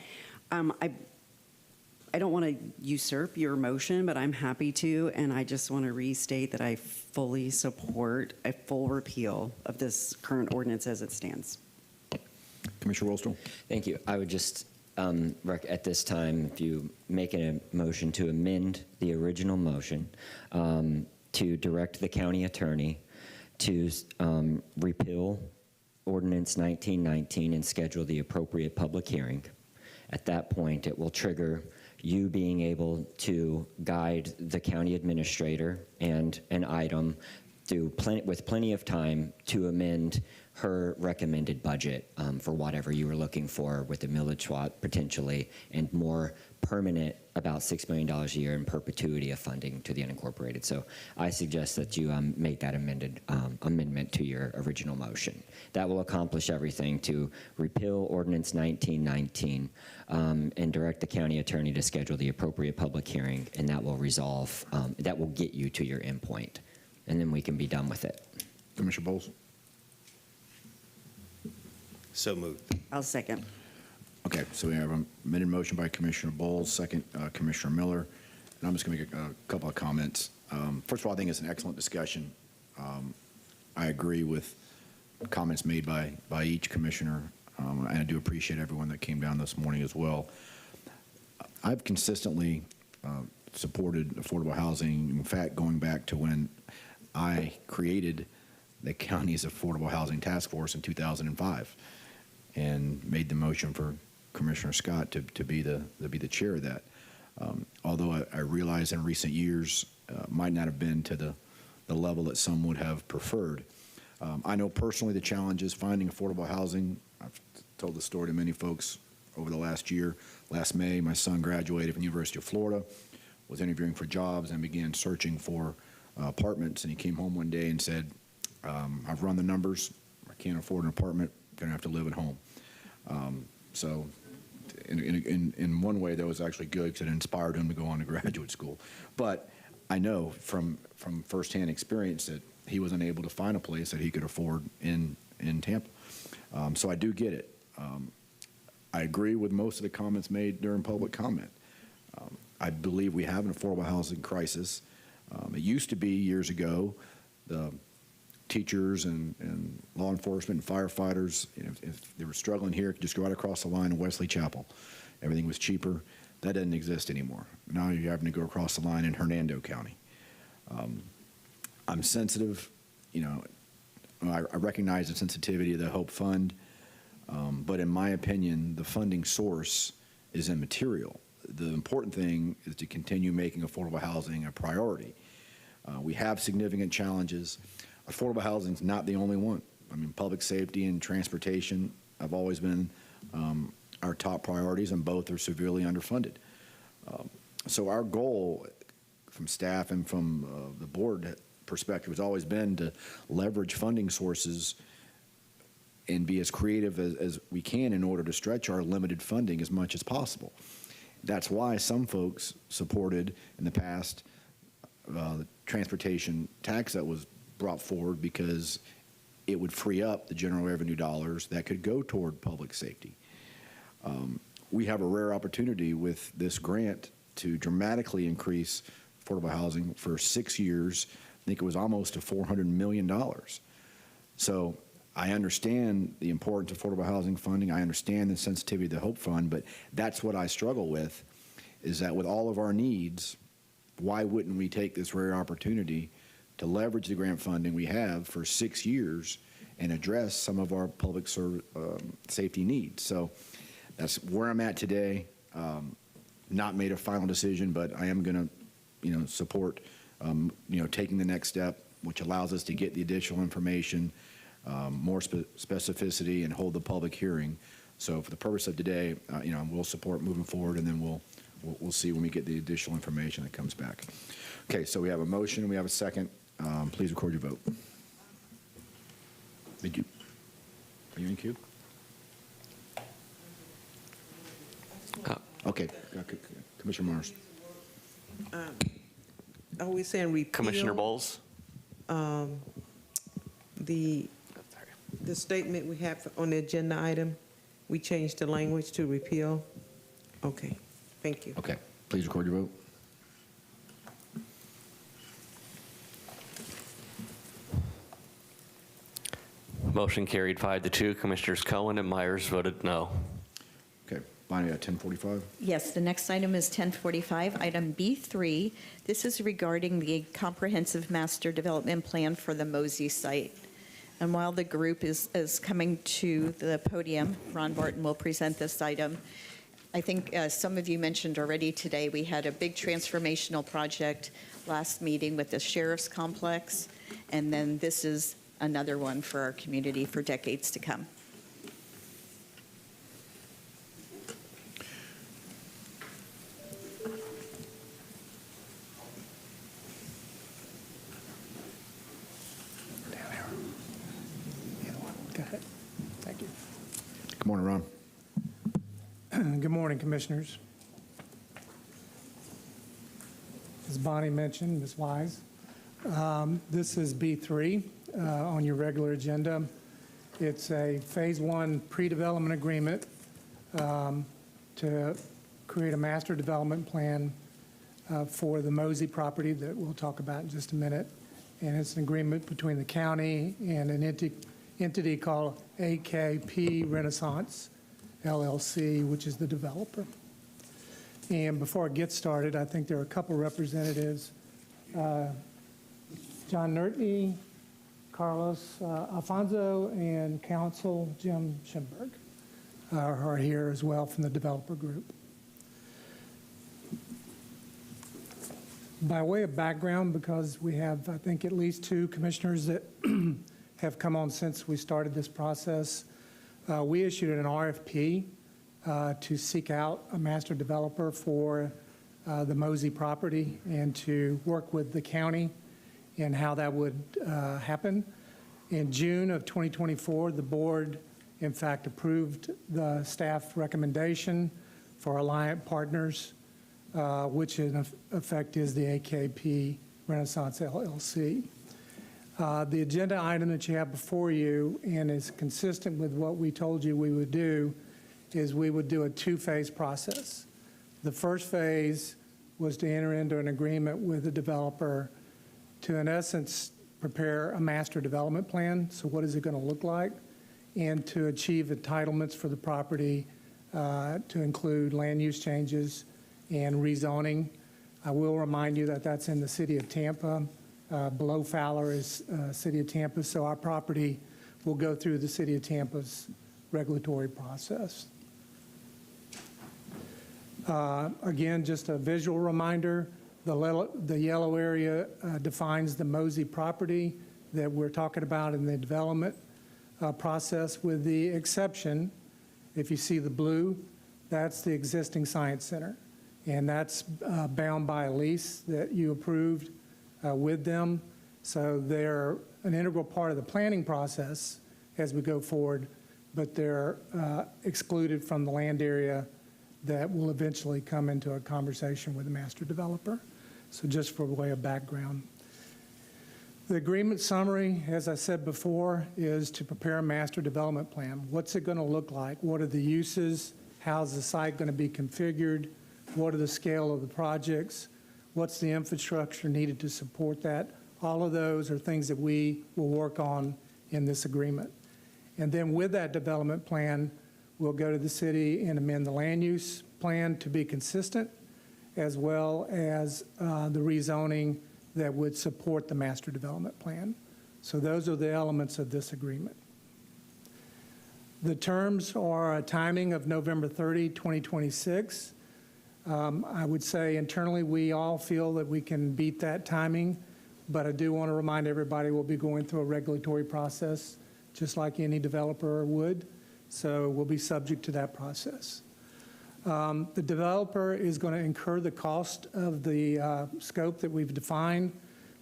I don't want to usurp your motion, but I'm happy to, and I just want to restate that I fully support a full repeal of this current ordinance as it stands. Commissioner Rollstone. Thank you. I would just, at this time, if you make a motion to amend the original motion to direct the county attorney to repeal Ordinance 1919 and schedule the appropriate public hearing. At that point, it will trigger you being able to guide the county administrator and an item with plenty of time to amend her recommended budget for whatever you were looking for with the millage swap potentially, and more permanent, about $6 million a year in perpetuity of funding to the unincorporated. So I suggest that you make that amendment to your original motion. That will accomplish everything to repeal Ordinance 1919 and direct the county attorney to schedule the appropriate public hearing, and that will resolve, that will get you to your endpoint, and then we can be done with it. Commissioner Bowles. So moved. I'll second. Okay, so we have a amended motion by Commissioner Bowles, second Commissioner Miller, and I'm just going to make a couple of comments. First of all, I think it's an excellent discussion. I agree with comments made by each commissioner, and I do appreciate everyone that came down this morning as well. I've consistently supported affordable housing. In fact, going back to when I created the county's affordable housing task force in 2005 and made the motion for Commissioner Scott to be the chair of that. Although I realize in recent years might not have been to the level that some would have preferred. I know personally the challenge is finding affordable housing. I've told the story to many folks over the last year. Last May, my son graduated from the University of Florida, was interviewing for jobs, and began searching for apartments. And he came home one day and said, I've run the numbers. I can't afford an apartment. Going to have to live at home. So in one way, that was actually good because it inspired him to go on to graduate school. But I know from firsthand experience that he was unable to find a place that he could afford in Tampa. So I do get it. I agree with most of the comments made during public comment. I believe we have an affordable housing crisis. It used to be years ago, the teachers and law enforcement and firefighters, if they were struggling here, could just go right across the line in Wesley Chapel. Everything was cheaper. That doesn't exist anymore. Now you're having to go across the line in Hernando County. I'm sensitive, I recognize the sensitivity of the Hope Fund, but in my opinion, the funding source is immaterial. The important thing is to continue making affordable housing a priority. We have significant challenges. Affordable housing is not the only one. I mean, public safety and transportation have always been our top priorities, and both are severely underfunded. So our goal from staff and from the board perspective has always been to leverage funding sources and be as creative as we can in order to stretch our limited funding as much as possible. That's why some folks supported in the past the transportation tax that was brought forward, because it would free up the general revenue dollars that could go toward public safety. We have a rare opportunity with this grant to dramatically increase affordable housing for 6 years. I think it was almost to $400 million. So I understand the importance of affordable housing funding. I understand the sensitivity of the Hope Fund, but that's what I struggle with, is that with all of our needs, why wouldn't we take this rare opportunity to leverage the grant funding we have for 6 years and address some of our public safety needs? So that's where I'm at today. Not made a final decision, but I am going to, support, taking the next step, which allows us to get the additional information, more specificity, and hold the public hearing. So for the purpose of today, we'll support moving forward, and then we'll see when we get the additional information that comes back. Okay, so we have a motion, we have a second. Please record your vote. Thank you. Are you in queue? Okay, Commissioner Mars. Are we saying repeal? Commissioner Bowles? The statement we have on the agenda item, we changed the language to repeal? Okay, thank you. Okay, please record your vote. Motion carried 5-2. Commissioners Cohen and Myers voted no. Okay, Bonnie, 1045. Yes, the next item is 1045, item B3. This is regarding the comprehensive master development plan for the Mosey site. And while the group is coming to the podium, Ron Barton will present this item. I think some of you mentioned already today, we had a big transformational project last meeting with the Sheriff's Complex, and then this is another one for our community for decades to come. Go ahead. Thank you. Good morning, Ron. Good morning, Commissioners. As Bonnie mentioned, Ms. Wise, this is B3 on your regular agenda. It's a Phase 1 pre-development agreement to create a master development plan for the Mosey property that we'll talk about in just a minute. And it's an agreement between the county and an entity called AKP Renaissance LLC, which is the developer. And before I get started, I think there are a couple representatives, John Nertney, Carlos Alfonso, and Counsel Jim Schimberg are here as well from the developer group. By way of background, because we have, I think, at least 2 commissioners that have come on since we started this process, we issued an RFP to seek out a master developer for the Mosey property and to work with the county in how that would happen. In June of 2024, the board, in fact, approved the staff recommendation for Alliant Partners, which in effect is the AKP Renaissance LLC. The agenda item that you have before you, and is consistent with what we told you we would do, is we would do a two-phase process. The first phase was to enter into an agreement with the developer to, in essence, prepare a master development plan. So what is it going to look like? And to achieve entitlements for the property to include land use changes and rezoning. I will remind you that that's in the city of Tampa. Below Fowler is city of Tampa, so our property will go through the city of Tampa's regulatory process. Again, just a visual reminder, the yellow area defines the Mosey property that we're talking about in the development process, with the exception, if you see the blue, that's the existing science center. And that's bound by a lease that you approved with them. So they're an integral part of the planning process as we go forward, but they're excluded from the land area that will eventually come into a conversation with the master developer. So just for way of background. The agreement summary, as I said before, is to prepare a master development plan. What's it going to look like? What are the uses? How's the site going to be configured? What are the scale of the projects? What's the infrastructure needed to support that? All of those are things that we will work on in this agreement. And then with that development plan, we'll go to the city and amend the land use plan to be consistent, as well as the rezoning that would support the master development plan. So those are the elements of this agreement. The terms are a timing of November 30, 2026. I would say internally we all feel that we can beat that timing, but I do want to remind everybody we'll be going through a regulatory process just like any developer would, so we'll be subject to that process. The developer is going to incur the cost of the scope that we've defined,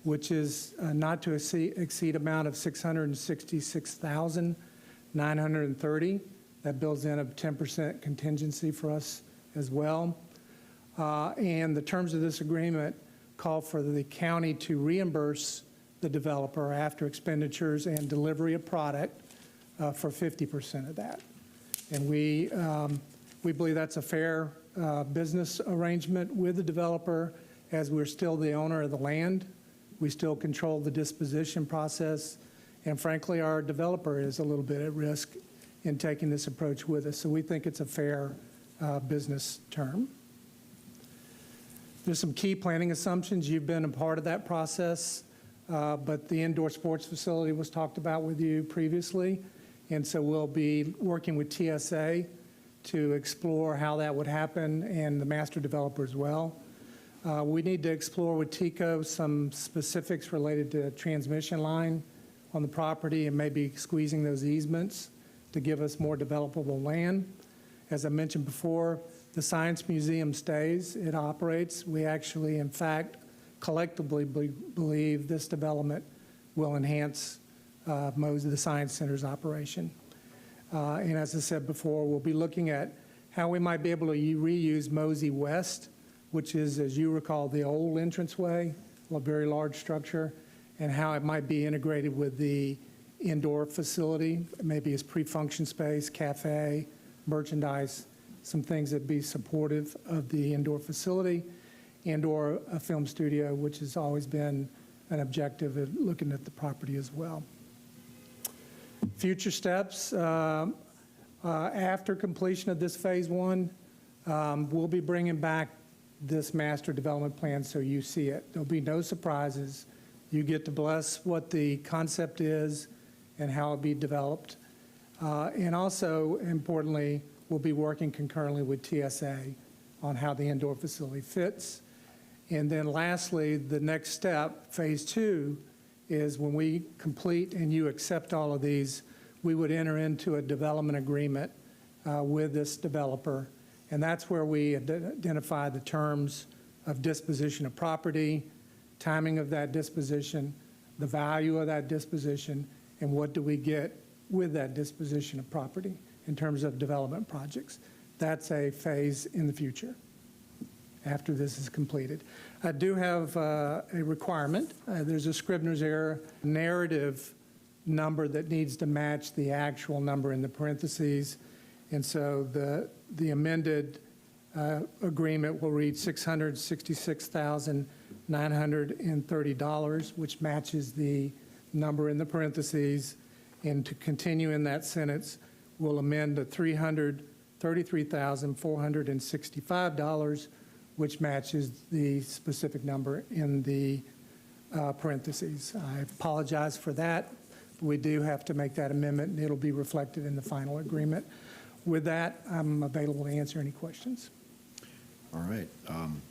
which is not to exceed amount of $666,930. That builds in a 10% contingency for us as well. And the terms of this agreement call for the county to reimburse the developer after expenditures and delivery of product for 50% of that. And we believe that's a fair business arrangement with the developer, as we're still the owner of the land. We still control the disposition process. And frankly, our developer is a little bit at risk in taking this approach with us. So we think it's a fair business term. There's some key planning assumptions. You've been a part of that process, but the indoor sports facility was talked about with you previously. And so we'll be working with TSA to explore how that would happen, and the master developer as well. We need to explore with TECO some specifics related to transmission line on the property and maybe squeezing those easements to give us more developable land. As I mentioned before, the Science Museum stays, it operates. We actually, in fact, collectively believe this development will enhance the Science Center's operation. And as I said before, we'll be looking at how we might be able to reuse Mosey West, which is, as you recall, the old entranceway, a very large structure, and how it might be integrated with the indoor facility, maybe as pre-function space, cafe, merchandise, some things that be supportive of the indoor facility, and/or a film studio, which has always been an objective of looking at the property as well. Future steps, after completion of this phase one, we'll be bringing back this master development plan so you see it. There'll be no surprises. You get to bless what the concept is and how it'll be developed. And also, importantly, we'll be working concurrently with TSA on how the indoor facility fits. And then lastly, the next step, phase two, is when we complete and you accept all of these, we would enter into a development agreement with this developer. And that's where we identify the terms of disposition of property, timing of that disposition, the value of that disposition, and what do we get with that disposition of property in terms of development projects. That's a phase in the future. after this is completed. I do have a requirement. There's a Scribner's error narrative number that needs to match the actual number in the parentheses. And so the amended agreement will read $666,930, which matches the number in the parentheses. And to continue in that sentence, we'll amend to $333,465, which matches the specific number in the parentheses. I apologize for that. We do have to make that amendment, and it'll be reflected in the final agreement. With that, I'm available to answer any questions. All right. I'm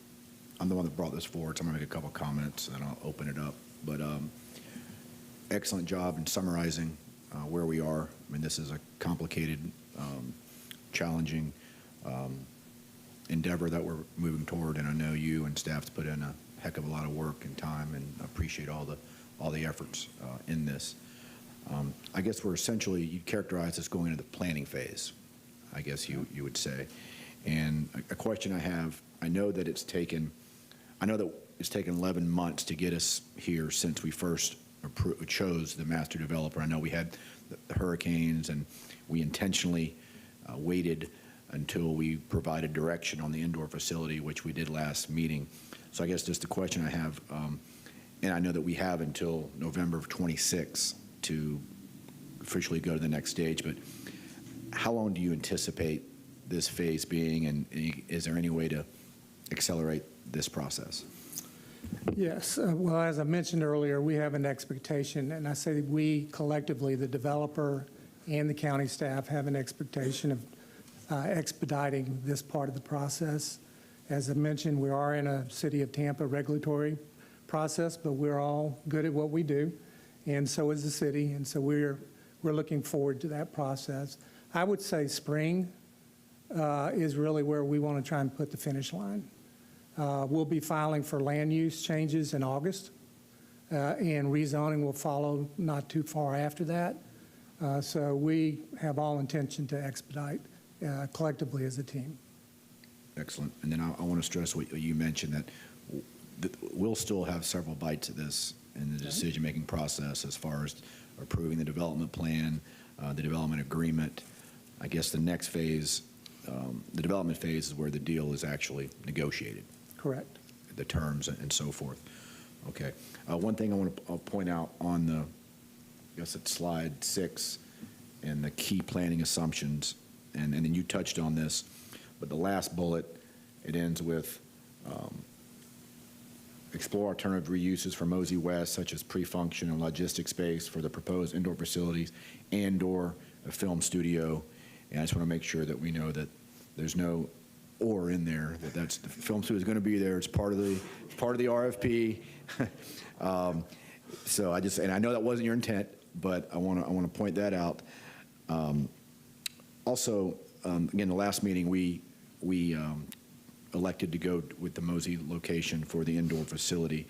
the one that brought this forward, so I'm going to make a couple comments, and then I'll open it up. But excellent job in summarizing where we are. I mean, this is a complicated, challenging endeavor that we're moving toward, and I know you and staff's put in a heck of a lot of work and time, and appreciate all the efforts in this. I guess we're essentially, you'd characterize this going into the planning phase, I guess you would say. And a question I have, I know that it's taken 11 months to get us here since we first chose the master developer. I know we had the hurricanes, and we intentionally waited until we provided direction on the indoor facility, which we did last meeting. So I guess just the question I have, and I know that we have until November of 26 to officially go to the next stage, but how long do you anticipate this phase being, and is there any way to accelerate this process? Yes. Well, as I mentioned earlier, we have an expectation, and I say we collectively, the developer and the county staff, have an expectation of expediting this part of the process. As I mentioned, we are in a City of Tampa regulatory process, but we're all good at what we do, and so is the city, and so we're looking forward to that process. I would say spring is really where we want to try and put the finish line. We'll be filing for land use changes in August, and rezoning will follow not too far after that. So we have all intention to expedite collectively as a team. Excellent. And then I want to stress what you mentioned, that we'll still have several bites at this in the decision-making process as far as approving the development plan, the development agreement. I guess the next phase, the development phase, is where the deal is actually negotiated. Correct. The terms and so forth. Okay. One thing I want to point out on the, I guess it's slide 6, and the key planning assumptions, and then you touched on this, but the last bullet, it ends with explore alternative reuses for Mosey West, such as pre-function and logistics space for the proposed indoor facilities and/or a film studio. And I just want to make sure that we know that there's no "or" in there. That's the film studio is going to be there. It's part of the RFP. So and I know that wasn't your intent, but I want to point that out. Also, again, the last meeting we elected to go with the Mosey location for the indoor facility,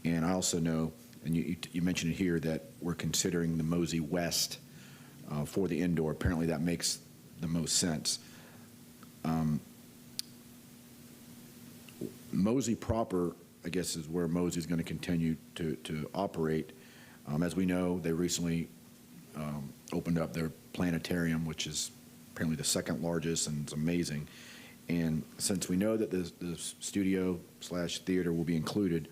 and I also know, and you mentioned it here, that we're considering the Mosey West for the indoor. Apparently, that makes the most sense. Mosey proper, I guess, is where Mosey is going to continue to operate. As we know, they recently opened up their planetarium, which is apparently the second largest, and it's amazing. And since we know that the studio/theater will be included,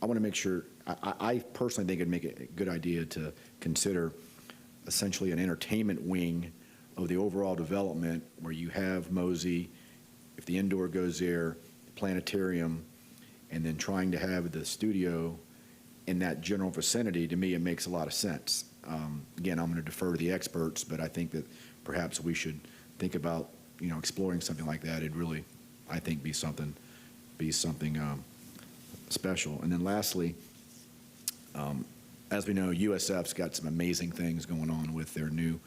I want to make sure, I personally think it'd make a good idea to consider essentially an entertainment wing of the overall development, where you have Mosey, if the indoor goes there, the planetarium, and then trying to have the studio in that general vicinity. To me, it makes a lot of sense. Again, I'm going to defer to the experts, but I think that perhaps we should think about, exploring something like that. It'd really, I think, be something special. And then lastly, as we know, USF's got some amazing things going on with their new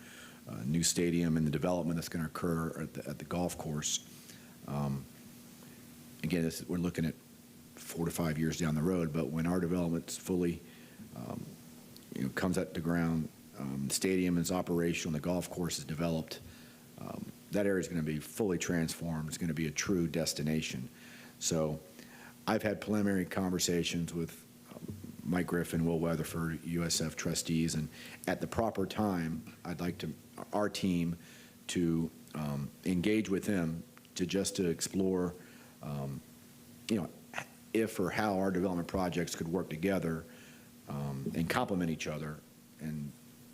stadium and the development that's going to occur at the golf course. Again, we're looking at 4 to 5 years down the road, but when our development's fully comes at the ground, the stadium is operational, the golf course is developed, that area is going to be fully transformed. It's going to be a true destination. So I've had preliminary conversations with Mike Griffin, Will Weatherford, USF trustees, and at the proper time, I'd like our team to engage with them to explore, if or how our development projects could work together and complement each other and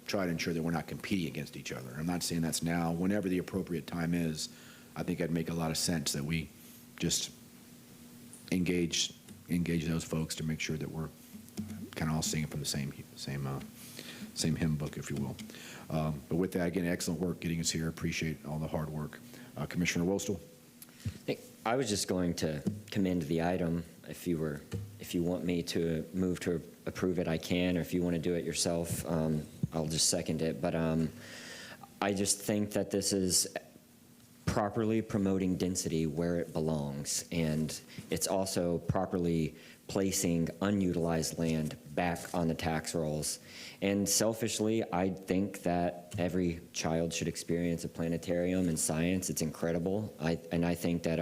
try to ensure that we're not competing against each other. I'm not saying that's now. Whenever the appropriate time is, I think it'd make a lot of sense that we just engage those folks to make sure that we're kind of all singing from the same hymn book, if you will. But with that, again, excellent work getting us here. Appreciate all the hard work. Commissioner Wostel. I was just going to commend the item. If you want me to move to approve it, I can, or if you want to do it yourself, I'll just second it. But I just think that this is properly promoting density where it belongs, and it's also properly placing unutilized land back on the tax rolls. And selfishly, I think that every child should experience a planetarium in science. It's incredible. And I think that,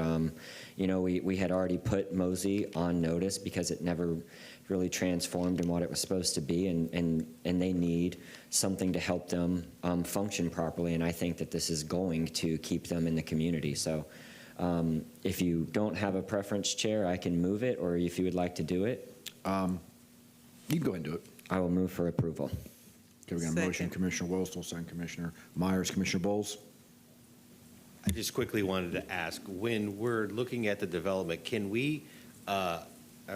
we had already put Mosey on notice because it never really transformed in what it was supposed to be, and they need something to help them function properly, and I think that this is going to keep them in the community. So if you don't have a preference, Chair, I can move it, or if you would like to do it. You can go ahead and do it. I will move for approval. Okay, we got a motion, Commissioner Wostel, second Commissioner Myers. Commissioner Bowles? I just quickly wanted to ask, when we're looking at the development, can we, I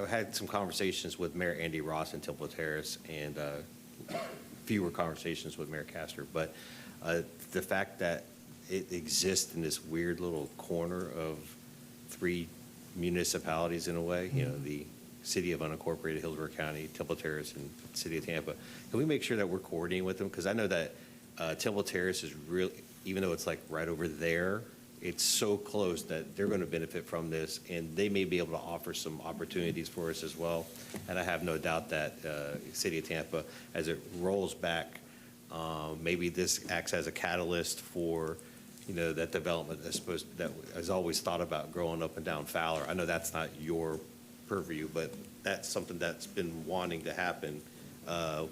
had some conversations with Mayor Andy Ross in Temple Terrace and fewer conversations with Mayor Castor, but the fact that it exists in this weird little corner of 3 municipalities in a way, the City of Unincorporated, Hillsborough County, Temple Terrace, and City of Tampa. Can we make sure that we're coordinating with them? Because I know that Temple Terrace is really, even though it's like right over there, it's so close that they're going to benefit from this, and they may be able to offer some opportunities for us as well. And I have no doubt that City of Tampa, as it rolls back, maybe this acts as a catalyst for that development that is always thought about growing up and down Fowler. I know that's not your purview, but that's something that's been wanting to happen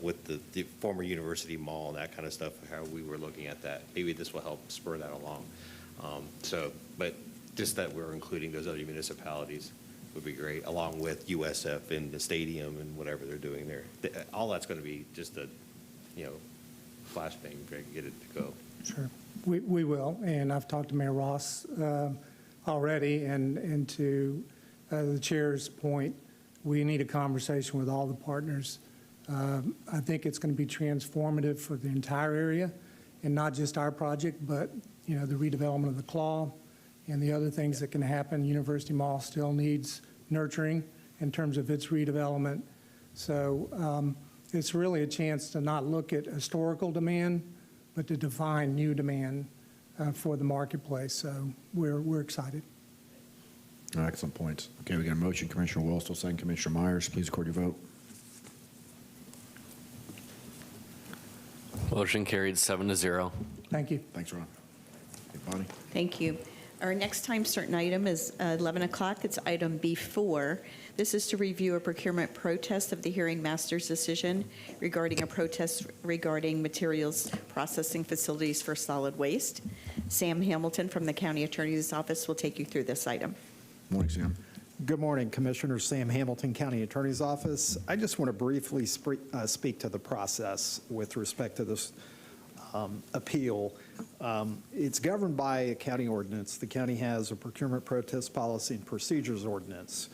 with the former University Mall and that kind of stuff, how we were looking at that. Maybe this will help spur that along. But just that we're including those other municipalities would be great, along with USF and the stadium and whatever they're doing there. All that's going to be just a, flashbang, get it to go. Sure, we will, and I've talked to Mayor Ross already, and to the chair's point, we need a conversation with all the partners. I think it's going to be transformative for the entire area, and not just our project, but the redevelopment of the Claw and the other things that can happen. University Mall still needs nurturing in terms of its redevelopment. So it's really a chance to not look at historical demand, but to define new demand for the marketplace. So we're excited. Excellent points. Okay, we got a motion, Commissioner Wostel, second Commissioner Myers. Please record your vote. Motion carried 7-0. Thank you. Thanks, Ron. Okay, Bonnie? Thank you. Our next time certain item is 11 o'clock. It's item B4. This is to review a procurement protest of the hearing master's decision regarding a protest regarding materials processing facilities for solid waste. Sam Hamilton from the County Attorney's Office will take you through this item. Morning, Sam. Good morning, Commissioner. Sam Hamilton, County Attorney's Office. I just want to briefly speak to the process with respect to this appeal. It's governed by a county ordinance. The county has a procurement protest policy and procedures ordinance.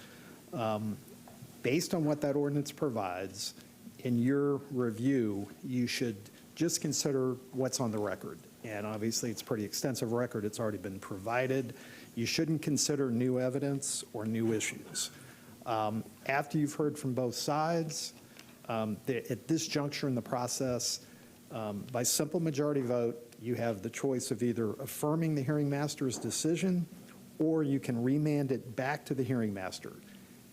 Based on what that ordinance provides, in your review, you should just consider what's on the record. And obviously, it's a pretty extensive record. It's already been provided. You shouldn't consider new evidence or new issues. After you've heard from both sides, at this juncture in the process, by simple majority vote, you have the choice of either affirming the hearing master's decision, or you can remand it back to the hearing master.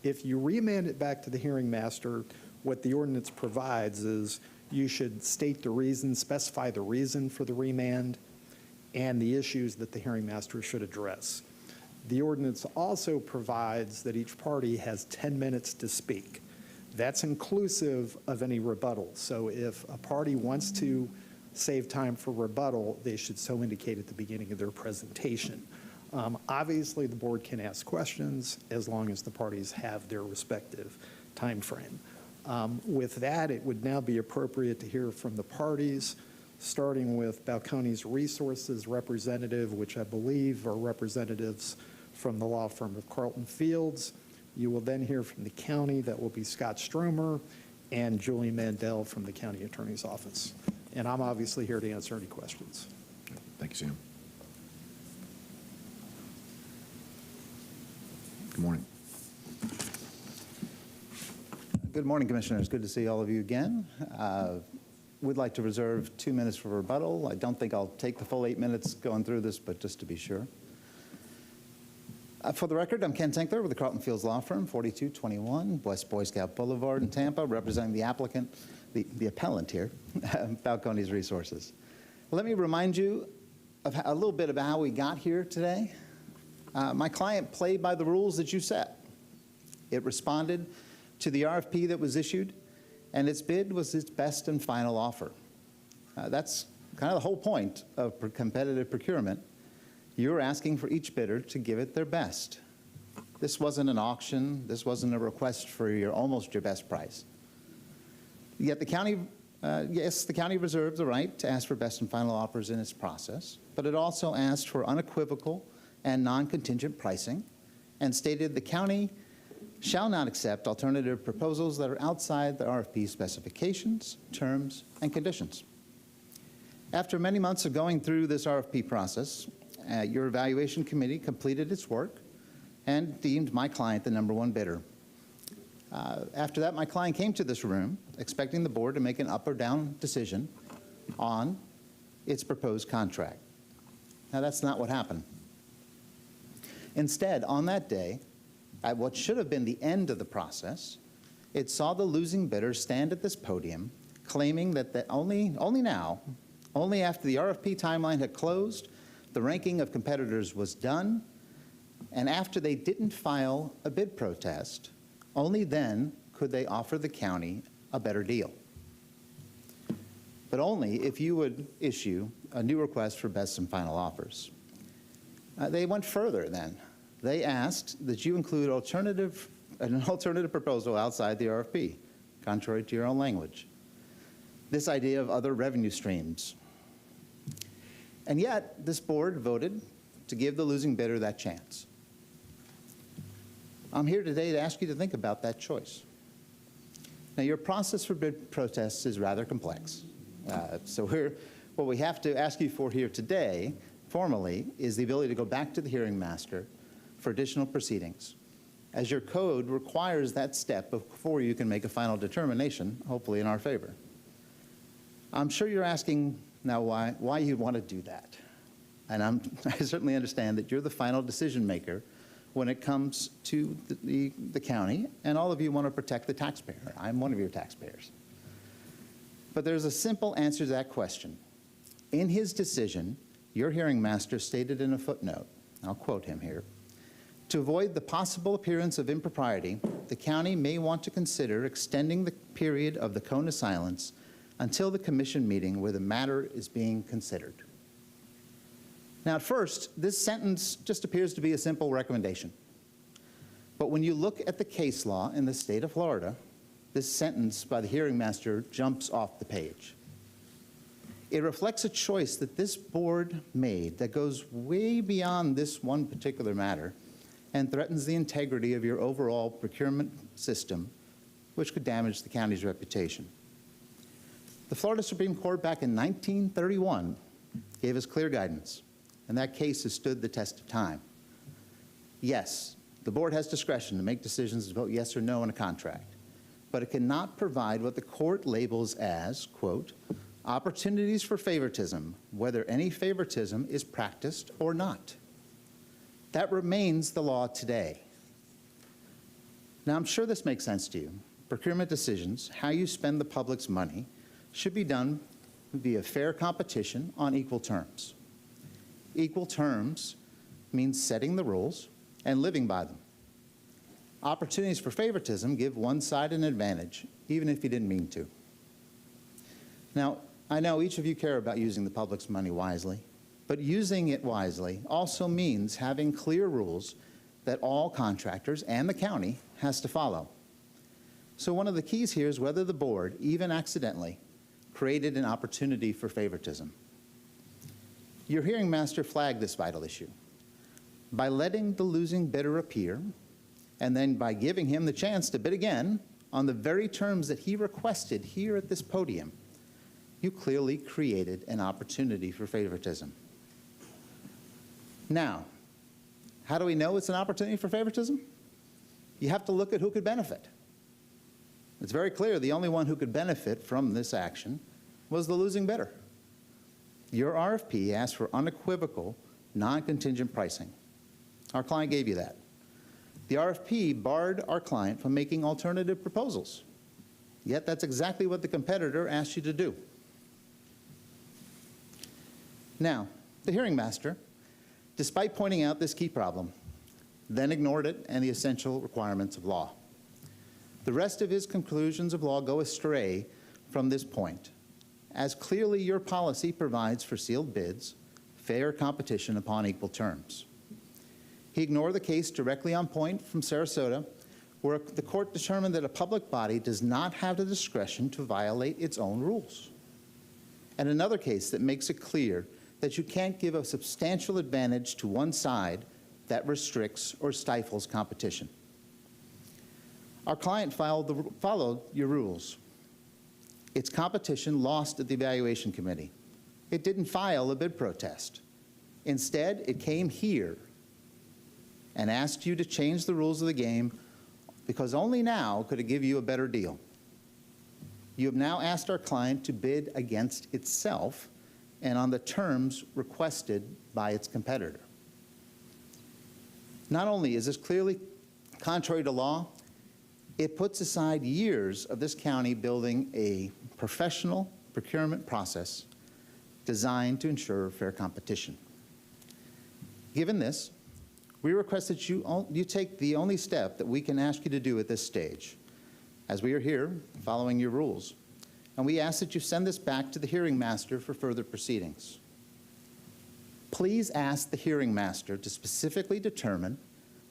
If you remand it back to the hearing master, what the ordinance provides is you should state the reason, specify the reason for the remand, and the issues that the hearing master should address. The ordinance also provides that each party has 10 minutes to speak. That's inclusive of any rebuttal. So if a party wants to save time for rebuttal, they should so indicate at the beginning of their presentation. Obviously, the board can ask questions as long as the parties have their respective time frame. With that, it would now be appropriate to hear from the parties, starting with Balcones Resources representative, which I believe are representatives from the law firm of Carlton Fields. You will then hear from the county. That will be Scott Stromer and Julie Mandel from the county attorney's office. And I'm obviously here to answer any questions. Thank you, Sam. Good morning. Good morning, Commissioners. Good to see all of you again. We'd like to reserve 2 minutes for rebuttal. I don't think I'll take the full 8 minutes going through this, but just to be sure. For the record, I'm Ken Tinkler with the Carlton Fields Law Firm, 4221 West Boy Scout Boulevard in Tampa, representing the applicant, the appellant here, Balcones Resources. Let me remind you of a little bit about how we got here today. My client played by the rules that you set. It responded to the RFP that was issued, and its bid was its best and final offer. That's kind of the whole point of competitive procurement. You're asking for each bidder to give it their best. This wasn't an auction. This wasn't a request for almost your best price. Yet the county, yes, the county reserves the right to ask for best and final offers in its process, but it also asked for unequivocal and non-contingent pricing and stated the county shall not accept alternative proposals that are outside the RFP specifications, terms, and conditions. After many months of going through this RFP process, your evaluation committee completed its work and deemed my client the #1 bidder. After that, my client came to this room expecting the board to make an up or down decision on its proposed contract. Now, that's not what happened. Instead, on that day, at what should have been the end of the process, it saw the losing bidder stand at this podium claiming that only after the RFP timeline had closed, the ranking of competitors was done, and after they didn't file a bid protest, only then could they offer the county a better deal. But only if you would issue a new request for best and final offers. They went further then. They asked that you include an alternative proposal outside the RFP, contrary to your own language. This idea of other revenue streams. And yet, this board voted to give the losing bidder that chance. I'm here today to ask you to think about that choice. Now, your process for bid protests is rather complex. What we have to ask you for here today, formally, is the ability to go back to the hearing master for additional proceedings, as your code requires that step before you can make a final determination, hopefully in our favor. I'm sure you're asking now why you want to do that. And I certainly understand that you're the final decision maker when it comes to the county, and all of you want to protect the taxpayer. I'm one of your taxpayers. But there's a simple answer to that question. In his decision, your hearing master stated in a footnote, I'll quote him here, "To avoid the possible appearance of impropriety, the county may want to consider extending the period of the cone of silence until the commission meeting where the matter is being considered." Now, at first, this sentence just appears to be a simple recommendation. But when you look at the case law in the state of Florida, this sentence by the hearing master jumps off the page. It reflects a choice that this board made that goes way beyond this one particular matter and threatens the integrity of your overall procurement system, which could damage the county's reputation. The Florida Supreme Court back in 1931 gave us clear guidance, and that case has stood the test of time. Yes, the board has discretion to make decisions to vote yes or no on a contract, but it cannot provide what the court labels as, quote, opportunities for favoritism, whether any favoritism is practiced or not. That remains the law today. Now, I'm sure this makes sense to you. Procurement decisions, how you spend the public's money, should be done via fair competition on equal terms. Equal terms means setting the rules and living by them. Opportunities for favoritism give one side an advantage, even if you didn't mean to. Now, I know each of you care about using the public's money wisely, but using it wisely also means having clear rules that all contractors and the county has to follow. So one of the keys here is whether the board, even accidentally, created an opportunity for favoritism. Your hearing master flagged this vital issue. By letting the losing bidder appear, and then by giving him the chance to bid again on the very terms that he requested here at this podium, you clearly created an opportunity for favoritism. Now, how do we know it's an opportunity for favoritism? You have to look at who could benefit. It's very clear the only one who could benefit from this action was the losing bidder. Your RFP asked for unequivocal, non-contingent pricing. Our client gave you that. The RFP barred our client from making alternative proposals. Yet that's exactly what the competitor asked you to do. Now, the hearing master, despite pointing out this key problem, then ignored it and the essential requirements of law. The rest of his conclusions of law go astray from this point, as clearly your policy provides for sealed bids, fair competition upon equal terms. He ignored the case directly on point from Sarasota, where the court determined that a public body does not have the discretion to violate its own rules. And another case that makes it clear that you can't give a substantial advantage to one side that restricts or stifles competition. Our client followed your rules. Its competition lost at the evaluation committee. It didn't file a bid protest. Instead, it came here and asked you to change the rules of the game because only now could it give you a better deal. You have now asked our client to bid against itself and on the terms requested by its competitor. Not only is this clearly contrary to law, it puts aside years of this county building a professional procurement process designed to ensure fair competition. Given this, we request that you take the only step that we can ask you to do at this stage, as we are here following your rules, and we ask that you send this back to the hearing master for further proceedings. Please ask the hearing master to specifically determine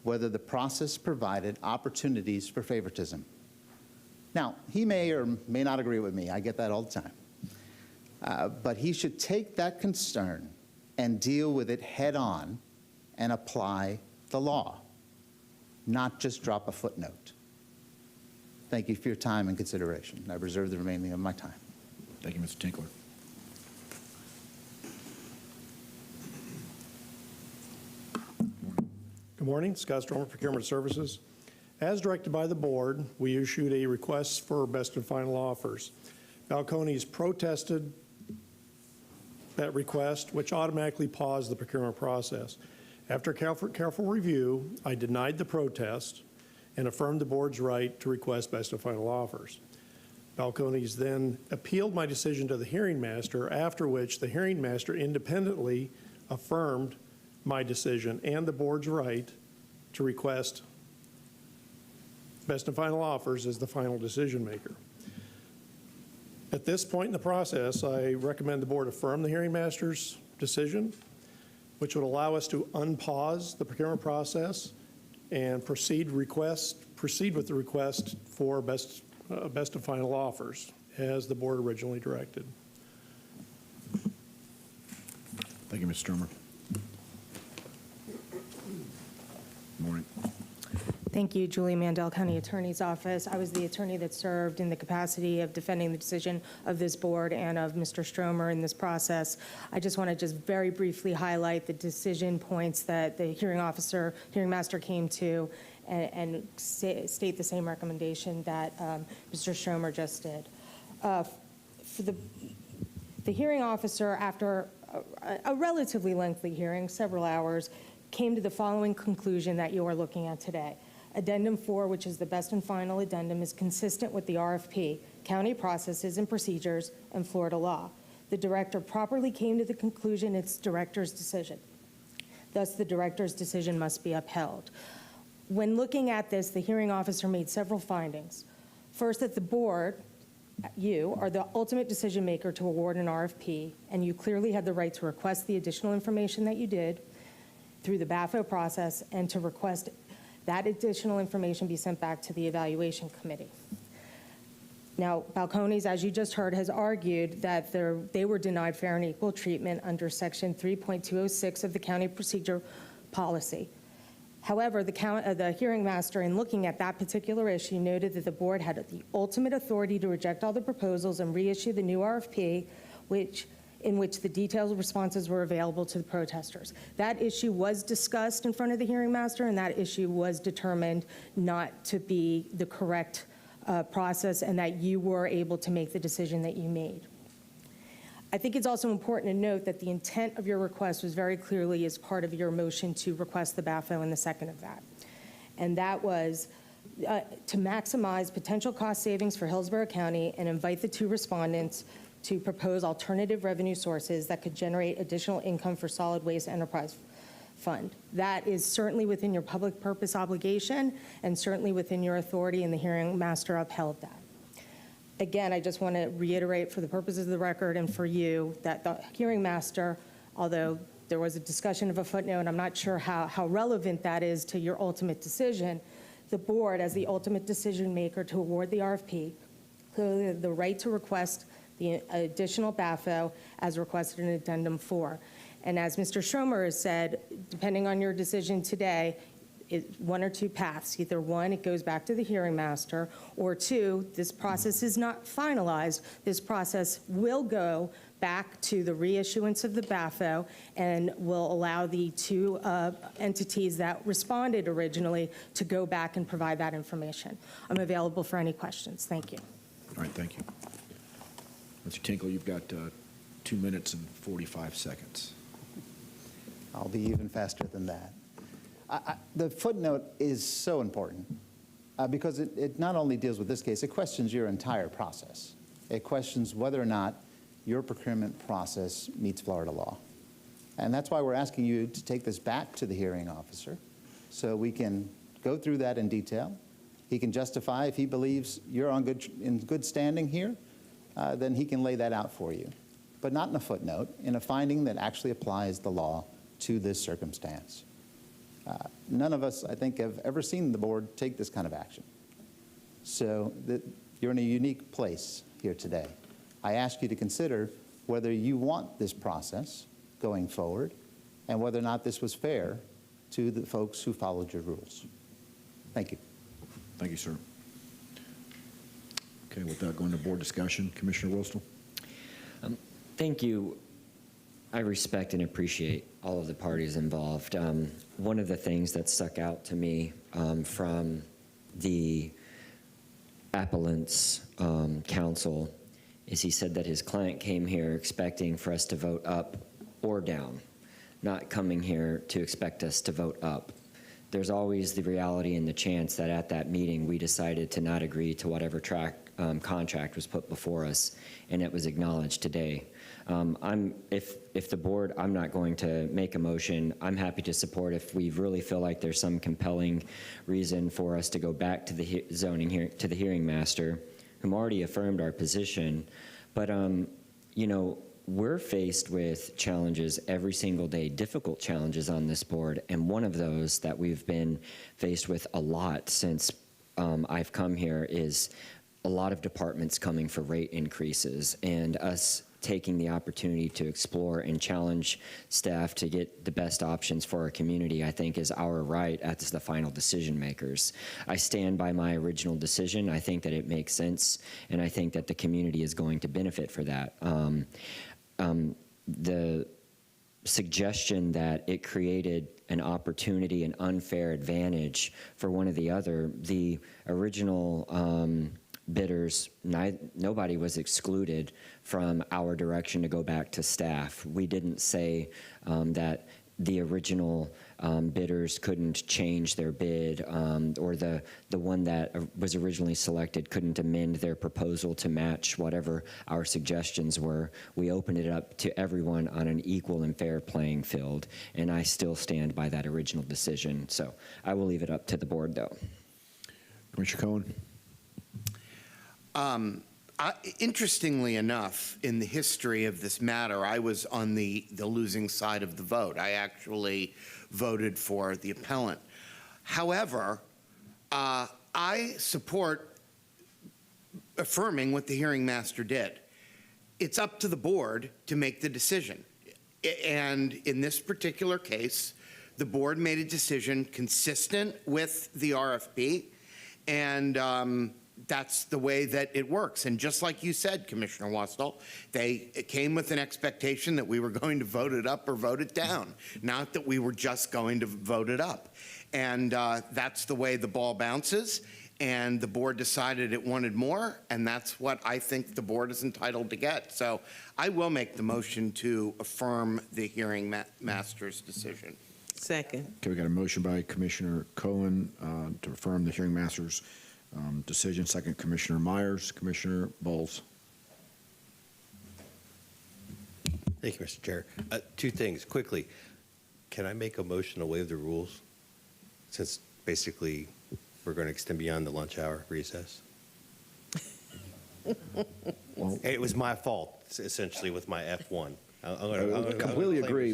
whether the process provided opportunities for favoritism. Now, he may or may not agree with me. I get that all the time. But he should take that concern and deal with it head on and apply the law, not just drop a footnote. Thank you for your time and consideration. I reserve the remaining of my time. Thank you, Mr. Tinkler. Good morning, Scott Stromer, Procurement Services. As directed by the board, we issued a request for best and final offers. Balcones protested that request, which automatically paused the procurement process. After careful review, I denied the protest and affirmed the board's right to request best and final offers. Balcones then appealed my decision to the hearing master, after which the hearing master independently affirmed my decision and the board's right to request best and final offers as the final decision maker. At this point in the process, I recommend the board affirm the hearing master's decision, which would allow us to unpause the procurement process and proceed with the request for best and final offers as the board originally directed. Thank you, Mr. Stromer. Morning. Thank you, Julie Mandel, County Attorney's Office. I was the attorney that served in the capacity of defending the decision of this board and of Mr. Stromer in this process. I just want to just very briefly highlight the decision points that the hearing master came to and state the same recommendation that Mr. Stromer just did. For the hearing officer, after a relatively lengthy hearing, several hours, came to the following conclusion that you are looking at today. Addendum 4, which is the best and final addendum, is consistent with the RFP, county processes and procedures, and Florida law. The director properly came to the conclusion it's director's decision. Thus, the director's decision must be upheld. When looking at this, the hearing officer made several findings. First, that the board, you, are the ultimate decision maker to award an RFP, and you clearly had the right to request the additional information that you did through the BAFO process and to request that additional information be sent back to the evaluation committee. Now, Balcones, as you just heard, has argued that they were denied fair and equal treatment under Section 3.206 of the county procedure policy. However, the hearing master, in looking at that particular issue, noted that the board had the ultimate authority to reject all the proposals and reissue the new RFP, in which the detailed responses were available to the protesters. That issue was discussed in front of the hearing master, and that issue was determined not to be the correct process, and that you were able to make the decision that you made. I think it's also important to note that the intent of your request was very clearly as part of your motion to request the BAFO in the second of that. And that was to maximize potential cost savings for Hillsborough County and invite the two respondents to propose alternative revenue sources that could generate additional income for solid waste enterprise fund. That is certainly within your public purpose obligation and certainly within your authority, and the hearing master upheld that. Again, I just want to reiterate for the purposes of the record and for you that the hearing master, although there was a discussion of a footnote, I'm not sure how relevant that is to your ultimate decision, the board, as the ultimate decision maker to award the RFP, clearly had the right to request the additional BAFO as requested in Addendum 4. And as Mr. Stromer has said, depending on your decision today, one or two paths. Either one, it goes back to the hearing master, or two, this process is not finalized. This process will go back to the reissuance of the BAFO and will allow the two entities that responded originally to go back and provide that information. I'm available for any questions. Thank you. All right, thank you. Mr. Tinkle, you've got 2 minutes and 45 seconds. I'll be even faster than that. The footnote is so important because it not only deals with this case, it questions your entire process. It questions whether or not your procurement process meets Florida law. And that's why we're asking you to take this back to the hearing officer so we can go through that in detail. He can justify if he believes you're in good standing here, then he can lay that out for you. But not in a footnote, in a finding that actually applies the law to this circumstance. None of us, I think, have ever seen the board take this kind of action. So you're in a unique place here today. I ask you to consider whether you want this process going forward and whether or not this was fair to the folks who followed your rules. Thank you. Thank you, sir. Okay, with that, going to board discussion. Commissioner Wilstel. Thank you. I respect and appreciate all of the parties involved. One of the things that stuck out to me from the appellant's counsel is he said that his client came here expecting for us to vote up or down, not coming here to expect us to vote up. There's always the reality and the chance that at that meeting we decided to not agree to whatever contract was put before us, and it was acknowledged today. If the board, I'm not going to make a motion. I'm happy to support if we really feel like there's some compelling reason for us to go back to the hearing master, whom already affirmed our position. But you know, we're faced with challenges every single day, difficult challenges on this board, and one of those that we've been faced with a lot since I've come here is a lot of departments coming for rate increases, and us taking the opportunity to explore and challenge staff to get the best options for our community, I think, is our right as the final decision makers. I stand by my original decision. I think that it makes sense, and I think that the community is going to benefit for that. The suggestion that it created an opportunity, an unfair advantage for one or the other, the original bidders, nobody was excluded from our direction to go back to staff. We didn't say that the original bidders couldn't change their bid, or the one that was originally selected couldn't amend their proposal to match whatever our suggestions were. We opened it up to everyone on an equal and fair playing field, and I still stand by that original decision. So I will leave it up to the board, though. Commissioner Cohen? Interestingly enough, in the history of this matter, I was on the losing side of the vote. I actually voted for the appellant. However, I support affirming what the hearing master did. It's up to the board to make the decision. And in this particular case, the board made a decision consistent with the RFP, and that's the way that it works. And just like you said, Commissioner Wastel, it came with an expectation that we were going to vote it up or vote it down, not that we were just going to vote it up. And that's the way the ball bounces. And the board decided it wanted more, and that's what I think the board is entitled to get. So I will make the motion to affirm the hearing master's decision. Second. Okay, we got a motion by Commissioner Cohen to affirm the hearing master's decision. Second, Commissioner Myers. Commissioner Bowles. Thank you, Mr. Chair. Two things, quickly. Can I make a motion to waive the rules, since basically we're going to extend beyond the lunch hour recess? Well, it was my fault, essentially, with my F1. Completely agree,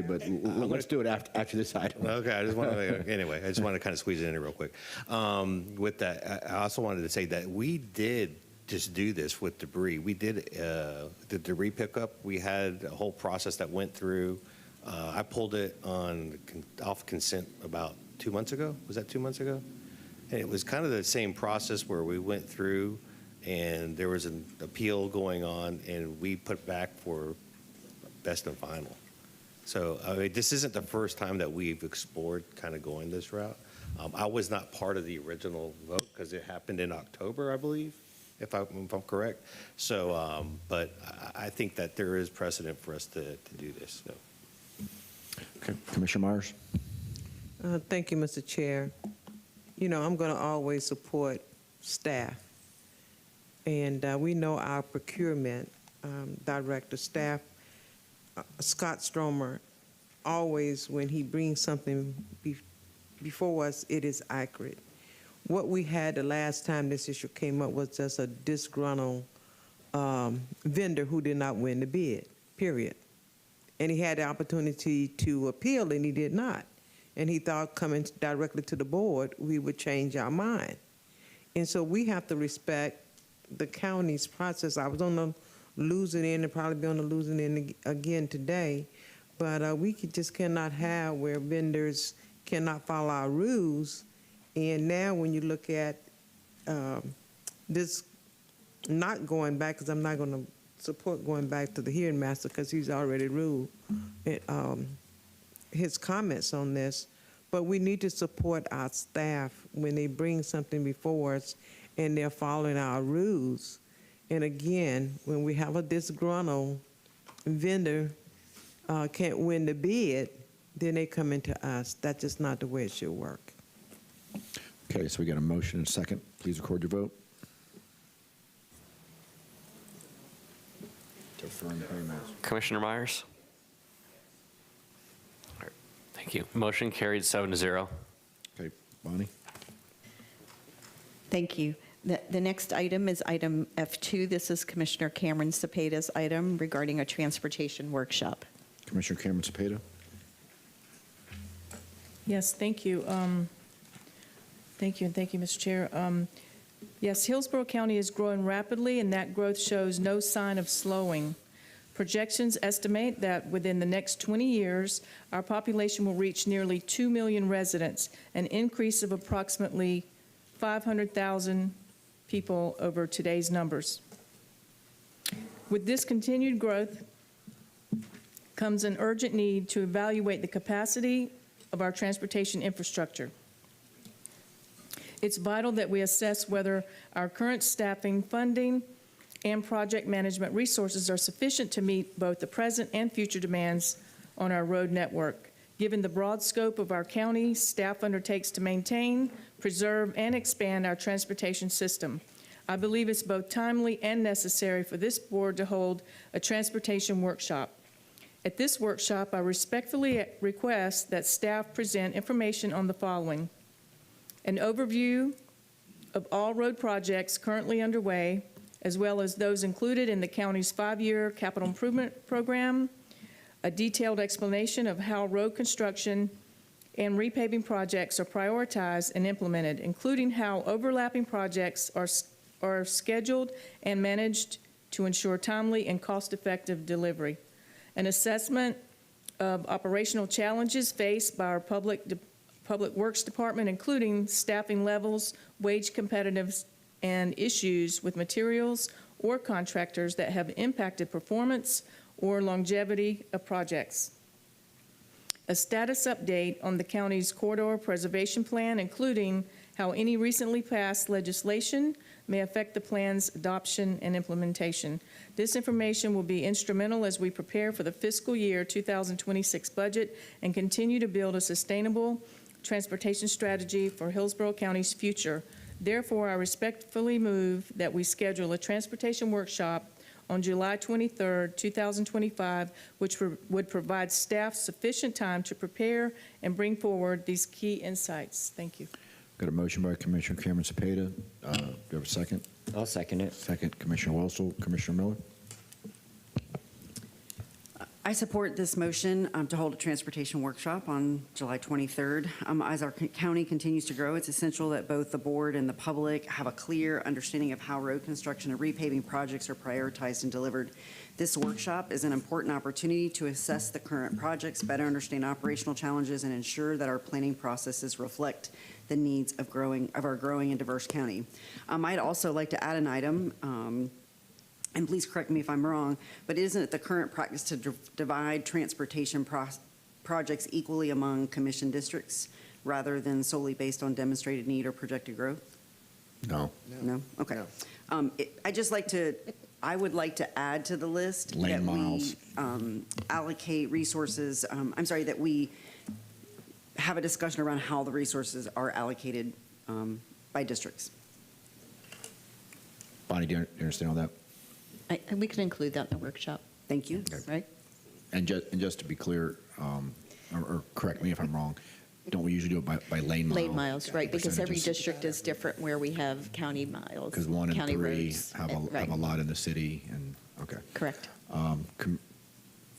but let's do it after this item. Okay, I just want to, anyway, I just want to kind of squeeze it in here real quick. With that, I also wanted to say that we did just do this with debris. We did the debris pickup. We had a whole process that went through. I pulled it off consent about 2 months ago. Was that 2 months ago? And it was kind of the same process where we went through and there was an appeal going on, and we put back for best and final. So I mean, this isn't the first time that we've explored kind of going this route. I was not part of the original vote because it happened in October, I believe, if I'm correct. So, but I think that there is precedent for us to do this. So. Okay, Commissioner Myers. Thank you, Mr. Chair. You know, I'm going to always support staff. And we know our procurement director, staff, Scott Stromer, always when he brings something before us, it is accurate. What we had the last time this issue came up was just a disgruntled vendor who did not win the bid, period. And he had the opportunity to appeal, and he did not. And he thought coming directly to the board, we would change our mind. And so we have to respect the county's process. I was on the losing end and probably be on the losing end again today, but we just cannot have where vendors cannot follow our rules. And now when you look at this not going back, because I'm not going to support going back to the hearing master because he's already ruled his comments on this, but we need to support our staff when they bring something before us and they're following our rules. And again, when we have a disgruntled vendor can't win the bid, then they come into us. That's just not the way it should work. Okay, so we got a motion and a second. Please record your vote. To affirm the hearing master. Commissioner Myers? All right, thank you. Motion carried 7-0. Okay, Bonnie? Thank you. The next item is item F2. This is Commissioner Cameron Cepeda's item regarding a transportation workshop. Commissioner Cameron Cepeda? Yes, thank you. Thank you, and thank you, Mr. Chair. Yes, Hillsborough County is growing rapidly, and that growth shows no sign of slowing. Projections estimate that within the next 20 years, our population will reach nearly 2 million residents, an increase of approximately 500,000 people over today's numbers. With this continued growth comes an urgent need to evaluate the capacity of our transportation infrastructure. It's vital that we assess whether our current staffing, funding, and project management resources are sufficient to meet both the present and future demands on our road network. Given the broad scope of our county, staff undertakes to maintain, preserve, and expand our transportation system. I believe it's both timely and necessary for this board to hold a transportation workshop. At this workshop, I respectfully request that staff present information on the following: an overview of all road projects currently underway, as well as those included in the county's 5-year capital improvement program, a detailed explanation of how road construction and repaving projects are prioritized and implemented, including how overlapping projects are scheduled and managed to ensure timely and cost-effective delivery, an assessment of operational challenges faced by our Public Works Department, including staffing levels, wage competitiveness, and issues with materials or contractors that have impacted performance or longevity of projects. A status update on the county's corridor preservation plan, including how any recently passed legislation may affect the plan's adoption and implementation. This information will be instrumental as we prepare for the fiscal year 2026 budget and continue to build a sustainable transportation strategy for Hillsborough County's future. Therefore, I respectfully move that we schedule a transportation workshop on July 23rd, 2025, which would provide staff sufficient time to prepare and bring forward these key insights. Thank you. Got a motion by Commissioner Cameron Cepeda. Do you have a second? I'll second it. Second, Commissioner Welsel. Commissioner Miller? I support this motion to hold a transportation workshop on July 23rd. As our county continues to grow, it's essential that both the board and the public have a clear understanding of how road construction and repaving projects are prioritized and delivered. This workshop is an important opportunity to assess the current projects, better understand operational challenges, and ensure that our planning processes reflect the needs of our growing and diverse county. I'd also like to add an item, and please correct me if I'm wrong, but isn't it the current practice to divide transportation projects equally among commission districts rather than solely based on demonstrated need or projected growth? No. No? Okay. I would like to add to the list Lane that miles. we allocate resources, that we have a discussion around how the resources are allocated by districts. Bonnie, do you understand all that? We can include that in the workshop. Thank you. Right? And just to be clear, or correct me if I'm wrong, don't we usually do it by lane miles? Lane miles, right, because every Percentages? district is different where we have county miles. Because 1 and county 3 roads, have right. a lot in the city, and, okay. Correct.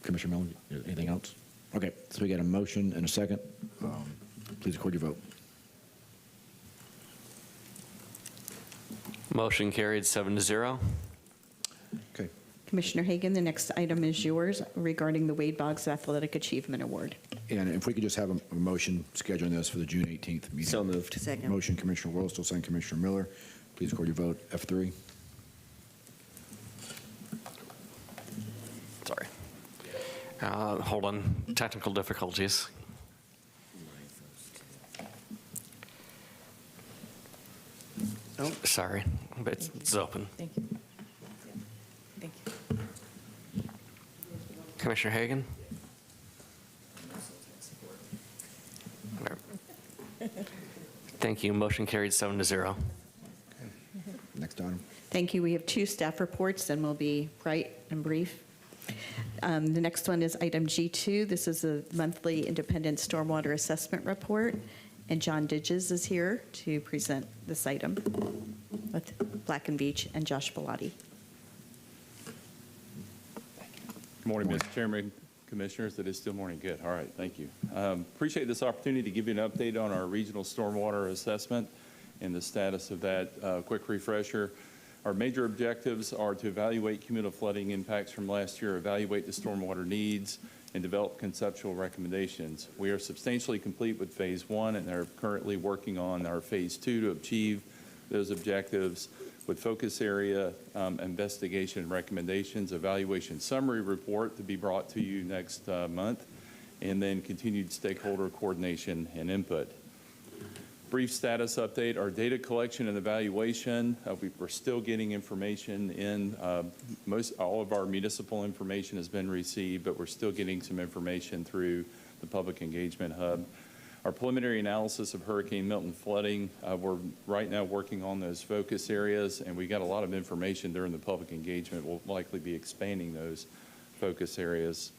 Commissioner Miller, anything else? Okay, so we got a motion and a second. Please record your vote. Motion carried 7-0. Okay. Commissioner Hagan, the next item is yours regarding the Wade Boggs Athletic Achievement Award. And if we could just have a motion scheduling this for the June 18th meeting. So moved. Second. Motion, Commissioner Welsel, second, Commissioner Miller. Please record your vote. F3. Sorry. Hold on. Technical difficulties. Oh. Sorry, but it's open. Thank you. Thank you. Commissioner Hagan? Thank you. Motion carried 7-0. Next item. Thank you. We have 2 staff reports, and we'll be bright and brief. The next one is item G2. This is a monthly independent stormwater assessment report, and John Digges is here to present this item with Black and Beach and Josh Bellotti. Good morning, Mr. Chairman, Commissioners. It is still morning. Good. All right. Thank you. Appreciate this opportunity to give you an update on our regional stormwater assessment and the status of that. Quick refresher. Our major objectives are to evaluate cumulative flooding impacts from last year, evaluate the stormwater needs, and develop conceptual recommendations. We are substantially complete with Phase 1 and are currently working on our Phase 2 to achieve those objectives with focus area investigation and recommendations, evaluation summary report to be brought to you next month, and then continued stakeholder coordination and input. Brief status update, our data collection and evaluation, we're still getting information in. All of our municipal information has been received, but we're still getting some information through the Public Engagement Hub. Our preliminary analysis of Hurricane Milton flooding, we're right now working on those focus areas, and we got a lot of information during the public engagement. We'll likely be expanding those focus areas.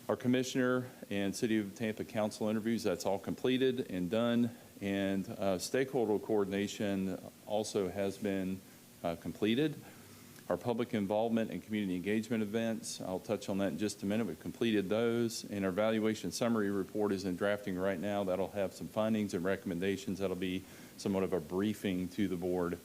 Our commissioner and City of Tampa council interviews, that's all completed and done, and stakeholder coordination also has been completed. Our public involvement and community engagement events, I'll touch on that in just a minute. We've completed those, and our evaluation summary report is in drafting right now. That'll have some findings and recommendations. That'll be somewhat of a briefing to the board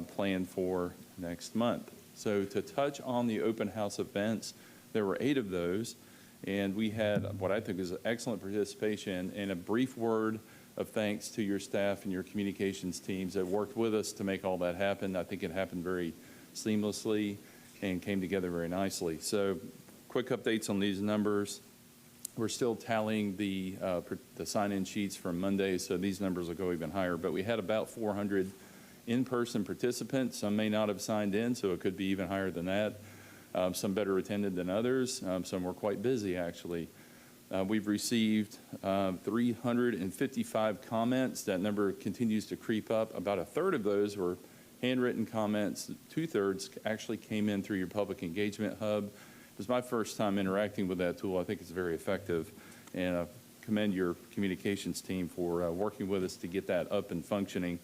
planned for next month. So to touch on the open house events, there were 8 of those, and we had what I think is excellent participation, and a brief word of thanks to your staff and your communications teams that worked with us to make all that happen. I think it happened very seamlessly and came together very nicely. So quick updates on these numbers. We're still tallying the sign-in sheets from Monday, so these numbers will go even higher, but we had about 400 in-person participants. Some may not have signed in, so it could be even higher than that. Some better attended than others. Some were quite busy, actually. We've received 355 comments. That number continues to creep up. About a third of those were handwritten comments. 2/3 actually came in through your public engagement hub. It was my first time interacting with that tool. I think it's very effective, and I commend your communications team for working with us to get that up and functioning.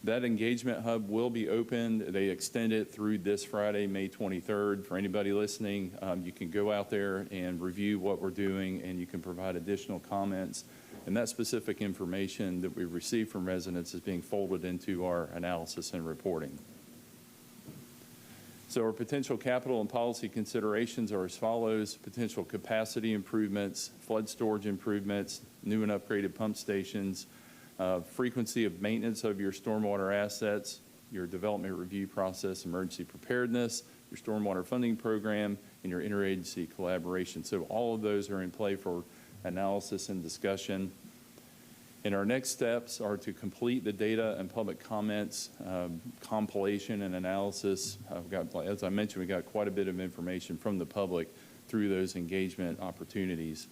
That engagement hub will be opened. They extend it through this Friday, May 23rd. For anybody listening, you can go out there and review what we're doing, and you can provide additional comments. And that specific information that we receive from residents is being folded into our analysis and reporting. So our potential capital and policy considerations are as follows: potential capacity improvements, flood storage improvements, new and upgraded pump stations, frequency of maintenance of your stormwater assets, your development review process, emergency preparedness, your stormwater funding program, and your interagency collaboration. So all of those are in play for analysis and discussion. And our next steps are to complete the data and public comments compilation and analysis. As I mentioned, we got quite a bit of information from the public through those engagement opportunities.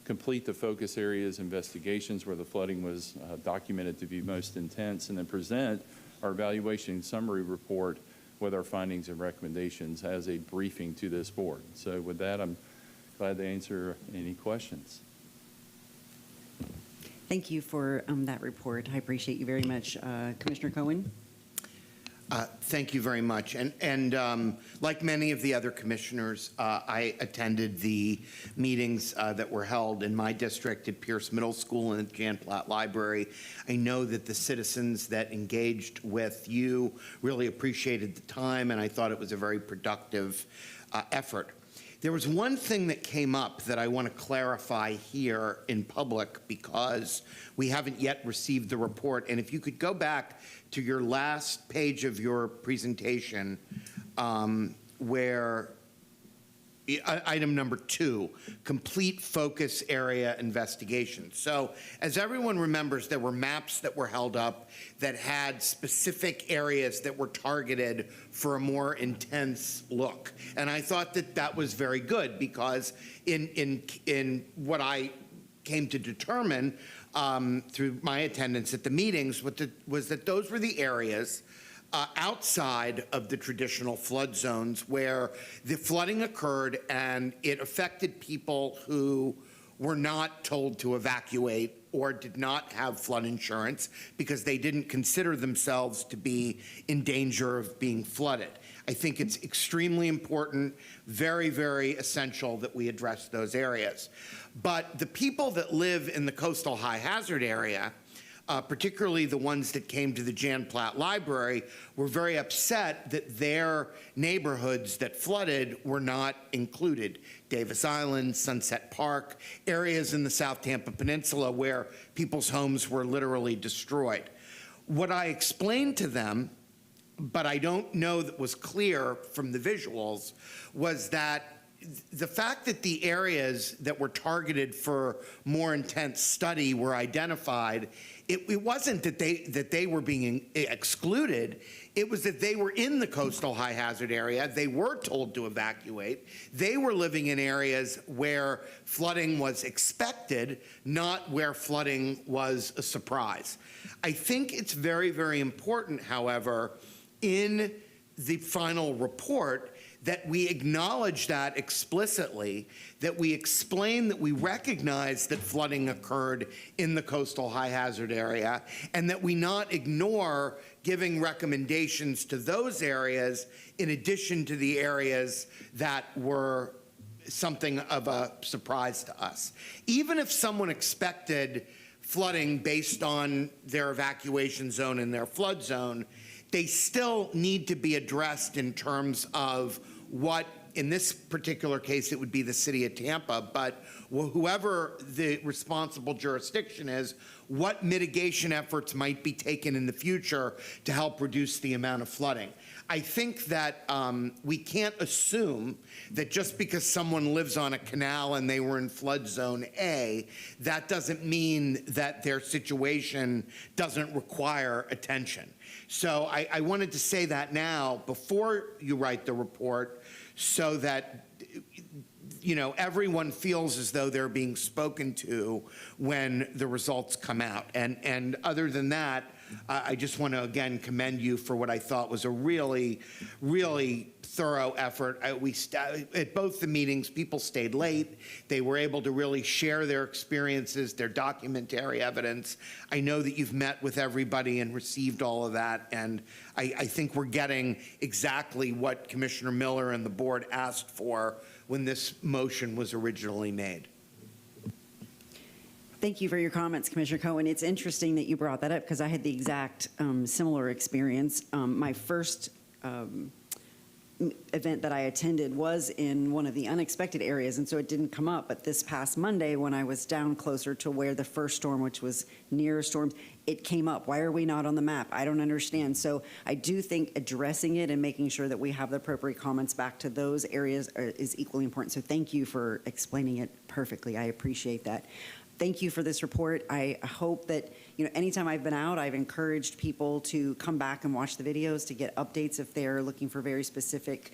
Complete the focus areas investigations where the flooding was documented to be most intense, and then present our evaluation summary report with our findings and recommendations as a briefing to this board. So with that, I'm glad to answer any questions. Thank you for that report. I appreciate you very much. Commissioner Cohen? Thank you very much. And like many of the other commissioners, I attended the meetings that were held in my district at Pierce Middle School and at Jan Platt Library. I know that the citizens that engaged with you really appreciated the time, and I thought it was a very productive effort. There was one thing that came up that I want to clarify here in public because we haven't yet received the report. And if you could go back to your last page of your presentation where item number 2, complete focus area investigation. So as everyone remembers, there were maps that were held up that had specific areas that were targeted for a more intense look. And I thought that that was very good because in what I came to determine through my attendance at the meetings was that those were the areas outside of the traditional flood zones where the flooding occurred and it affected people who were not told to evacuate or did not have flood insurance because they didn't consider themselves to be in danger of being flooded. I think it's extremely important, very, very essential that we address those areas. But the people that live in the coastal high hazard area, particularly the ones that came to the Jan Platt Library, were very upset that their neighborhoods that flooded were not included. Davis Island, Sunset Park, areas in the South Tampa Peninsula where people's homes were literally destroyed. What I explained to them, but I don't know that was clear from the visuals, was that the fact that the areas that were targeted for more intense study were identified, it wasn't that they were being excluded. It was that they were in the coastal high hazard area. They were told to evacuate. They were living in areas where flooding was expected, not where flooding was a surprise. I think it's very, very important, however, in the final report that we acknowledge that explicitly, that we explain that we recognize that flooding occurred in the coastal high hazard area, and that we not ignore giving recommendations to those areas in addition to the areas that were something of a surprise to us. Even if someone expected flooding based on their evacuation zone and their flood zone, they still need to be addressed in terms of what, in this particular case, it would be the city of Tampa, but whoever the responsible jurisdiction is, what mitigation efforts might be taken in the future to help reduce the amount of flooding. I think that we can't assume that just because someone lives on a canal and they were in flood zone A, that doesn't mean that their situation doesn't require attention. So I wanted to say that now before you write the report, so that everyone feels as though they're being spoken to when the results come out. And other than that, I just want to again commend you for what I thought was a really, really thorough effort. At both the meetings, people stayed late. They were able to really share their experiences, their documentary evidence. I know that you've met with everybody and received all of that, and I think we're getting exactly what Commissioner Miller and the board asked for when this motion was originally made. Thank you for your comments, Commissioner Cohen. It's interesting that you brought that up because I had the exact similar experience. My first event that I attended was in one of the unexpected areas, and so it didn't come up. But this past Monday, when I was down closer to where the first storm, which was near storms, it came up. Why are we not on the map? I don't understand. So I do think addressing it and making sure that we have the appropriate comments back to those areas is equally important. So thank you for explaining it perfectly. I appreciate that. Thank you for this report. I hope that, anytime I've been out, I've encouraged people to come back and watch the videos to get updates if they're looking for very specific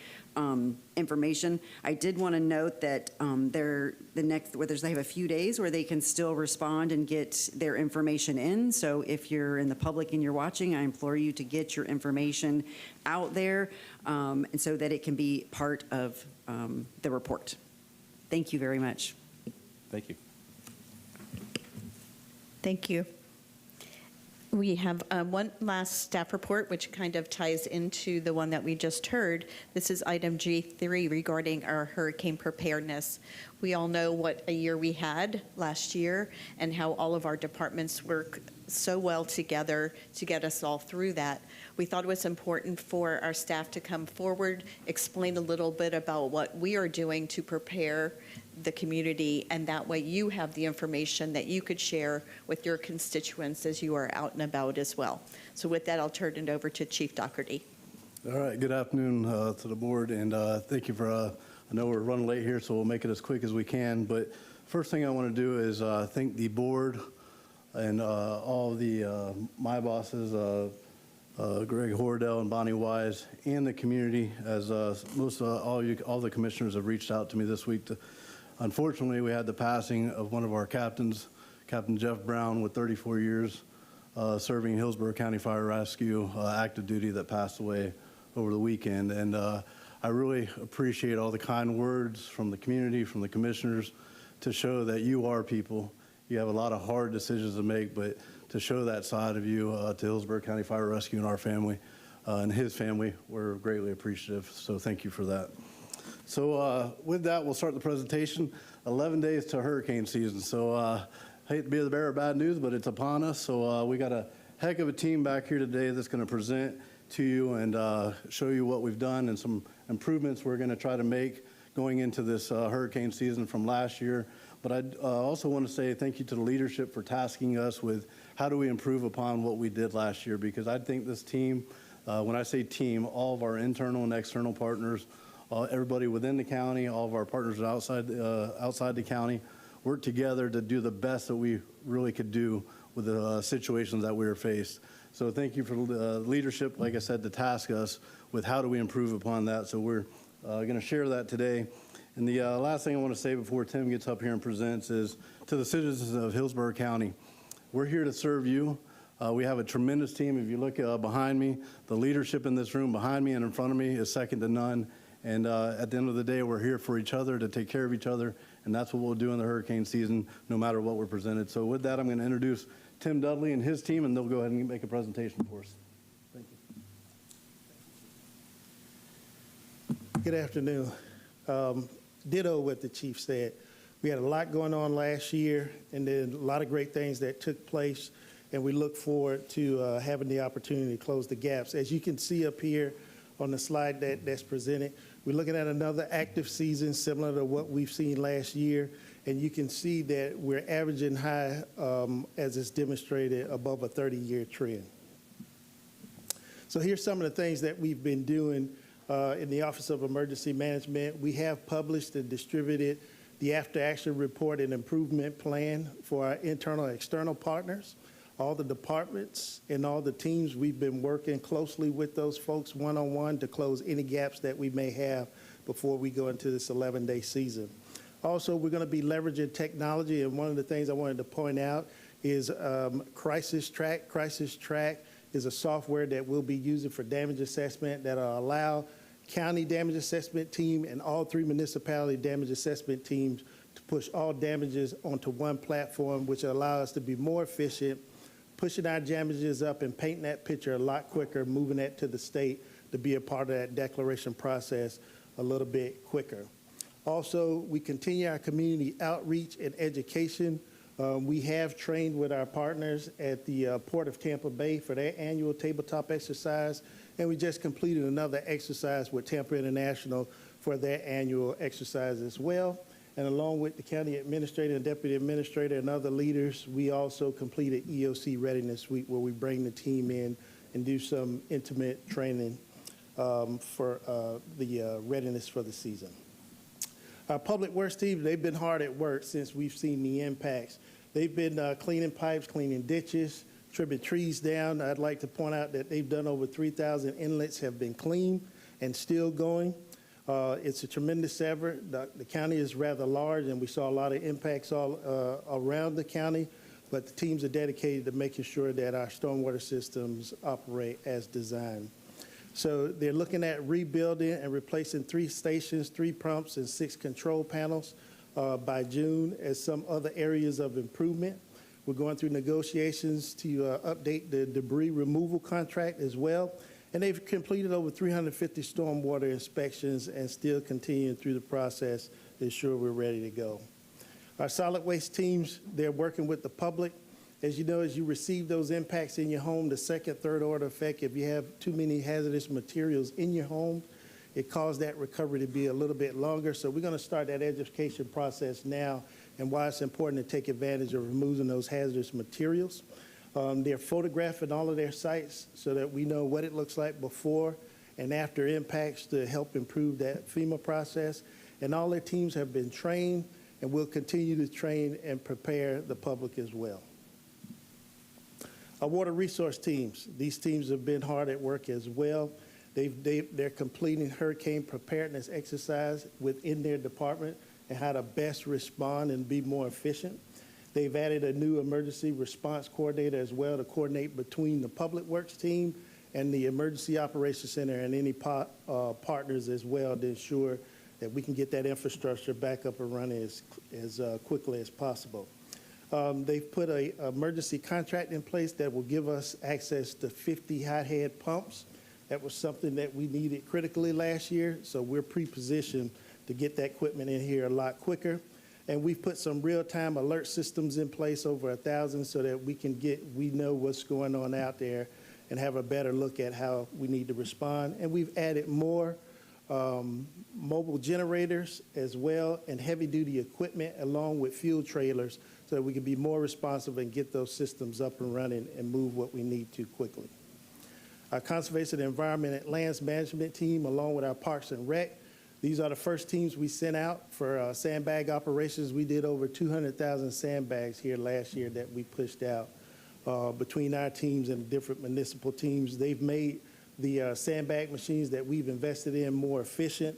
information. I did want to note that they have a few days where they can still respond and get their information in. So if you're in the public and you're watching, I implore you to get your information out there and so that it can be part of the report. Thank you very much. Thank you. Thank you. We have one last staff report, which kind of ties into the one that we just heard. This is item G3 regarding our hurricane preparedness. We all know what a year we had last year and how all of our departments work so well together to get us all through that. We thought it was important for our staff to come forward, explain a little bit about what we are doing to prepare the community, and that way you have the information that you could share with your constituents as you are out and about as well. So with that, I'll turn it over to Chief Doherty. All right, good afternoon to the board, and thank you for, I know we're running late here, so we'll make it as quick as we can, but first thing I want to do is thank the board and all the, my bosses, Greg Hordell and Bonnie Wise, and the community, as most all the commissioners have reached out to me this week. Unfortunately, we had the passing of one of our captains, Captain Jeff Brown, with 34 years serving Hillsborough County Fire Rescue active duty, that passed away over the weekend. And I really appreciate all the kind words from the community, from the commissioners, to show that you are people. You have a lot of hard decisions to make, but to show that side of you to Hillsborough County Fire Rescue and our family and his family, we're greatly appreciative. So thank you for that. So with that, we'll start the presentation. 11 days to hurricane season. So hate to be the bearer of bad news, but it's upon us. So we got a heck of a team back here today that's going to present to you and show you what we've done and some improvements we're going to try to make going into this hurricane season from last year. But I also want to say thank you to the leadership for tasking us with how do we improve upon what we did last year, because I think this team, when I say team, all of our internal and external partners, everybody within the county, all of our partners outside the county, work together to do the best that we really could do with the situations that we were faced. So thank you for the leadership, like I said, to task us with how do we improve upon that. So we're going to share that today. And the last thing I want to say before Tim gets up here and presents is to the citizens of Hillsborough County, we're here to serve you. We have a tremendous team. If you look behind me, the leadership in this room behind me and in front of me is second to none. And at the end of the day, we're here for each other, to take care of each other, and that's what we'll do in the hurricane season, no matter what we're presented. So with that, I'm going to introduce Tim Dudley and his team, and they'll go ahead and make a presentation for us. Thank you. Good afternoon. Ditto what the chief said. We had a lot going on last year, and then a lot of great things that took place, and we look forward to having the opportunity to close the gaps. As you can see up here on the slide that's presented, we're looking at another active season similar to what we've seen last year, and you can see that we're averaging high, as it's demonstrated, above a 30-year trend. So here's some of the things that we've been doing in the Office of Emergency Management. We have published and distributed the after-action report and improvement plan for our internal and external partners. All the departments and all the teams, we've been working closely with those folks one-on-one to close any gaps that we may have before we go into this 11-day season. Also, we're going to be leveraging technology, and one of the things I wanted to point out is Crisis Track. Crisis Track is a software that we'll be using for damage assessment that will allow county damage assessment team and all 3 municipality damage assessment teams to push all damages onto one platform, which will allow us to be more efficient, pushing our damages up and painting that picture a lot quicker, moving that to the state to be a part of that declaration process a little bit quicker. Also, we continue our community outreach and education. We have trained with our partners at the Port of Tampa Bay for their annual tabletop exercise, and we just completed another exercise with Tampa International for their annual exercise as well. And along with the county administrator and deputy administrator and other leaders, we also completed EOC Readiness Week, where we bring the team in and do some intimate training for the readiness for the season. Our public works team, they've been hard at work since we've seen the impacts. They've been cleaning pipes, cleaning ditches, trimming trees down. I'd like to point out that they've done over 3,000 inlets have been cleaned and still going. It's a tremendous effort. The county is rather large, and we saw a lot of impacts all around the county, but the teams are dedicated to making sure that our stormwater systems operate as designed. So they're looking at rebuilding and replacing 3 stations, 3 pumps, and 6 control panels by June as some other areas of improvement. We're going through negotiations to update the debris removal contract as well. And they've completed over 350 stormwater inspections and still continuing through the process to ensure we're ready to go. Our solid waste teams, they're working with the public. As you know, as you receive those impacts in your home, the second, third order effect, if you have too many hazardous materials in your home, it caused that recovery to be a little bit longer. So we're going to start that education process now and why it's important to take advantage of removing those hazardous materials. They're photographing all of their sites so that we know what it looks like before and after impacts to help improve that FEMA process. And all their teams have been trained and will continue to train and prepare the public as well. Our water resource teams, these teams have been hard at work as well. They're completing hurricane preparedness exercise within their department and how to best respond and be more efficient. They've added a new emergency response coordinator as well to coordinate between the public works team and the emergency operations center and any partners as well to ensure that we can get that infrastructure back up and running as quickly as possible. They've put an emergency contract in place that will give us access to 50 hothead pumps. That was something that we needed critically last year, so we're pre-positioned to get that equipment in here a lot quicker. And we've put some real-time alert systems in place, over 1,000, so that we know what's going on out there and have a better look at how we need to respond. And we've added more mobile generators as well and heavy-duty equipment along with fuel trailers so that we can be more responsive and get those systems up and running and move what we need to quickly. Our Conservation, Environment, and Lands Management team, along with our Parks and Rec, These are the first teams we sent out for sandbag operations. We did over 200,000 sandbags here last year that we pushed out between our teams and different municipal teams. They've made the sandbag machines that we've invested in more efficient,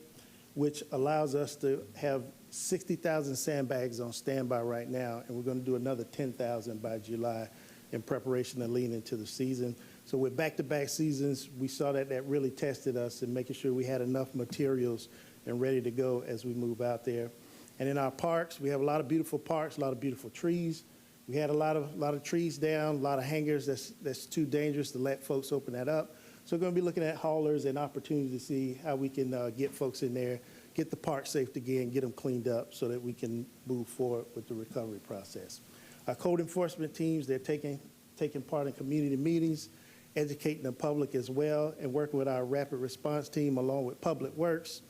which allows us to have 60,000 sandbags on standby right now, and we're going to do another 10,000 by July in preparation to lean into the season. So with back-to-back seasons, we saw that really tested us in making sure we had enough materials and ready to go as we move out there. And in our parks, we have a lot of beautiful parks, a lot of beautiful trees. We had a lot of trees down, a lot of hangers that's too dangerous to let folks open that up. So we're going to be looking at haulers and opportunities to see how we can get folks in there, get the park safe again, get them cleaned up so that we can move forward with the recovery process. Our code enforcement teams, they're taking part in community meetings, educating the public as well, and working with our rapid response team along with Public Works.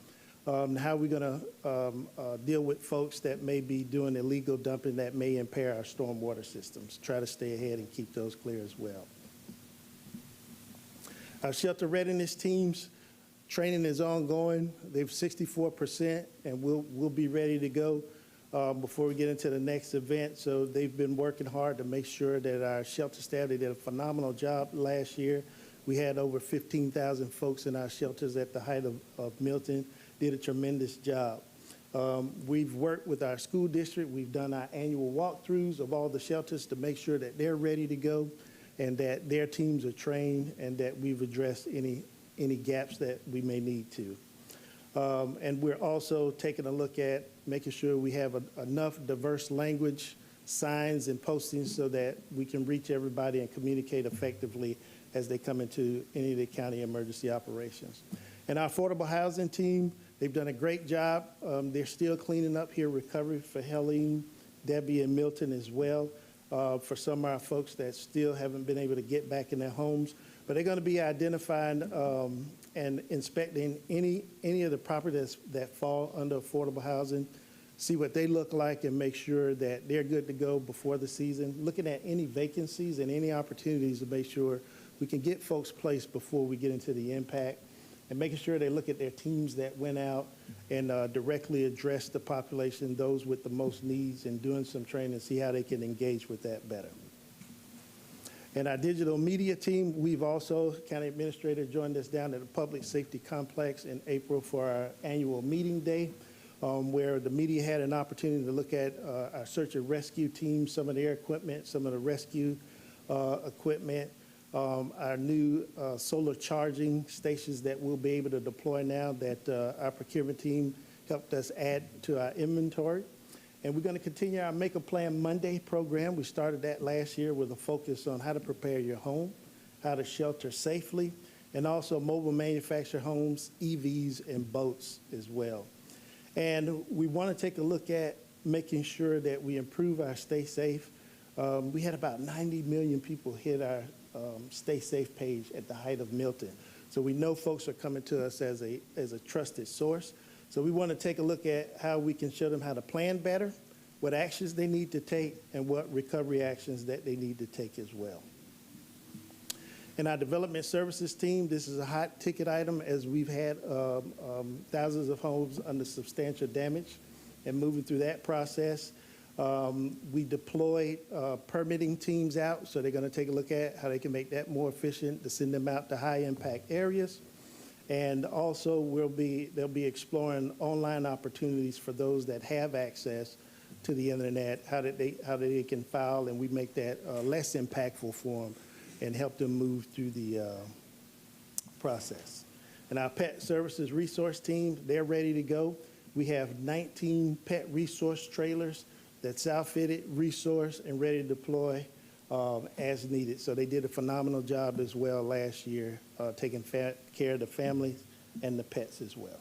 How we're going to deal with folks that may be doing illegal dumping that may impair our stormwater systems. Try to stay ahead and keep those clear as well. Our shelter readiness teams, training is ongoing. They've 64%, and we'll be ready to go before we get into the next event. So they've been working hard to make sure that our shelter staff, they did a phenomenal job last year. We had over 15,000 folks in our shelters at the height of Milton. Did a tremendous job. We've worked with our school district. We've done our annual walkthroughs of all the shelters to make sure that they're ready to go and that their teams are trained and that we've addressed any gaps that we may need to. And we're also taking a look at making sure we have enough diverse language, signs, and postings so that we can reach everybody and communicate effectively as they come into any of the county emergency operations. And our affordable housing team, they've done a great job. They're still cleaning up here recovery for Helene, Debbie, and Milton as well, for some of our folks that still haven't been able to get back in their homes. But they're going to be identifying and inspecting any of the properties that fall under affordable housing, see what they look like, and make sure that they're good to go before the season, looking at any vacancies and any opportunities to make sure we can get folks placed before we get into the impact, and making sure they look at their teams that went out and directly address the population, those with the most needs, and doing some training to see how they can engage with that better. And our digital media team, we've also, county administrator joined us down at the Public Safety Complex in April for our annual meeting day, where the media had an opportunity to look at our search and rescue team, some of their equipment, some of the rescue equipment, our new solar charging stations that we'll be able to deploy now that our procurement team helped us add to our inventory. And we're going to continue our Make a Plan Monday program. We started that last year with a focus on how to prepare your home, how to shelter safely, and also mobile manufactured homes, EVs, and boats as well. And we want to take a look at making sure that we improve our Stay Safe. We had about 90 million people hit our Stay Safe page at the height of Milton. So we know folks are coming to us as a trusted source. So we want to take a look at how we can show them how to plan better, what actions they need to take, and what recovery actions that they need to take as well. In our development services team, this is a hot ticket item as we've had thousands of homes under substantial damage and moving through that process. We deployed permitting teams out, so they're going to take a look at how they can make that more efficient to send them out to high impact areas. And also they'll be exploring online opportunities for those that have access to the internet, how they can file, and we make that less impactful for them and help them move through the process. And our pet services resource team, they're ready to go. We have 19 pet resource trailers that's outfitted, resourced, and ready to deploy as needed. So they did a phenomenal job as well last year, taking care of the families and the pets as well.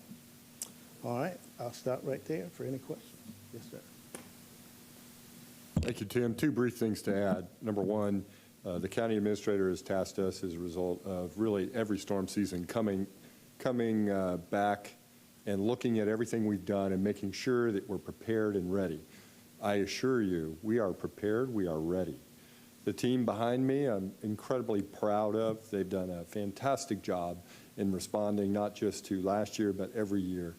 All right, I'll stop right there for any questions. Yes, sir. Thank you, Tim. Two brief things to add. Number one, the county administrator has tasked us as a result of really every storm season coming back and looking at everything we've done and making sure that we're prepared and ready. I assure you, we are prepared, we are ready. The team behind me, I'm incredibly proud of. They've done a fantastic job in responding not just to last year, but every year.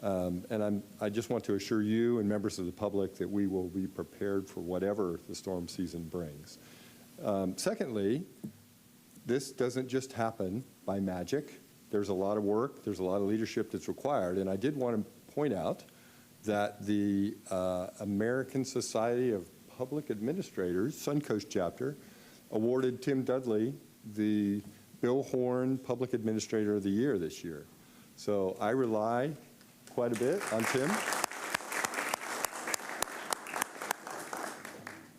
And I just want to assure you and members of the public that we will be prepared for whatever the storm season brings. Secondly, this doesn't just happen by magic. There's a lot of work, there's a lot of leadership that's required, and I did want to point out that the American Society of Public Administrators, Suncoast chapter, awarded Tim Dudley the Bill Horn Public Administrator of the Year this year. So I rely quite a bit on Tim.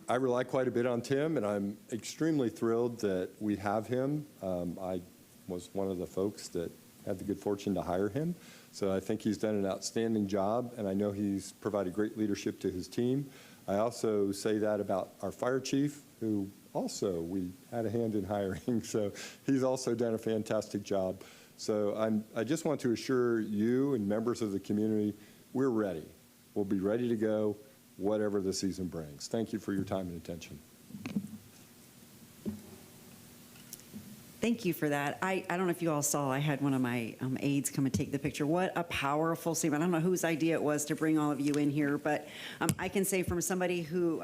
I rely quite a bit on Tim, and I'm extremely thrilled that we have him. I was one of the folks that had the good fortune to hire him. So I think he's done an outstanding job, and I know he's provided great leadership to his team. I also say that about our fire chief, who also we had a hand in hiring. So he's also done a fantastic job. So I just want to assure you and members of the community, we're ready. We'll be ready to go, whatever the season brings. Thank you for your time and attention. Thank you for that. I don't know if you all saw, I had one of my aides come and take the picture. What a powerful statement. I don't know whose idea it was to bring all of you in here, but I can say from somebody who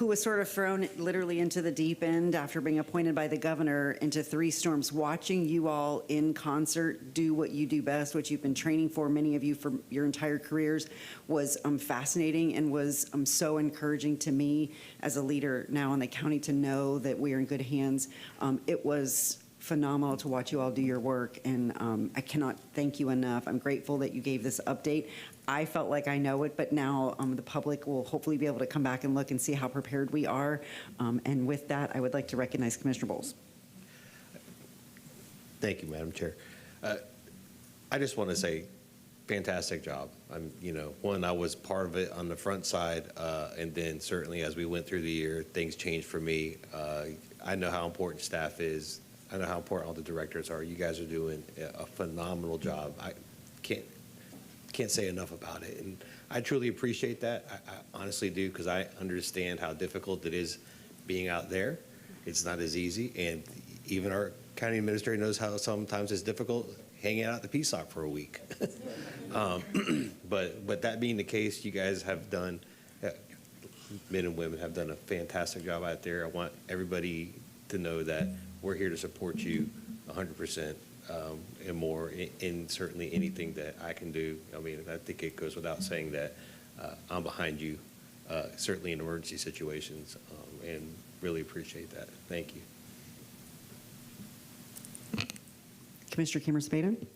was sort of thrown literally into the deep end after being appointed by the governor into 3 storms, watching you all in concert do what you do best, what you've been training for, many of you for your entire careers, was fascinating and was so encouraging to me as a leader now in the county to know that we are in good hands. It was phenomenal to watch you all do your work, and I cannot thank you enough. I'm grateful that you gave this update. I felt like I know it, but now the public will hopefully be able to come back and look and see how prepared we are. And with that, I would like to recognize Commissioner Bowles. Thank you, Madam Chair. I just want to say, fantastic job. One, I was part of it on the front side, and then certainly as we went through the year, things changed for me. I know how important staff is. I know how important all the directors are. You guys are doing a phenomenal job. I can't say enough about it, and I truly appreciate that. I honestly do, because I understand how difficult it is being out there. It's not as easy, and even our county administrator knows how sometimes it's difficult hanging out at the PSOC for a week. But that being the case, you guys have done, men and women have done a fantastic job out there. I want everybody to know that we're here to support you 100%. And more in certainly anything that I can do. I mean, I think it goes without saying that I'm behind you, certainly in emergency situations, and really appreciate that. Thank you. Commissioner Kimmer-Spadon.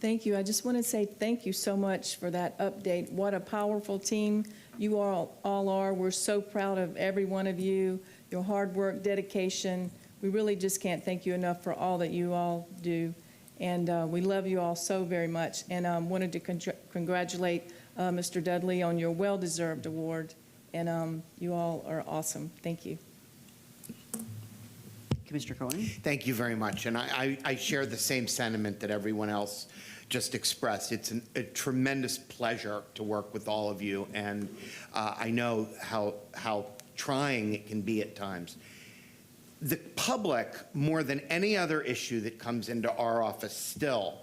Thank you. I just want to say thank you so much for that update. What a powerful team you all are. We're so proud of every one of you, your hard work, dedication. We really just can't thank you enough for all that you all do. And we love you all so very much. And wanted to congratulate Mr. Dudley on your well-deserved award. And you all are awesome. Thank you. Commissioner Cohen. Thank you very much. And I share the same sentiment that everyone else just expressed. It's a tremendous pleasure to work with all of you. And I know how trying it can be at times. The public, more than any other issue that comes into our office still,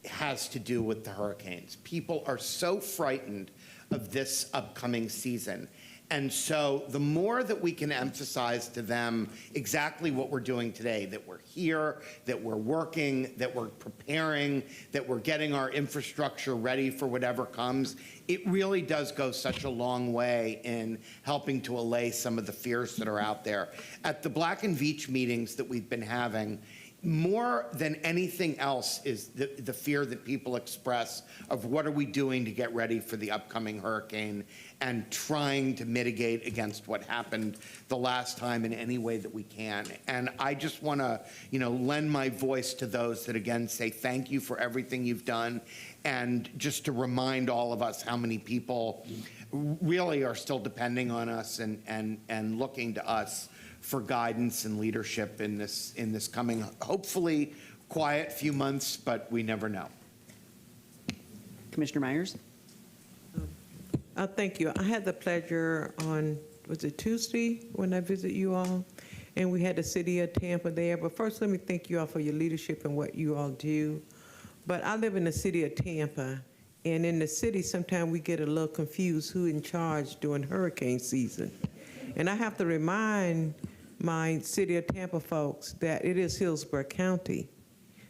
has to do with the hurricanes. People are so frightened of this upcoming season. And so the more that we can emphasize to them exactly what we're doing today, that we're here, that we're working, that we're preparing, that we're getting our infrastructure ready for whatever comes, it really does go such a long way in helping to allay some of the fears that are out there. At the Black and Veatch meetings that we've been having, more than anything else is the fear that people express of what are we doing to get ready for the upcoming hurricane and trying to mitigate against what happened the last time in any way that we can. And I just want to, lend my voice to those that again say thank you for everything you've done, and just to remind all of us how many people really are still depending on us and looking to us for guidance and leadership in this coming, hopefully, quiet few months, but we never know. Commissioner Myers. Thank you. I had the pleasure on, was it Tuesday, when I visit you all? And we had the city of Tampa there. But first, let me thank you all for your leadership and what you all do. But I live in the city of Tampa, And in the city, sometimes we get a little confused who in charge during hurricane season. And I have to remind my City of Tampa folks that it is Hillsborough County.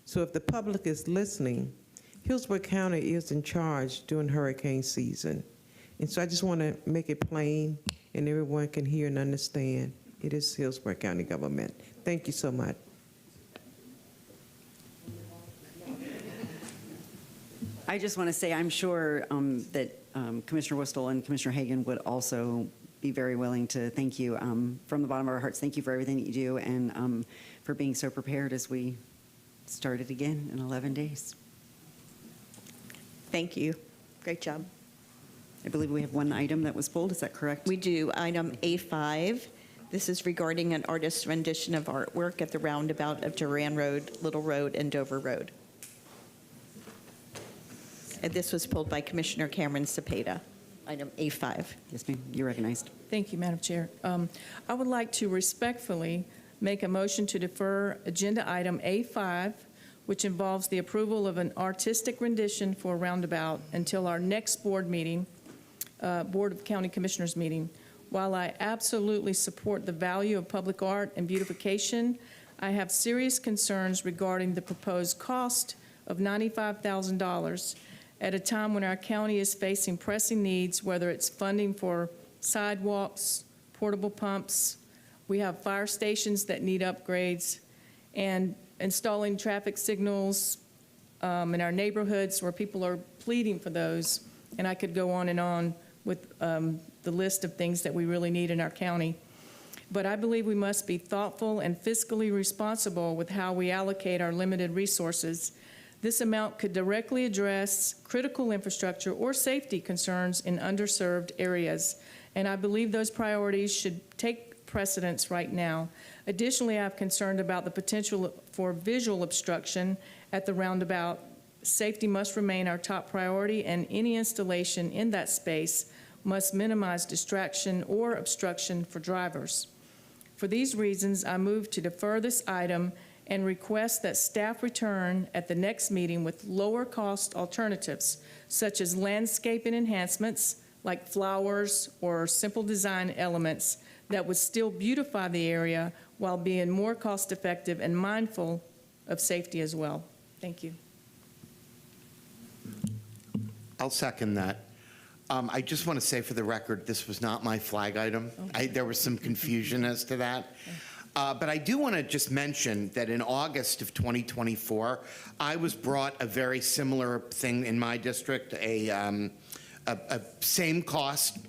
So if the public is listening, Hillsborough County is in charge during hurricane season. And so I just want to make it plain and everyone can hear and understand. It is Hillsborough County government. Thank you so much. I just want to say I'm sure that Commissioner Whistle and Commissioner Hagan would also be very willing to thank you from the bottom of our hearts. Thank you for everything that you do and for being so prepared as we start it again in 11 days. Thank you. Great job. I believe we have one item that was pulled. Is that correct? We do. Item A5. This is regarding an artist's rendition of artwork at the roundabout of Duran Road, Little Road, and Dover Road. And this was pulled by Commissioner Cameron Cepeda. Item A5. Yes, ma'am. You're recognized. Thank you, Madam Chair. I would like to respectfully make a motion to defer agenda item A5, which involves the approval of an artistic rendition for a roundabout until our next board meeting, Board of County Commissioners meeting. While I absolutely support the value of public art and beautification, I have serious concerns regarding the proposed cost of $95,000 at a time when our county is facing pressing needs, whether it's funding for sidewalks, portable pumps, we have fire stations that need upgrades, and installing traffic signals in our neighborhoods where people are pleading for those. And I could go on with the list of things that we really need in our county. But I believe we must be thoughtful and fiscally responsible with how we allocate our limited resources. This amount could directly address critical infrastructure or safety concerns in underserved areas, and I believe those priorities should take precedence right now. Additionally, I'm concerned about the potential for visual obstruction at the roundabout. Safety must remain our top priority, and any installation in that space must minimize distraction or obstruction for drivers. For these reasons, I move to defer this item and request that staff return at the next meeting with lower cost alternatives, such as landscaping enhancements like flowers or simple design elements that would still beautify the area while being more cost effective and mindful of safety as well. Thank you. I'll second that. I just want to say for the record, this was not my flag item. There was some confusion as to that. But I do want to just mention that in August of 2024, I was brought a very similar thing in my district, a same cost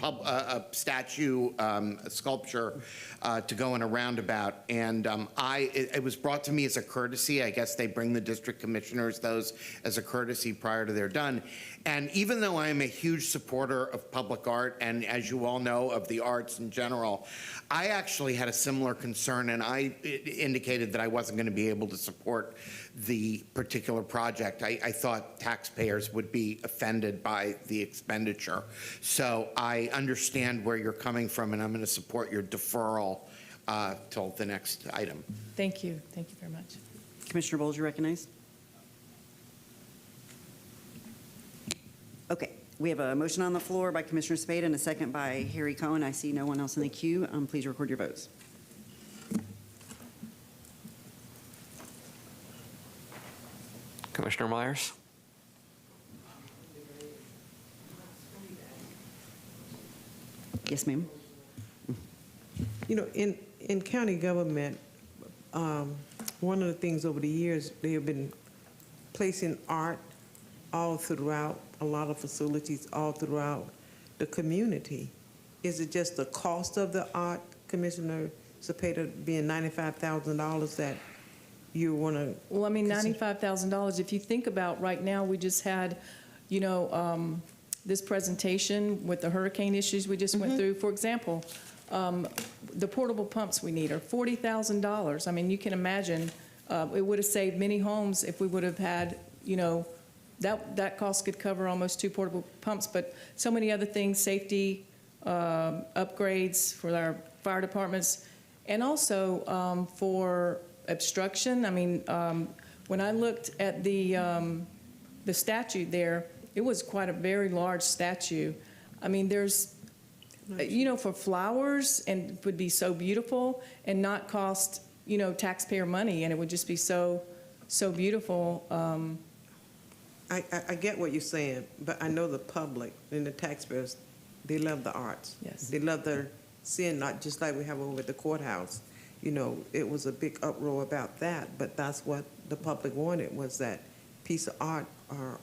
statue, sculpture to go in a roundabout. And it was brought to me as a courtesy. I guess they bring the district commissioners those as a courtesy prior to they're done. And even though I am a huge supporter of public art, and as you all know, of the arts in general, I actually had a similar concern, and I indicated that I wasn't going to be able to support the particular project. I thought taxpayers would be offended by the expenditure. So I understand where you're coming from, and I'm going to support your deferral till the next item. Thank you. Thank you very much. Commissioner Bowles, you recognized? Okay. We have a motion on the floor by Commissioner Spade and a second by Harry Cohen. I see no one else in the queue. Please record your votes. Commissioner Myers? Yes, ma'am. You know, in county government, one of the things over the years, they have been placing art all throughout a lot of facilities all throughout the community. Is it just the cost of the art, Commissioner Cepeda, being $95,000 that you want to? Well, I mean, $95,000, if you think about right now, we just had, you know, this presentation with the hurricane issues we just went through. For example, the portable pumps we need are $40,000. I mean, you can imagine it would have saved many homes if we would have had, you know, that cost could cover almost 2 portable pumps, but so many other things, safety, upgrades for our fire departments, and also for obstruction. I mean, when I looked at the statute there, it was quite a very large statue. I mean, there's, for flowers, and it would be so beautiful and not cost, taxpayer money, and it would just be so beautiful. I get what you're saying, but I know the public and the taxpayers, they love the arts. Yes. They love their seeing, not just like we have over at the courthouse. It was a big uproar about that, but that's what the public wanted, was that piece of art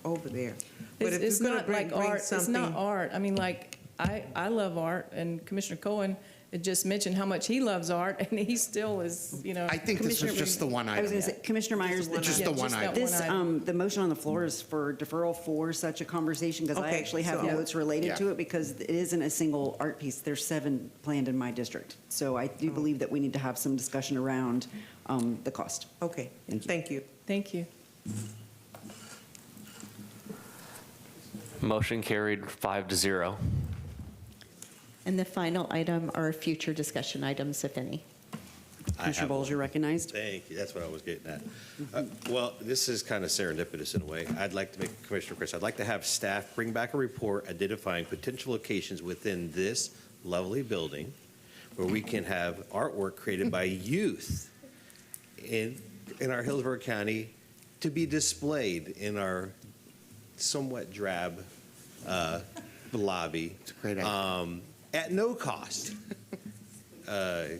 over there. But if It's you're gonna not bring like art. It's something, not art. I mean, like, I love art, and Commissioner Cohen had just mentioned how much he loves art, and he still is, I think this was just the one I was item. going to say, Commissioner Myers, Just the one item. the motion on the floor is for deferral for such a conversation, because I Okay, actually have so- notes related Yeah. to it, because it isn't a single art piece. There's 7 planned in my district. So I do believe that we need to have some discussion around the cost. okay, thank you. Thank you. Motion carried 5-0. And the final item are future discussion items, if any. Commissioner Bowles, you're recognized. Thank you. That's what I was getting at. Well, this is kind of serendipitous in a way. I'd like to make, Commissioner Chris, I'd like to have staff bring back a report identifying potential locations within this lovely building where we can have artwork created by youth in our Hillsborough County to be displayed in our somewhat drab lobby. It's a great idea. At no cost.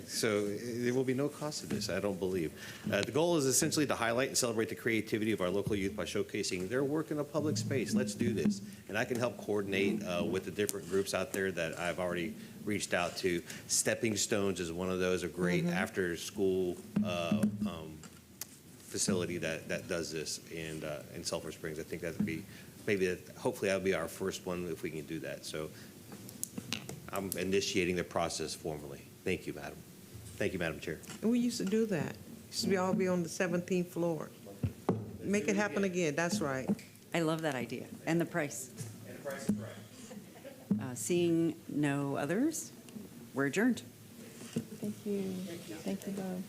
So there will be no cost to this, I don't believe. The goal is essentially to highlight and celebrate the creativity of our local youth by showcasing their work in a public space. Let's do this. And I can help coordinate with the different groups out there that I've already reached out to. Stepping Stones is one of those, a great after-school facility that does this in Sulphur Springs. I think that would be, hopefully that'll be our first one if we can do that. So I'm initiating the process formally. Thank you, Madam. Thank you, Madam Chair. And we used to do that. Used to all be on the 17th floor. Make it happen again, that's right. I love that idea. And the price. And the price is right. Seeing no others, we're adjourned. Thank you. Thank you, Bob.